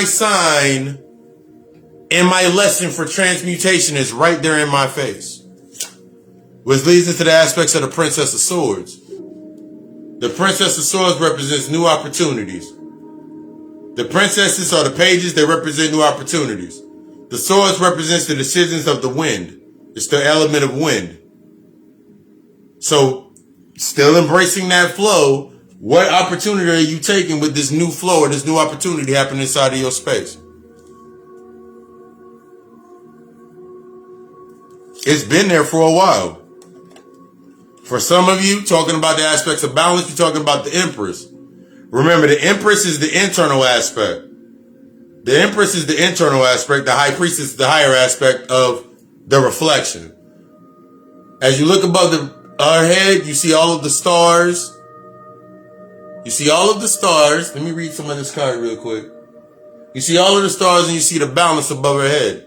sign. And my lesson for transmutation is right there in my face. Which leads into the aspects of the Princess of Swords. The Princess of Swords represents new opportunities. The princesses are the pages, they represent new opportunities. The swords represents the decisions of the wind. It's the element of wind. So, still embracing that flow, what opportunity are you taking with this new flow or this new opportunity happening inside of your space? It's been there for a while. For some of you, talking about the aspects of balance, you're talking about the Empress. Remember, the Empress is the internal aspect. The Empress is the internal aspect. The High Priestess is the higher aspect of the reflection. As you look above our head, you see all of the stars. You see all of the stars. Let me read some of this card real quick. You see all of the stars and you see the balance above her head.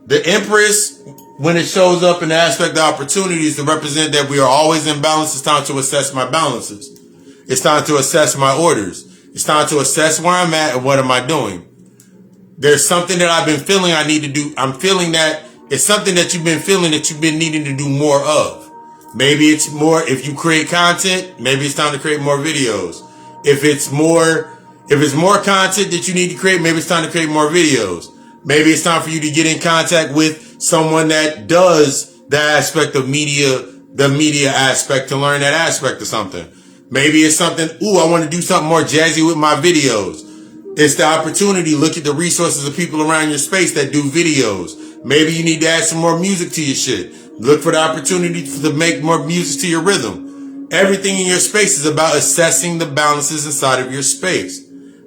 The Empress, when it shows up in the aspect of opportunities to represent that we are always in balance, it's time to assess my balances. It's time to assess my orders. It's time to assess where I'm at and what am I doing. There's something that I've been feeling I need to do. I'm feeling that it's something that you've been feeling that you've been needing to do more of. Maybe it's more, if you create content, maybe it's time to create more videos. If it's more content that you need to create, maybe it's time to create more videos. Maybe it's time for you to get in contact with someone that does the aspect of media, the media aspect, to learn that aspect of something. Maybe it's something, I want to do something more jazzy with my videos. It's the opportunity. Look at the resources of people around your space that do videos. Maybe you need to add some more music to your shit. Look for the opportunity to make more music to your rhythm. Everything in your space is about assessing the balances inside of your space.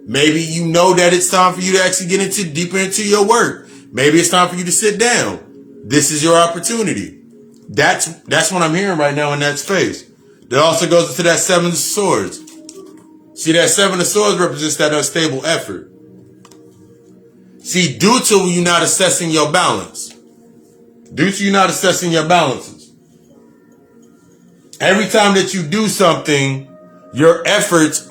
Maybe you know that it's time for you to actually get deeper into your work. Maybe it's time for you to sit down. This is your opportunity. That's what I'm hearing right now in that space. That also goes into that Seven of Swords. See, that Seven of Swords represents that unstable effort. See, due to you not assessing your balance. Due to you not assessing your balances. Every time that you do something, your efforts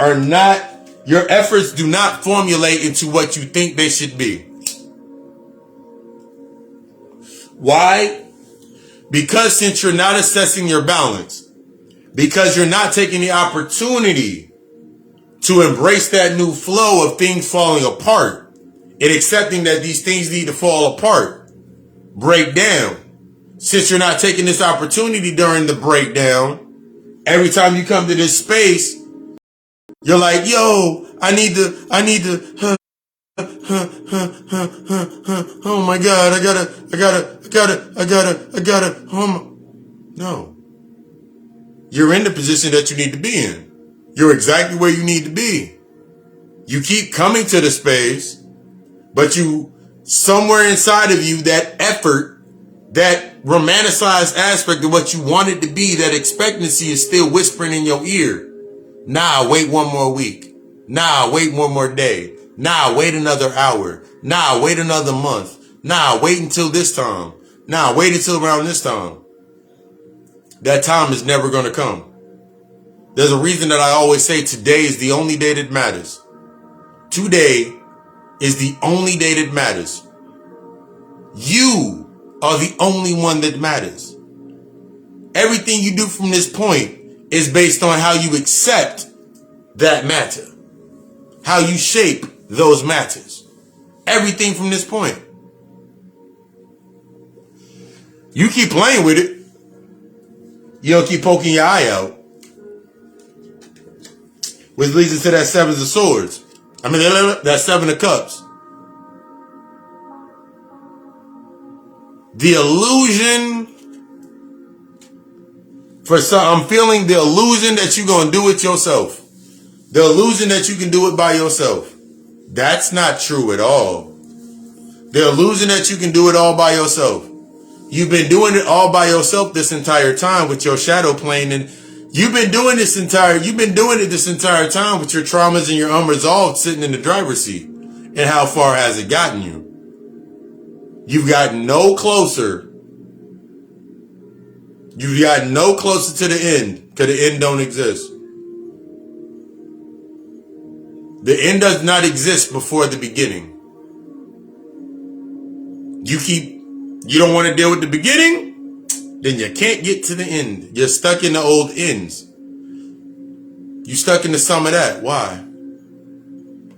do not formulate into what you think they should be. Why? Because since you're not assessing your balance, because you're not taking the opportunity to embrace that new flow of things falling apart and accepting that these things need to fall apart, break down. Since you're not taking this opportunity during the breakdown, every time you come to this space, you're like, yo, I need to, oh my God, I gotta, no. You're in the position that you need to be in. You're exactly where you need to be. You keep coming to the space, but somewhere inside of you, that effort That romanticized aspect of what you want it to be, that expectancy is still whispering in your ear. Nah, wait one more week. Nah, wait one more day. Nah, wait another hour. Nah, wait another month. Nah, wait until this time. Nah, wait until around this time. That time is never going to come. There's a reason that I always say today is the only day that matters. Today is the only day that matters. You are the only one that matters. Everything you do from this point is based on how you accept that matter. How you shape those matters. Everything from this point. You keep playing with it. You don't keep poking your eye out. Which leads into that seven of swords. That seven of cups. The illusion for some, I'm feeling the illusion that you're going to do it yourself. The illusion that you can do it by yourself. That's not true at all. The illusion that you can do it all by yourself. You've been doing it all by yourself this entire time with your shadow plane, and you've been doing it this entire time with your traumas and your unresolved sitting in the driver's seat. And how far has it gotten you? You've gotten no closer. You've gotten no closer to the end, because the end don't exist. The end does not exist before the beginning. You don't want to deal with the beginning, then you can't get to the end. You're stuck in the old ends. You're stuck in the sum of that. Why?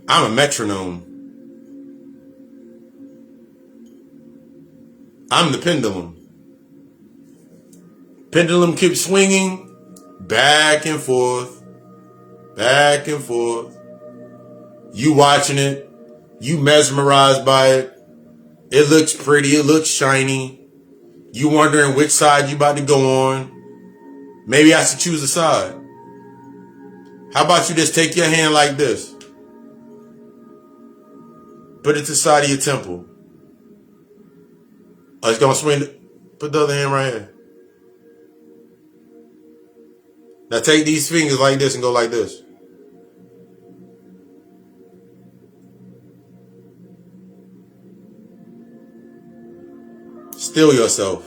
I'm a metronome. I'm the pendulum. Pendulum keeps swinging back and forth, back and forth. You watching it. You mesmerized by it. It looks pretty. It looks shiny. You wondering which side you about to go on. Maybe I should choose a side. How about you just take your hand like this? Put it to the side of your temple. Oh, it's going to swing. Put the other hand right here. Now take these fingers like this and go like this. Still yourself.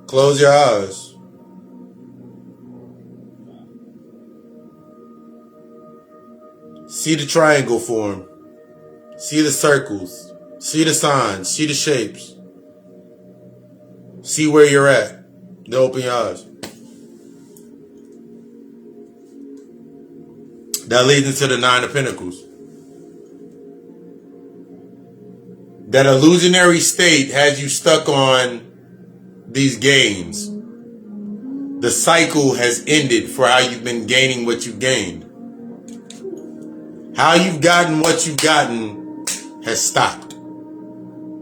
Close your eyes. See the triangle form. See the circles. See the signs. See the shapes. See where you're at. Then open your eyes. That leads into the Nine of Pentacles. That illusionary state has you stuck on these games. The cycle has ended for how you've been gaining what you've gained. How you've gotten what you've gotten has stopped.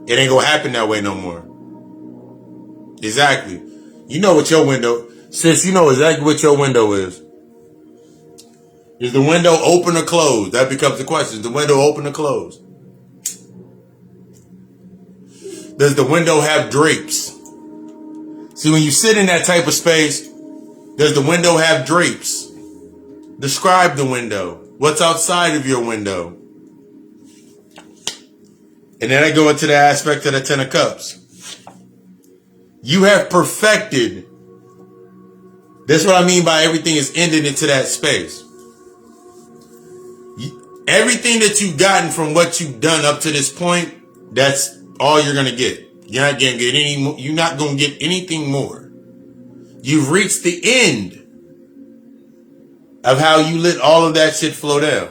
It ain't gonna happen that way no more. Exactly. You know what your window, sis, you know exactly what your window is. Is the window open or closed? That becomes the question. Is the window open or closed? Does the window have drapes? See, when you sit in that type of space, does the window have drapes? Describe the window. What's outside of your window? And then I go into the aspect of the Ten of Cups. You have perfected. That's what I mean by everything is ended into that space. Everything that you've gotten from what you've done up to this point, that's all you're going to get. You're not going to get any more. You're not going to get anything more. You've reached the end of how you let all of that shit flow down.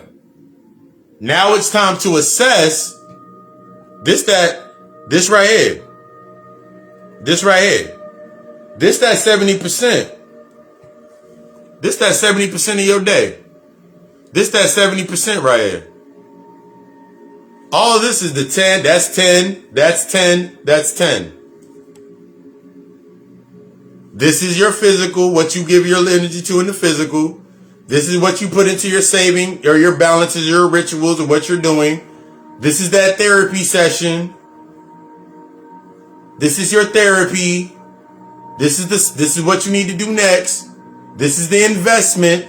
Now it's time to assess this right here. This right here. This that 70%. This that 70% of your day. This that 70% right here. All of this is the 10. That's 10. That's 10. That's 10. This is your physical, what you give your energy to in the physical. This is what you put into your saving or your balances, your rituals, or what you're doing. This is that therapy session. This is your therapy. This is what you need to do next. This is the investment,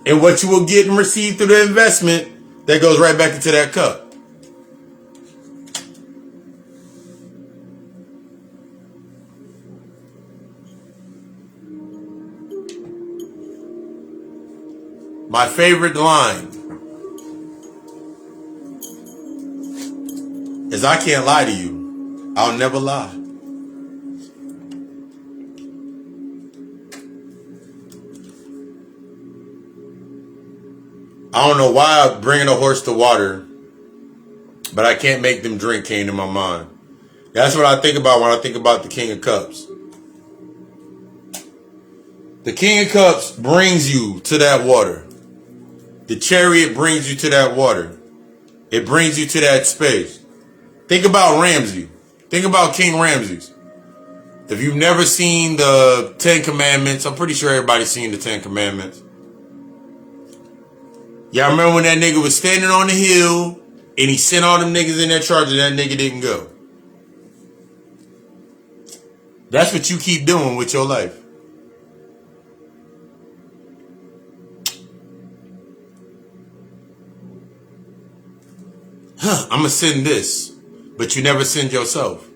and what you will get and receive through the investment that goes right back into that cup. My favorite line is, I can't lie to you. I'll never lie. I don't know why bringing a horse to water, but I can't make them drink came to my mind. That's what I think about when I think about the King of Cups. The King of Cups brings you to that water. The Chariot brings you to that water. It brings you to that space. Think about Ramsey. Think about King Ramses. If you've never seen the 10 Commandments, I'm pretty sure everybody's seen the 10 Commandments. Y'all remember when that nigga was standing on the hill and he sent all them niggas in that charge and that nigga didn't go? That's what you keep doing with your life. I'm going to send this, but you never send yourself.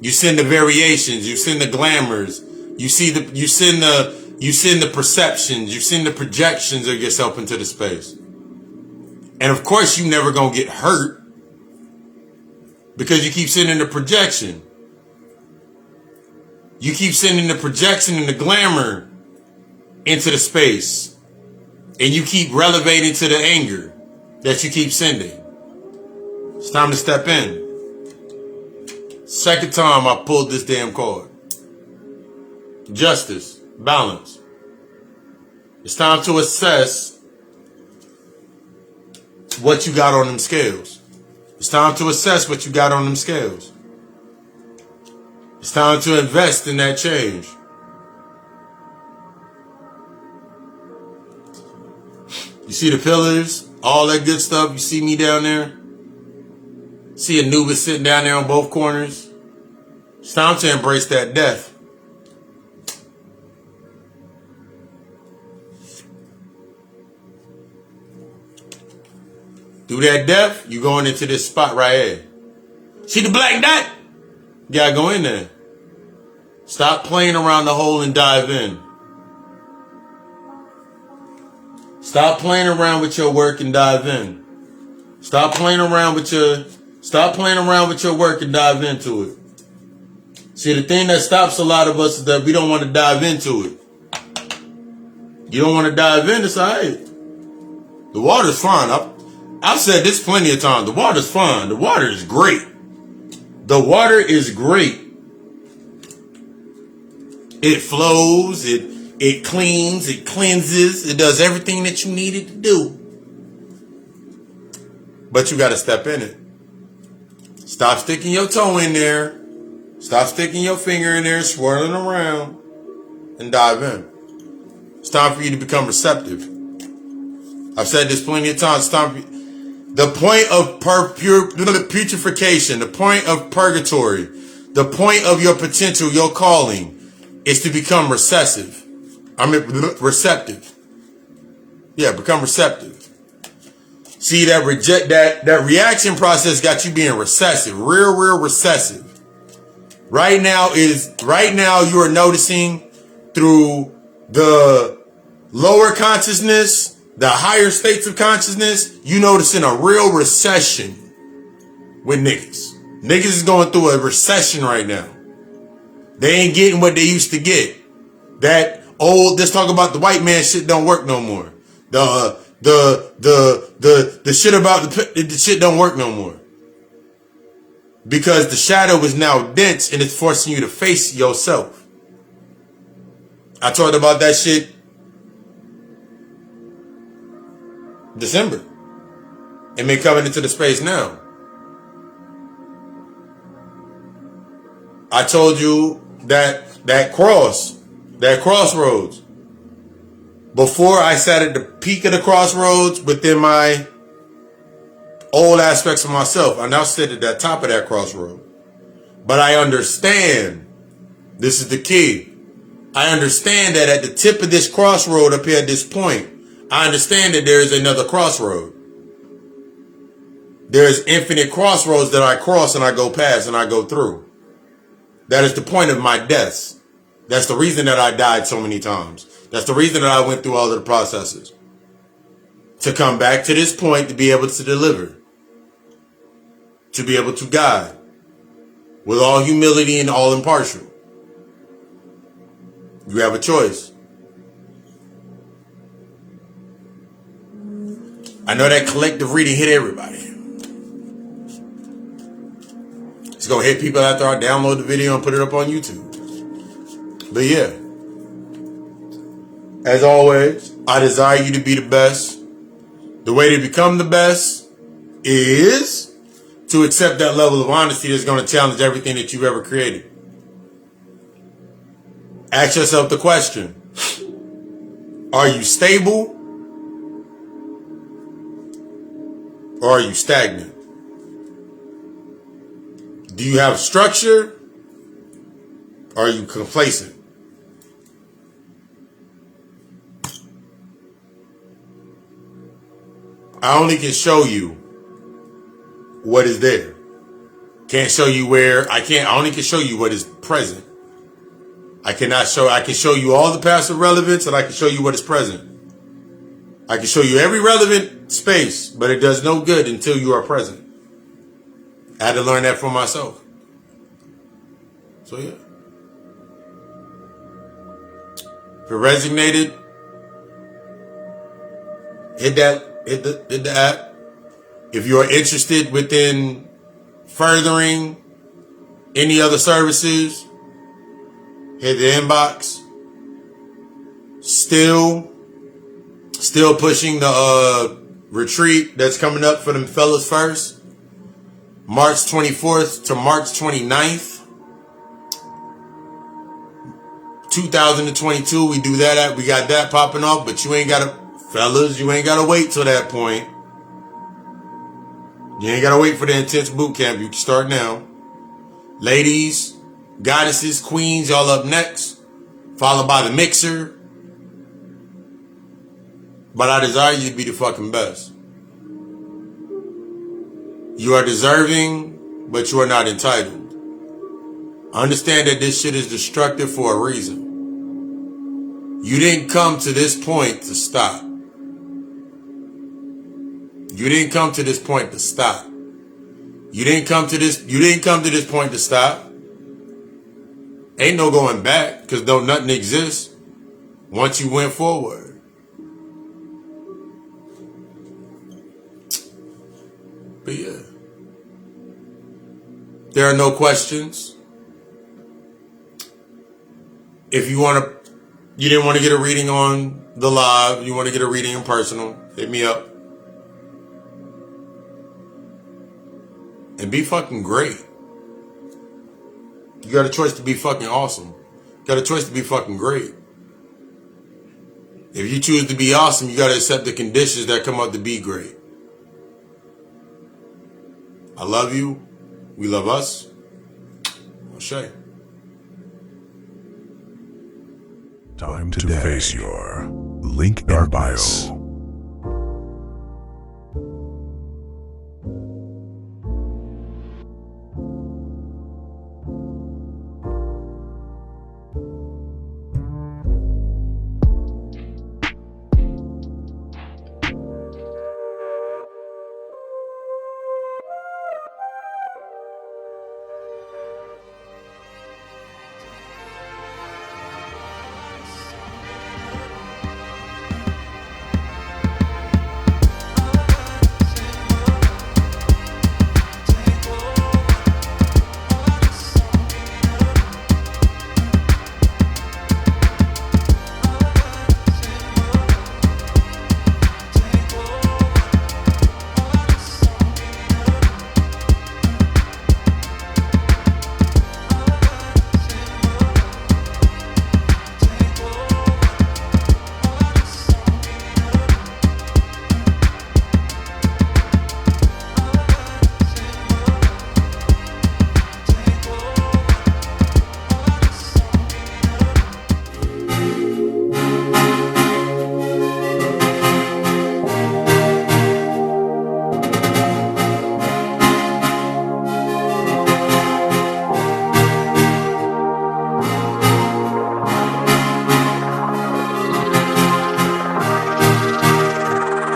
You send the variations, you send the glamours, you send the perceptions, you send the projections of yourself into the space. And of course you never going to get hurt because you keep sending the projection. You keep sending the projection and the glamour into the space. And you keep relevating to the anger that you keep sending. It's time to step in. Second time I pulled this damn card. Justice. Balance. It's time to assess what you got on them scales. It's time to assess what you got on them scales. It's time to invest in that change. You see the pillars, all that good stuff. You see me down there. See Anubis sitting down there on both corners. It's time to embrace that death. Through that death, you going into this spot right here. See the black dot? You gotta go in there. Stop playing around the hole and dive in. Stop playing around with your work and dive in. Stop playing around with your work and dive into it. See, the thing that stops a lot of us is that we don't want to dive into it. You don't want to dive in, it's all right. The water's fine. I've said this plenty of times. The water's fine. The water is great. The water is great. It flows, it cleans, it cleanses, it does everything that you need it to do. But you got to step in it. Stop sticking your toe in there. Stop sticking your finger in there, swirling around, and dive in. It's time for you to become receptive. I've said this plenty of times. It's time for the point of purification, the point of purgatory, the point of your potential, your calling, is to become receptive. Yeah, become receptive. See, that reaction process got you being recessive, real recessive. Right now you are noticing through the lower consciousness, the higher states of consciousness, you noticing a real recession with niggas. Niggas is going through a recession right now. They ain't getting what they used to get. That old, let's talk about the white man shit don't work no more. The shit about the shit don't work no more. Because the shadow is now dense and it's forcing you to face yourself. I talked about that shit December. And been coming into the space now. I told you that crossroads, Before, I sat at the peak of the crossroads within my old aspects of myself. I now sit at the top of that crossroad. But I understand, this is the key, I understand that at the tip of this crossroad up here at this point, I understand that there is another crossroad. There's infinite crossroads that I cross and I go past and I go through. That is the point of my deaths. That's the reason that I died so many times. That's the reason that I went through all of the processes. To come back to this point, to be able to deliver. To be able to guide. With all humility and all impartial. You have a choice. I know that collective reading hit everybody. It's going to hit people after I download the video and put it up on YouTube. But yeah. As always, I desire you to be the best. The way to become the best is to accept that level of honesty that's going to challenge everything that you've ever created. Ask yourself the question, are you stable or are you stagnant? Do you have structure or are you complacent? I only can show you what is there. Can't show you where I only can show you what is present. I can show you all the past relevance and I can show you what is present. I can show you every relevant space, but it does no good until you are present. I had to learn that for myself. So yeah. If it resonated, hit the app. If you are interested within furthering any other services, hit the inbox. Still pushing the retreat that's coming up for them fellas first. March 24th to March 29th. 2022, we do that at, we got that popping off, but you ain't gotta wait till that point. You ain't gotta wait for the intense boot camp. You can start now. Ladies, goddesses, queens, y'all up next. Followed by the mixer. But I desire you to be the fucking best. You are deserving, but you are not entitled. Understand that this shit is destructive for a reason. You didn't come to this point to stop. You didn't come to this point to stop. You didn't come to this point to stop. Ain't no going back, because nothing exists once you went forward. But yeah. There are no questions. If you didn't want to get a reading on the live, you want to get a reading in personal, hit me up. And be fucking great. You got a choice to be fucking awesome. You got a choice to be fucking great. If you choose to be awesome, you got to accept the conditions that come up to be great. I love you. We love us. O'Shea. Time to face your link in bio.